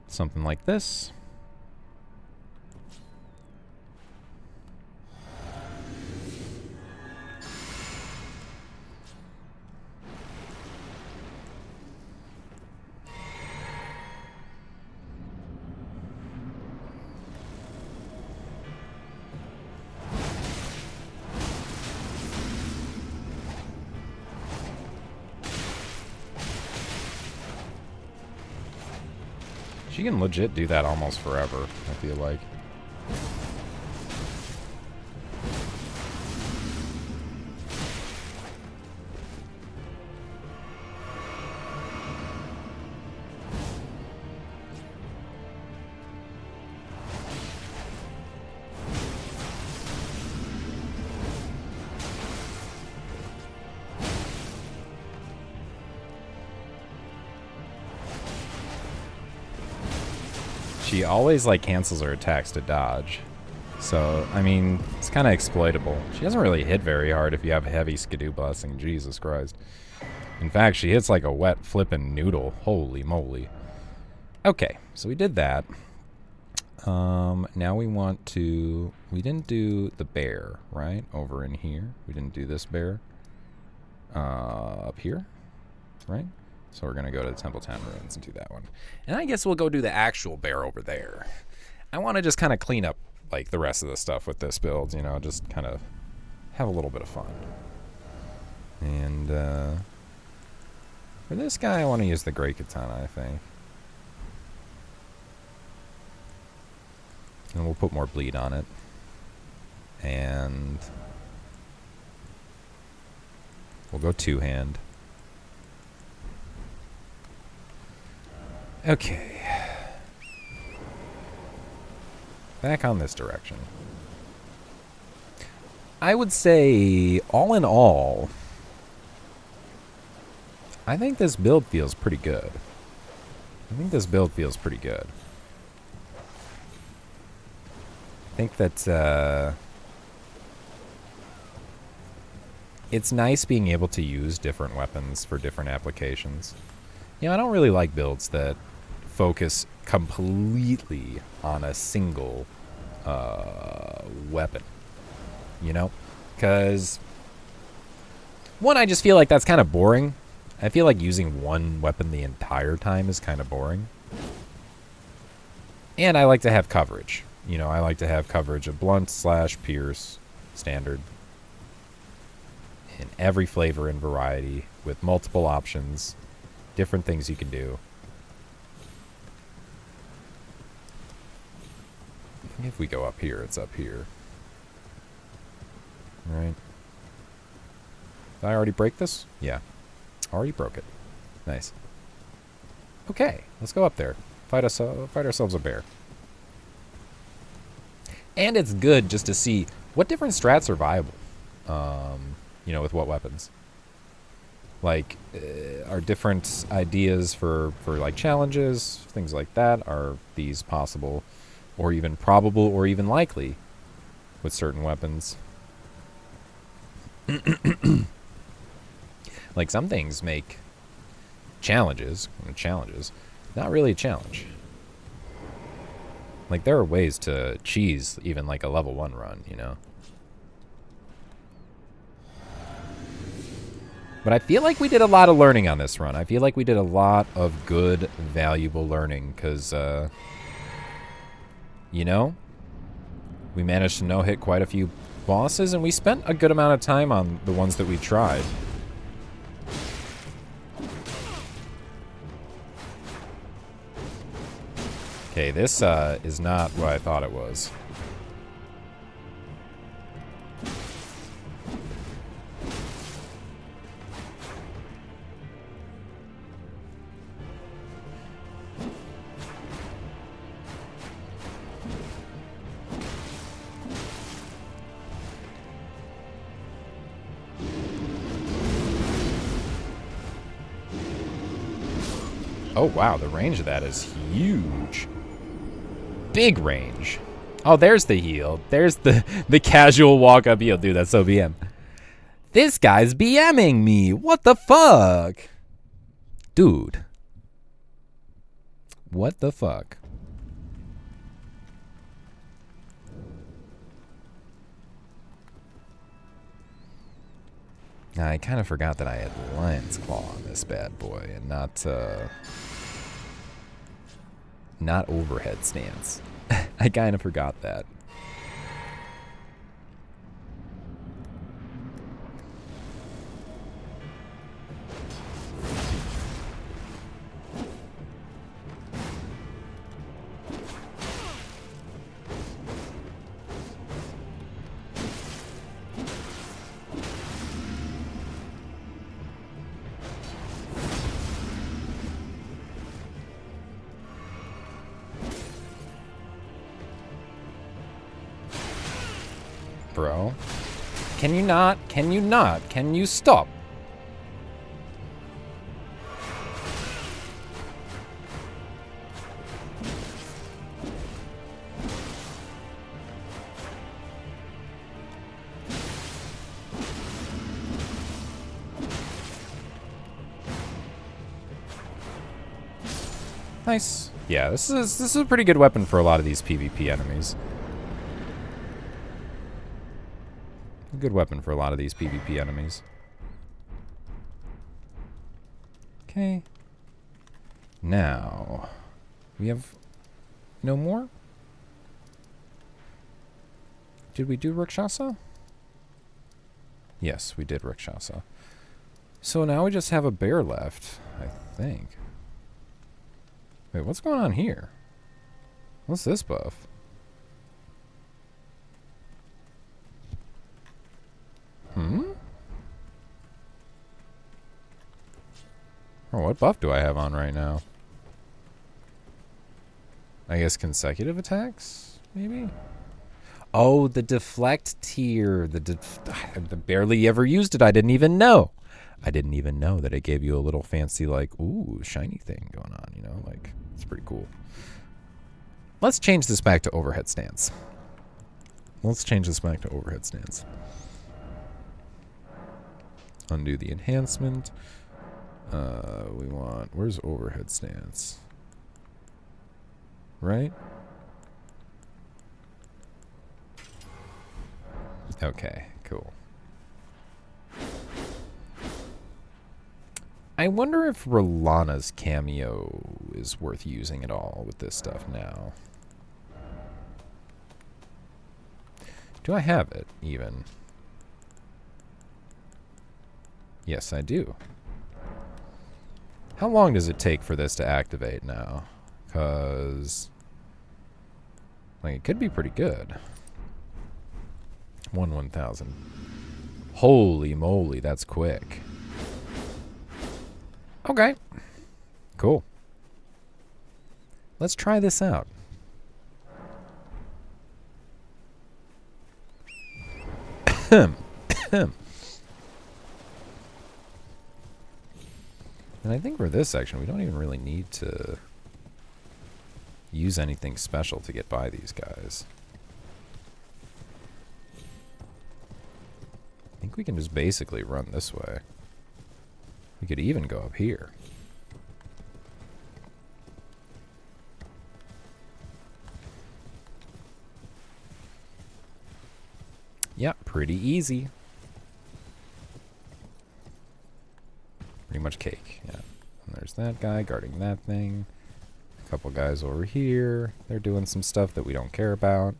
Something like this. She can legit do that almost forever, I feel like. She always, like, cancels her attacks to dodge. So, I mean, it's kind of exploitable. She doesn't really hit very hard if you have heavy Skidoo Blessing. Jesus Christ. In fact, she hits like a wet flippin' noodle. Holy moly. Okay, so we did that. Now we want to... We didn't do the bear, right? Over in here. We didn't do this bear. Up here, right? So we're going to go to the Templetown Ruins and do that one. And I guess we'll go do the actual bear over there. I want to just kind of clean up, like, the rest of the stuff with this build, you know, just kind of have a little bit of fun. And, for this guy, I want to use the Great Katana, I think. And we'll put more bleed on it. And we'll go two-hand. Okay. Back on this direction. I would say, all in all, I think this build feels pretty good. I think I think that, it's nice being able to use different weapons for different applications. You know, I don't really like builds that focus completely on a single weapon, you know? Because, one, I just feel like that's kind of boring. I feel like using one weapon the entire time is kind of boring. And I like to have coverage. You know, I like to have coverage of blunt / pierce, standard, in every flavor and variety, with multiple options, different things you can do. If we go up here, it's up here. Right. Did I already break this? Yeah. Already broke it. Nice. Okay, let's go up there. Fight ourselves a bear. And it's good just to see what different strats are viable. You know, with what weapons. Like, are different ideas for like challenges, things like that, are these possible or even probable or even likely with certain weapons? Like, some things make challenges not really a challenge. Like, there are ways to cheese even like a level 1 run, you know? But I feel like we did a lot of learning on this run. I feel like we did a lot of good, valuable learning, because, you know, we managed to no-hit quite a few bosses, and we spent a good amount of time on the ones that we tried. Okay, this is not what I thought it was. Oh, wow, the range of that is huge. Big range. Oh, there's the heal. There's the casual walk-up heal. Dude, that's so BM. This guy's BMing me. What the fuck? Dude. What the fuck? Now, I kind of forgot that I had Lion's Claw on this bad boy and not overhead stance. I kind of forgot that. Bro. Can you not? Can you not? Can you stop? Nice. Yeah, this is a pretty good weapon for a lot of these PvP enemies. A good weapon for a lot of these PvP enemies. Okay. Now, we have no more? Did we do Rakshasa? Yes, we did Rakshasa. So now we just have a bear left, I think. Wait, what's going on here? What's this buff? Oh, what buff do I have on right now? I guess consecutive attacks, maybe? Oh, the deflect tier. I barely ever used it. I didn't even know. I didn't even know that it gave you a little fancy, like, ooh, shiny thing going on, you know? Like, it's pretty cool. Let's change this back to overhead stance. Let's change this back to overhead stance. Undo the enhancement. We want... Where's overhead stance? Right? Okay, cool. I wonder if Rolana's cameo is worth using at all with this stuff now. Do I have it, even? Yes, I do. How long does it take for this to activate now? Because... like, it could be pretty good. 1,000. Holy moly, that's quick. Okay. Cool. Let's try this out. And I think for this section, we don't even really need to use anything special to get by these guys. I think we can just basically run this way. We could even go up here. Yeah, pretty easy. Pretty much cake, yeah. And there's that guy guarding that thing. A couple guys over here. They're doing some stuff that we don't care about.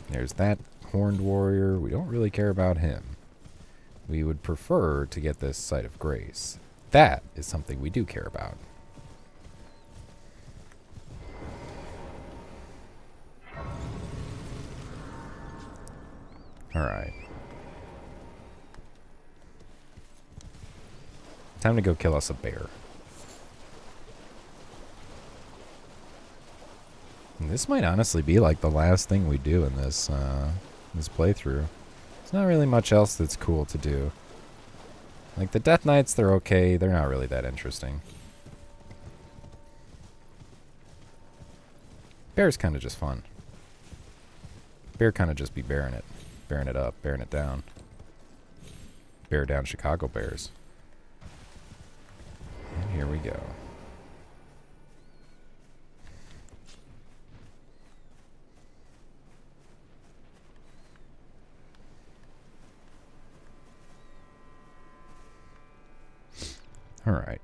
There's that horned warrior. We don't really care about him. We would prefer to get this Site of Grace. That is something we do care about. Alright. Time to go kill us a bear. And this might honestly be like the last thing we do in this this playthrough. There's not really much else that's cool to do. Like the Death Knights, they're okay. They're not really that interesting. Bear's kind of just fun. Bear kind of just be bearing it. Bearing it up, bearing it down. Bear down Chicago Bears. And here we go. Alright.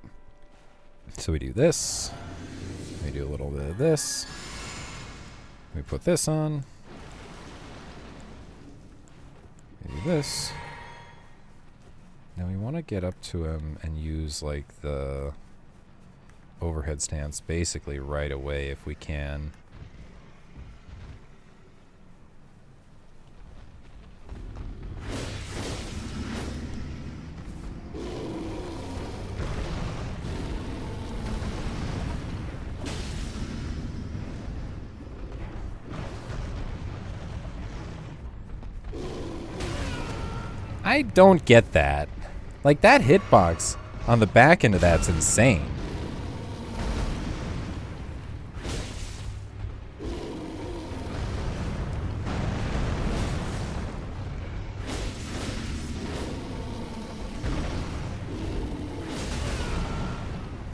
So we do this. We do a little bit of this. We put this on. We do this. Now we want to get up to him and use like the overhead stance basically right away if we can. I don't get that. Like, that hitbox on the back end of that's insane.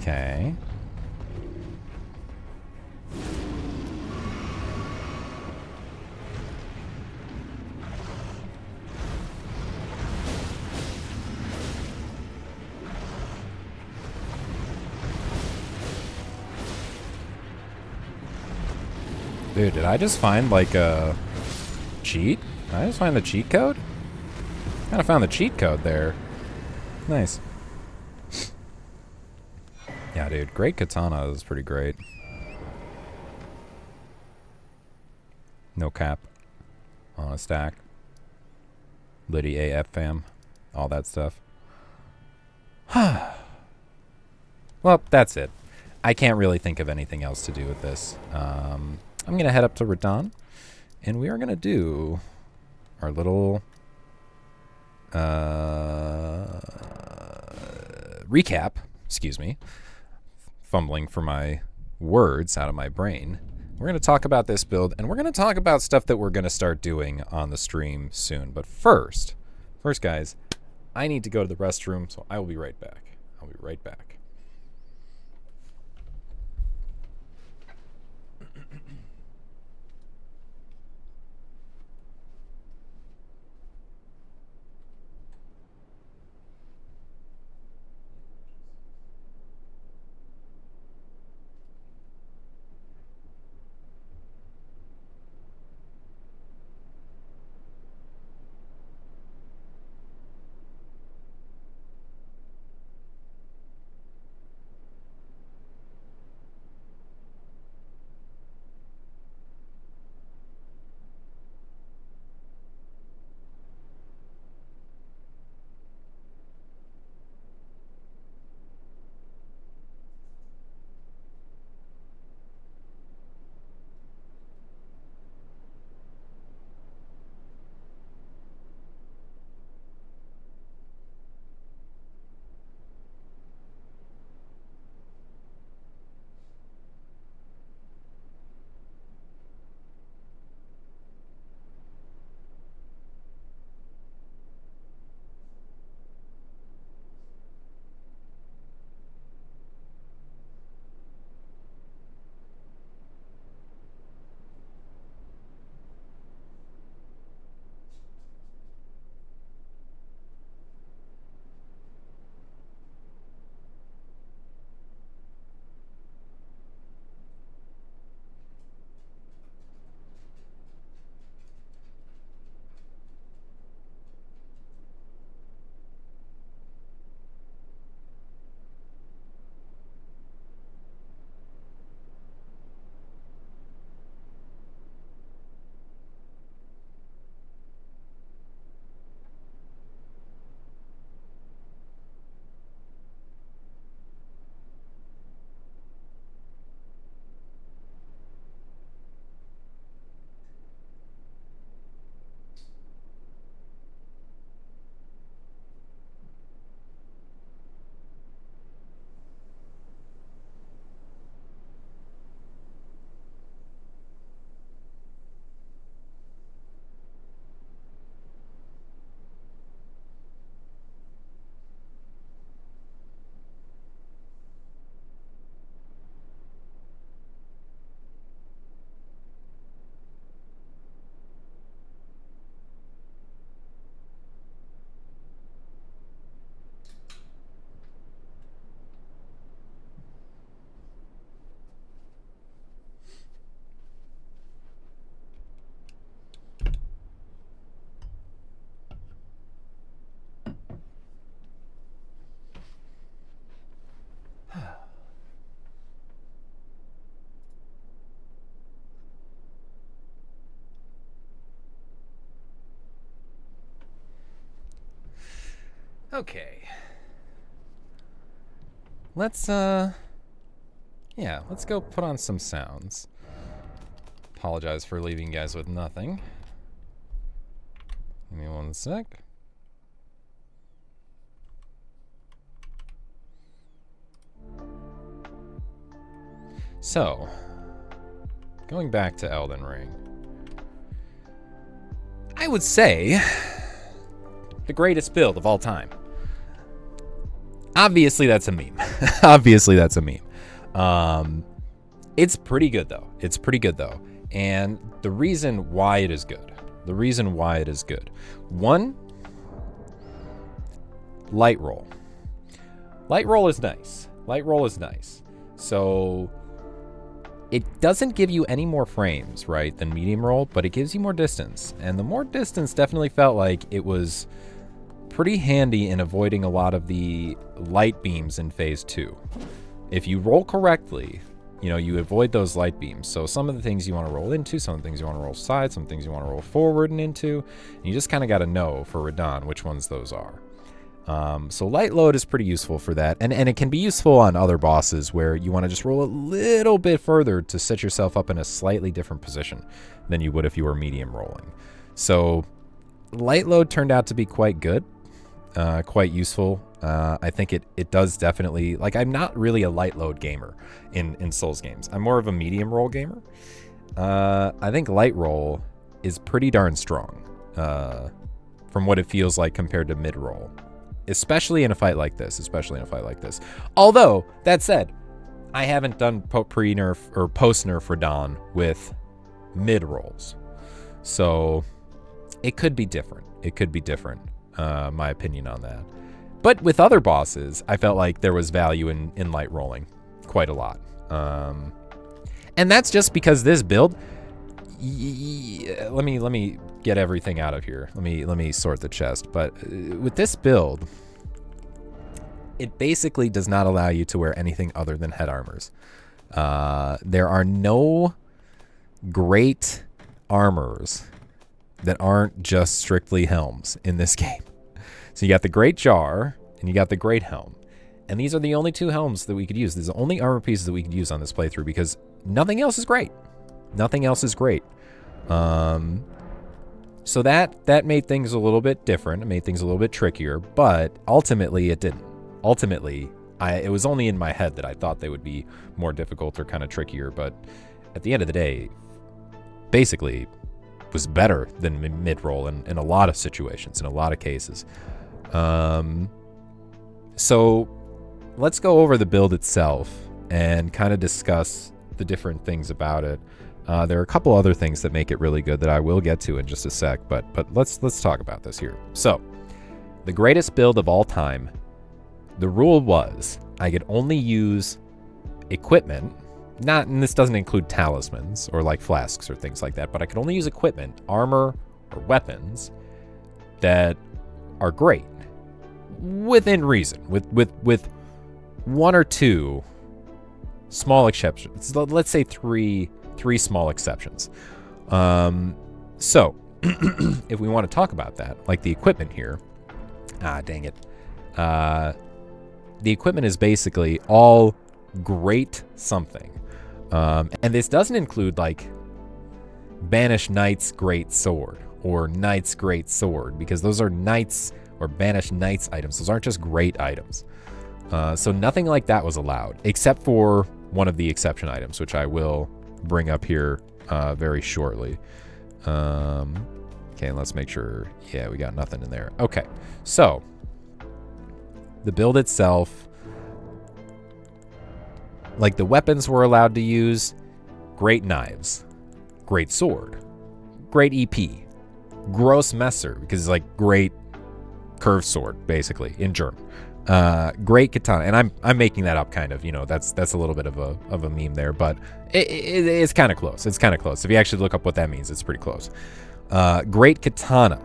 Okay. Dude, did I just find like a cheat? Did I just find the cheat code? Kinda found the cheat code there. Nice. Yeah, dude, great katana is pretty great. No cap on a stack. Liddy AF fam. All that stuff. Well, that's it. I can't really think of anything else to do with this. I'm going to head up to Radahn, and we are going to do our little recap. Excuse me. Fumbling for my words out of my brain. We're going to talk about this build, and we're going to talk about stuff that we're going to start doing on the stream soon. But first, guys, I need to go to the restroom, so I will be right back. I'll be right back. Okay. Let's go put on some sounds. Apologize for leaving you guys with nothing. Give me one sec. So, going back to Elden Ring, I would say the greatest build of all time. Obviously, that's a meme. Obviously, that's a meme. It's pretty good, though. And the reason why it is good. One, light roll. Light roll is nice. So it doesn't give you any more frames, right, than medium roll, but it gives you more distance. And the more distance definitely felt like it was pretty handy in avoiding a lot of the light beams in phase 2. If you roll correctly, you avoid those light beams. So some of the things you want to roll into, some of the things you want to roll side, some things you want to roll forward and into. And you just kind of got to know for Radahn which ones those are. So light load is pretty useful for that. And it can be useful on other bosses where you want to just roll a little bit further to set yourself up in a slightly different position than you would if you were medium rolling. So light load turned out to be quite good. Quite useful. I think it does definitely, like, I'm not really a light load gamer in Souls games. I'm more of a medium roll gamer. I think light roll is pretty darn strong from what it feels like compared to mid roll, especially in a fight like this. Although that said, I haven't done pre-nerf or post-nerf for Dawn with mid rolls, so it could be different. My opinion on that. But with other bosses, I felt like there was value in light rolling quite a lot. And that's just because this build, let me get everything out of here. Let me sort the chest. But with this build, it basically does not allow you to wear anything other than head armors. There are no great armors that aren't just strictly helms in this game. So you got the Great Jar and you got the Great Helm. And these are the only two helms that we could use. These are the only armor pieces that we could use on this playthrough because nothing else is great. So that made things a little bit different. It made things a little bit trickier, but ultimately it didn't. Ultimately, it was only in my head that I thought they would be more difficult or kind of trickier, but at the end of the day, basically was better than mid-roll in a lot of situations, in a lot of cases. So let's go over the build itself and kind of discuss the different things about it. There are a couple other things that make it really good that I will get to in just a sec, but let's talk about this here. So, the greatest build of all time, the rule was I could only use equipment, and this doesn't include talismans or like flasks or things like that, but I could only use equipment, armor, or weapons that are great within reason, with one or two small exceptions. Let's say three small exceptions. So if we want to talk about that, like the equipment here, dang it. The equipment is basically all great something. And this doesn't include like Banished Knight's Great Sword or Knight's Great Sword, because those are Knights or Banished Knights items. Those aren't just great items. So nothing like that was allowed, except for one of the exception items, which I will bring up here very shortly. Okay, let's make sure. Yeah, we got nothing in there. Okay, so the build itself, like the weapons we're allowed to use, great knives, great sword, great EP, gross Messer, because it's like great curved sword, basically, in German. Great katana, and I'm making that up, kind of. You know, that's a little bit of a meme there, but it's kind of close. It's kind of close. If you actually look up what that means, it's pretty close. Great katana,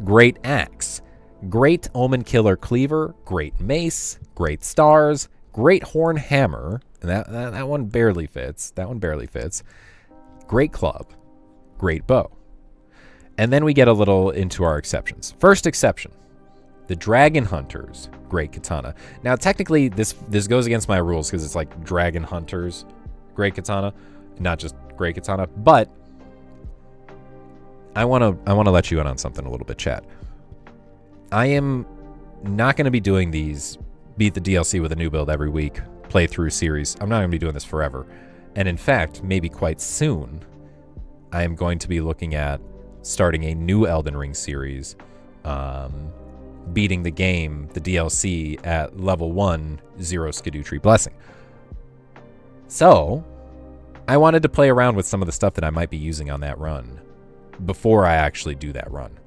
great axe, great omen killer cleaver, great mace, great stars, great horn hammer. And that one barely fits. That one barely fits. Great club, great bow, and then we get a little into our exceptions. First exception. The Dragon Hunters, great katana. Now, technically, this goes against my rules because it's like Dragon Hunters, great katana, not just great katana. But I want to let you in on something a little bit, chat. I am not going to be doing these beat the DLC with a new build every week playthrough series. I'm not going to be doing this forever. And in fact, maybe quite soon, I am going to be looking at starting a new Elden Ring series. Beating the game, the DLC, at level 1, 0 Skidoo Tree Blessing. So, I wanted to play around with some of the stuff that I might be using on that run before I actually do that run.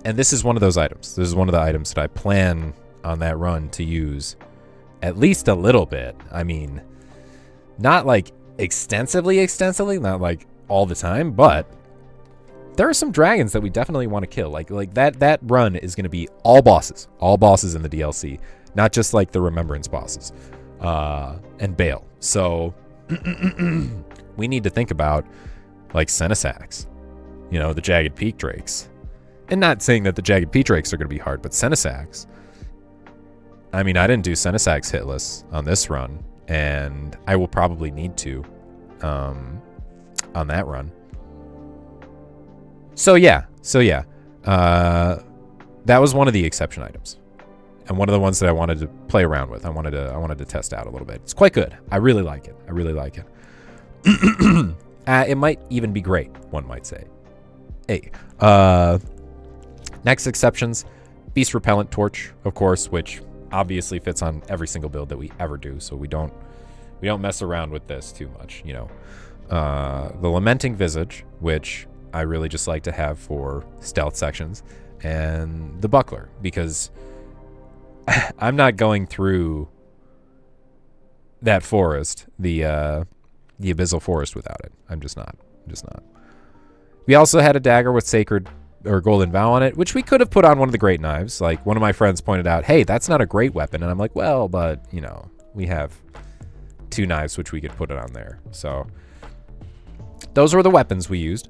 And this is one of those items. This is one of the items that I plan on that run to use at least a little bit. I mean, not like extensively, not like all the time, but there are some dragons that we definitely want to kill. Like that run is going to be all bosses in the DLC, not just like the Remembrance bosses, and Bale. So we need to think about like Senesax, you know, the Jagged Peak Drakes, and not saying that the Jagged Peak Drakes are going to be hard, but Senesax. I mean, I didn't do Senesax hitless on this run, and I will probably need to on that run. So yeah, that was one of the exception items. and one of the ones that I wanted to play around with. I wanted to test out a little bit. It's quite good. I really like it. I really like it. It might even be great, one might say. Hey, next exceptions, Beast Repellent Torch, of course, which obviously fits on every single build that we ever do, so we don't mess around with this too much, you know. The Lamenting Visage, which I really just like to have for stealth sections, and the Buckler, because I'm not going through that forest, the Abyssal Forest, without it. I'm just not. We also had a dagger with Sacred or Golden Vow on it, which we could have put on one of the Great Knives. Like, one of my friends pointed out, hey, that's not a great weapon. And I'm like, well, but, you know, we have 2 knives which we could put it on there. So those were the weapons we used.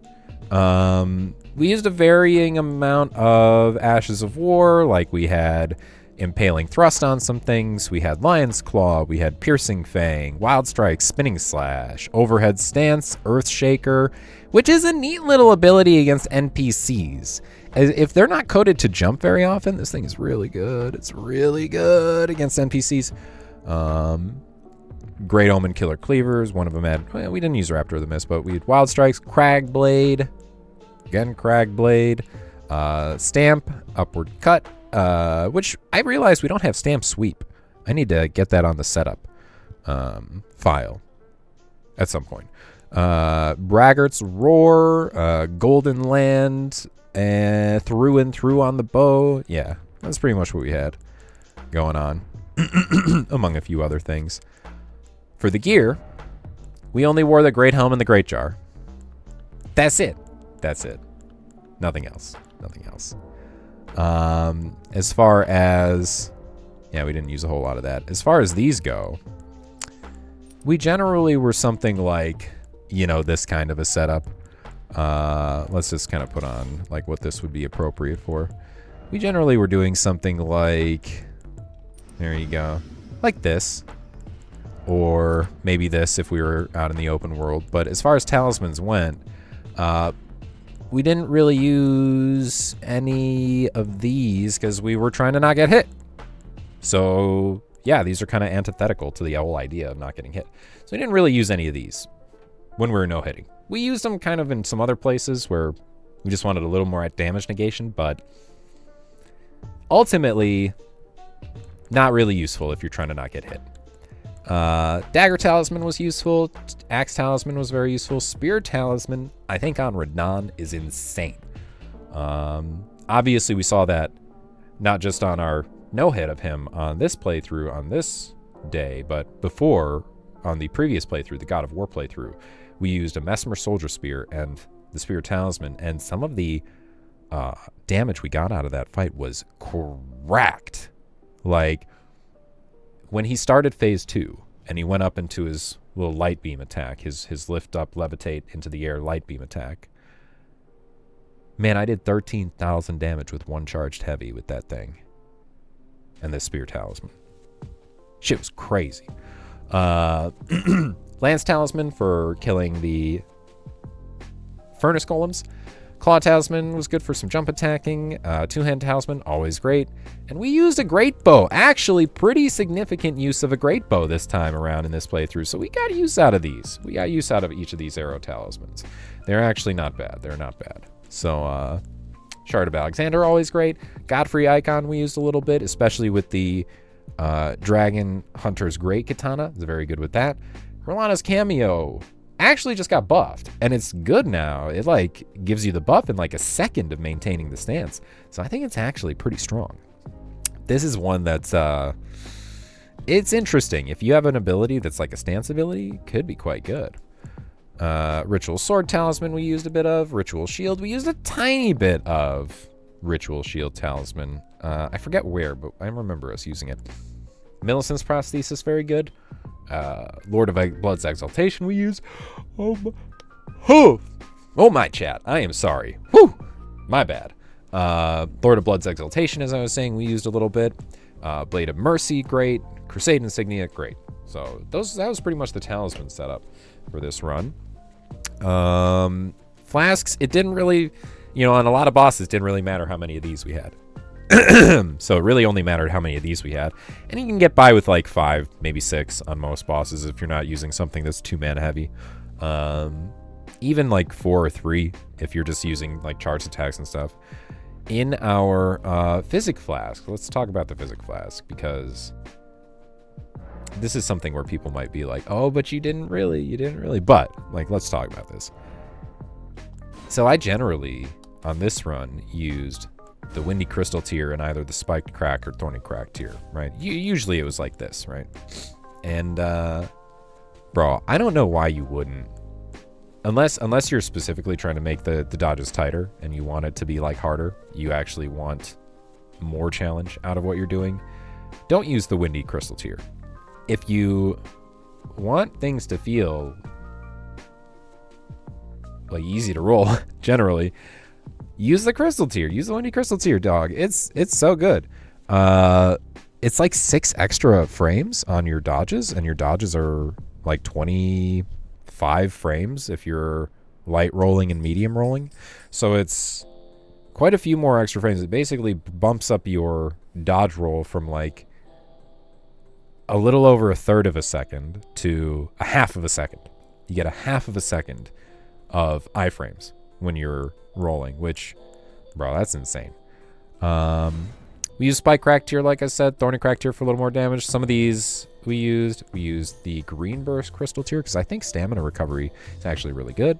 We used a varying amount of Ashes of War. Like, we had Impaling Thrust on some things. We had Lion's Claw. We had Piercing Fang, Wild Strike, Spinning Slash, Overhead Stance, Earth Shaker, which is a neat little ability against NPCs. If they're not coded to jump very often, this thing is really good. It's really good against NPCs. Great Omen Killer Cleavers. One of them had, well, we didn't use Raptor of the Mist, but we had Wild Strikes, Crag Blade. Again, Crag Blade. Stamp, Upward Cut. Which I realized we don't have Stamp Sweep. I need to get that on the setup file at some point. Braggart's Roar, Golden Land, through and through on the bow. Yeah, that's pretty much what we had going on, among a few other things. For the gear, we only wore the Great Helm and the Great Jar. That's it. Nothing else. As far as, yeah, we didn't use a whole lot of that. As far as these go, we generally were something like, you know, this kind of a setup. Let's just kind of put on like what this would be appropriate for. We generally were doing something like, there you go, like this, or maybe this if we were out in the open world. But as far as talismans went, we didn't really use any of these because we were trying to not get hit. So yeah, these are kind of antithetical to the whole idea of not getting hit. So we didn't really use any of these when we were no hitting. We used them kind of in some other places where we just wanted a little more damage negation, but ultimately not really useful if you're trying to not get hit. Dagger Talisman was useful. Axe Talisman was very useful. Spear Talisman, I think on Radahn, is insane. Obviously, we saw that not just on our no-hit of him on this playthrough on this day, but before, on the previous playthrough, the God of War playthrough, we used a Mesmer Soldier Spear and the Spear Talisman, and some of the damage we got out of that fight was cracked. Like, when he started phase 2 and he went up into his little light beam attack, his lift up, levitate into the air light beam attack, man, I did 13,000 damage with one charged heavy with that thing. And this Spear Talisman. Shit was crazy. Lance Talisman for killing the Furnace Golems. Claw Talisman was good for some jump attacking. Two-Hand Talisman, always great. And we used a Great Bow. Actually, pretty significant use of a Great Bow this time around in this playthrough. So we got use out of these. We got use out of each of these arrow talismans. They're actually not bad. They're not bad. So, Shard of Alexander, always great. Godfrey Icon we used a little bit, especially with the Dragon Hunter's Great Katana. It's very good with that. Rolana's Cameo actually just got buffed, and it's good now. It like gives you the buff in like a second of maintaining the stance. So I think it's actually pretty strong. This is one that's it's interesting. If you have an ability that's like a stance ability, it could be quite good. Ritual Sword Talisman we used a bit of. Ritual Shield we used a tiny bit of. Ritual Shield Talisman, I forget where, but I remember us using it. Millicent's Prosthesis, very good. Lord of Blood's Exaltation we use. Oh my chat, I am sorry. Whew, my bad. Lord of Blood's Exaltation, as I was saying, we used a little bit. Blade of Mercy, great. Crusade Insignia, great. So that was pretty much the talisman setup for this run. Flasks, it didn't really, on a lot of bosses, didn't really matter how many of these we had. So it really only mattered how many of these we had. And you can get by with like 5, maybe 6 on most bosses if you're not using something that's 2 mana heavy. Even like 4 or 3 if you're just using like charged attacks and stuff. In our Physic Flask, let's talk about the Physic Flask, because this is something where people might be like, oh, but you didn't really. But, like, let's talk about this. So I generally, on this run, used the Windy Crystal tier in either the Spiked Crack or Thorny Crack tier, right? Usually it was like this, right? And, bro, I don't know why you wouldn't. Unless you're specifically trying to make the dodges tighter and you want it to be, like, harder. You actually want more challenge out of what you're doing. Don't use the Windy Crystal tier. If you want things to feel like easy to roll, generally, use the Crystal tier. Use the Windy Crystal tier, dog. It's so good. It's like 6 extra frames on your dodges, and your dodges are like 25 frames if you're light rolling and medium rolling. So it's quite a few more extra frames. It basically bumps up your dodge roll from like a little over 1/3 of a second to 1/2 of a second. You get 1/2 of a second of iframes when you're rolling, which, bro, that's insane. We use Spike Crack tier, like I said, Thorny Crack tier for a little more damage. Some of these we used the Green Burst Crystal tier because I think stamina recovery is actually really good.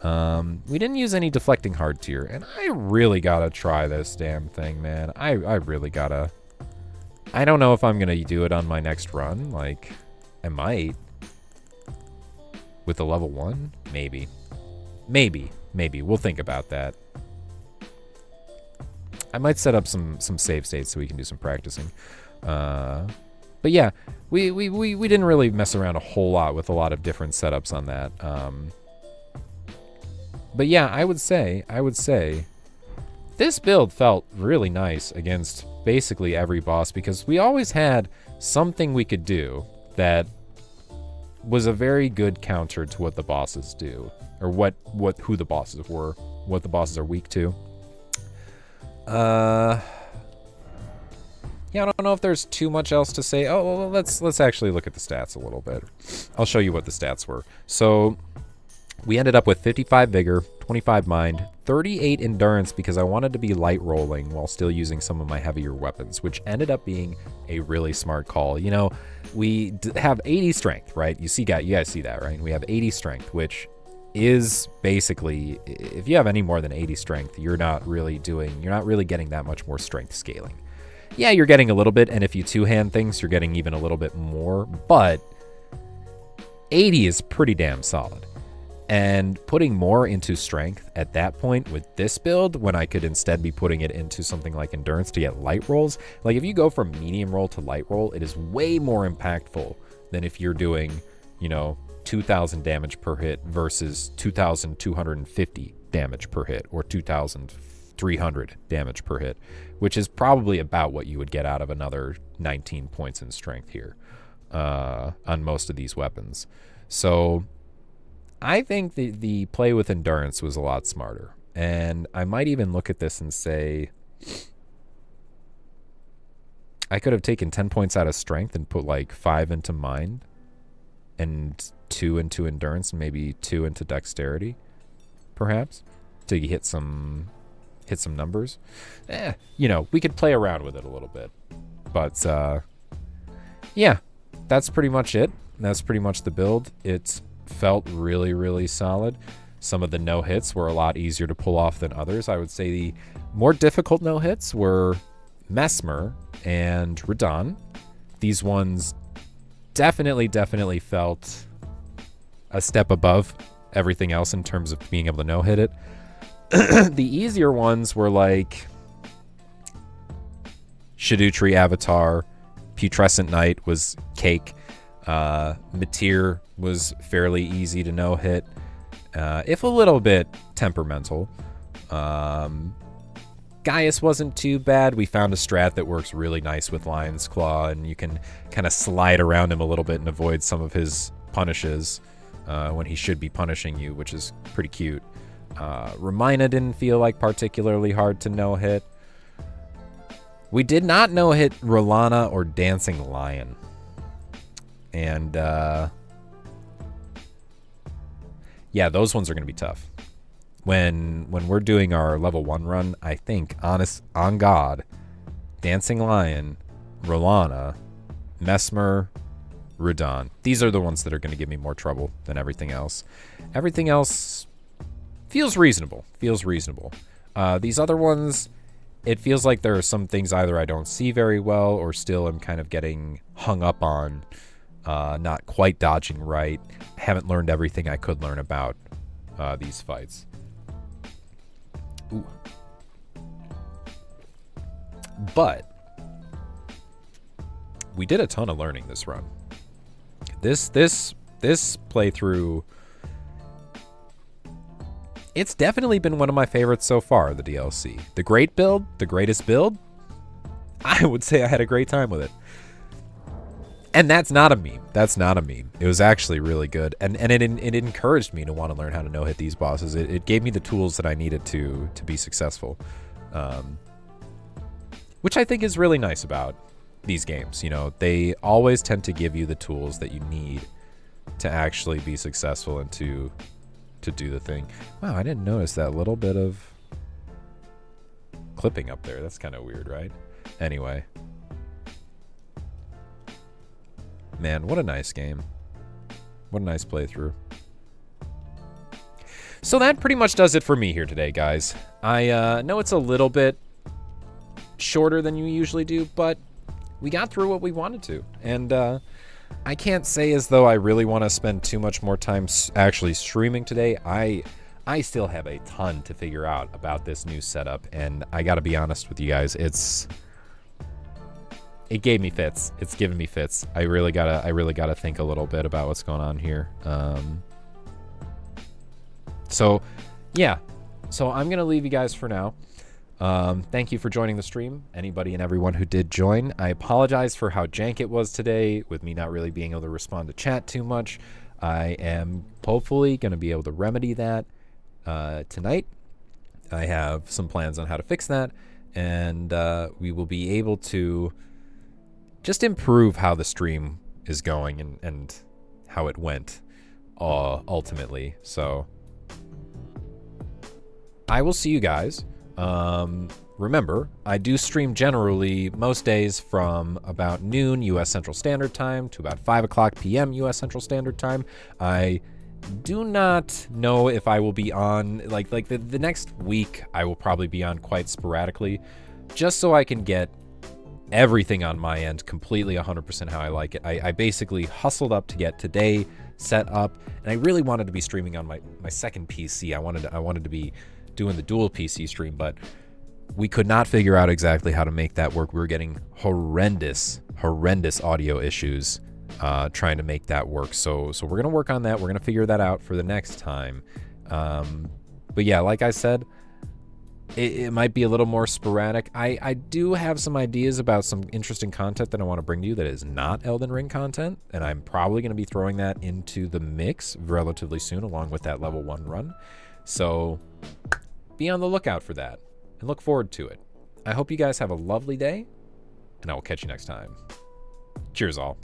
We didn't use any Deflecting Hard tier, and I really gotta try this damn thing, man. I really gotta. I don't know if I'm gonna do it on my next run. Like, I might. With the level 1? Maybe. We'll think about that. I might set up some save states so we can do some practicing. But yeah, we didn't really mess around a whole lot with a lot of different setups on that. But yeah, I would say this build felt really nice against basically every boss because we always had something we could do that was a very good counter to what the bosses do, or who the bosses were, what the bosses are weak to. Yeah, I don't know if there's too much else to say. Oh, well, let's actually look at the stats a little bit. I'll show you what the stats were. So we ended up with 55 Vigor, 25 Mind, 38 Endurance because I wanted to be light rolling while still using some of my heavier weapons, which ended up being a really smart call. You know, we have 80 Strength, right? You guys see that, right? We have 80 Strength, which is basically, if you have any more than 80 Strength, you're not really getting that much more strength scaling. Yeah, you're getting a little bit, and if you two-hand things, you're getting even a little bit more, but 80 is pretty damn solid. And putting more into strength at that point with this build, when I could instead be putting it into something like endurance to get light rolls, like if you go from medium roll to light roll, it is way more impactful than if you're doing, 2,000 damage per hit versus 2,250 damage per hit, or 2,300 damage per hit, which is probably about what you would get out of another 19 points in strength here on most of these weapons. So I think the play with endurance was a lot smarter. And I might even look at this and say I could have taken 10 points out of strength and put like 5 into mind and 2 into endurance and maybe 2 into dexterity, perhaps, to hit some numbers. We could play around with it a little bit. But yeah, that's pretty much it. That's pretty much the build. It felt really, really solid. Some of the no-hits were a lot easier to pull off than others. I would say the more difficult no-hits were Mesmer and Radon. These ones definitely felt a step above everything else in terms of being able to no-hit it. The easier ones were like Shadutri Avatar, Putrescent Knight was cake. Matir was fairly easy to no-hit, if a little bit temperamental. Gaius wasn't too bad. We found a strat that works really nice with Lion's Claw, and you can kind of slide around him a little bit and avoid some of his punishes when he should be punishing you, which is pretty cute. Ramina didn't feel like particularly hard to no-hit. We did not no-hit Rolana or Dancing Lion. And, yeah, those ones are going to be tough. When we're doing our level 1 run, I think, on God, Dancing Lion, Rolana, Mesmer, Rudon. These are the ones that are going to give me more trouble than everything else. Everything else feels reasonable. These other ones, it feels like there are some things either I don't see very well or still am kind of getting hung up on, not quite dodging right. I haven't learned everything I could learn about these fights. Ooh. But we did a ton of learning this run. This playthrough, it's definitely been one of my favorites so far, the DLC. The great build, the greatest build, I would say I had a great time with it. And that's not a meme. That's not a meme. It was actually really good. And it encouraged me to want to learn how to no-hit these bosses. It gave me the tools that I needed to be successful. Which I think is really nice about these games. You know, they always tend to give you the tools that you need to actually be successful and to do the thing. Wow, I didn't notice that little bit of clipping up there. That's kind of weird, right? Anyway. Man, what a nice game. What a nice playthrough. So that pretty much does it for me here today, guys. I know it's a little bit shorter than you usually do, but we got through what we wanted to. And I can't say as though I really want to spend too much more time actually streaming today. I still have a ton to figure out about this new setup, and I gotta be honest with you guys, it gave me fits. It's given me fits. I really gotta think a little bit about what's going on here. So yeah. So I'm gonna leave you guys for now. Thank you for joining the stream, anybody and everyone who did join. I apologize for how jank it was today, with me not really being able to respond to chat too much. I am hopefully gonna be able to remedy that tonight. I have some plans on how to fix that, and we will be able to just improve how the stream is going and how it went ultimately. So I will see you guys. Remember, I do stream generally most days from about noon U.S. Central Standard Time to about 5 o'clock p.m. U.S. Central Standard Time. I do not know if I will be on, like the next week, I will probably be on quite sporadically, just so I can get everything on my end completely 100% how I like it. I basically hustled up to get today set up, and I really wanted to be streaming on my second PC. I wanted to be doing the dual PC stream, but we could not figure out exactly how to make that work. We were getting horrendous audio issues trying to make that work. So we're gonna work on that. We're gonna figure that out for the next time. But yeah, like I said, it might be a little more sporadic. I do have some ideas about some interesting content that I want to bring to you that is not Elden Ring content, and I'm probably going to be throwing that into the mix relatively soon, along with that level 1 run. So be on the lookout for that and look forward to it. I hope you guys have a lovely day, and I will catch you next time. Cheers all.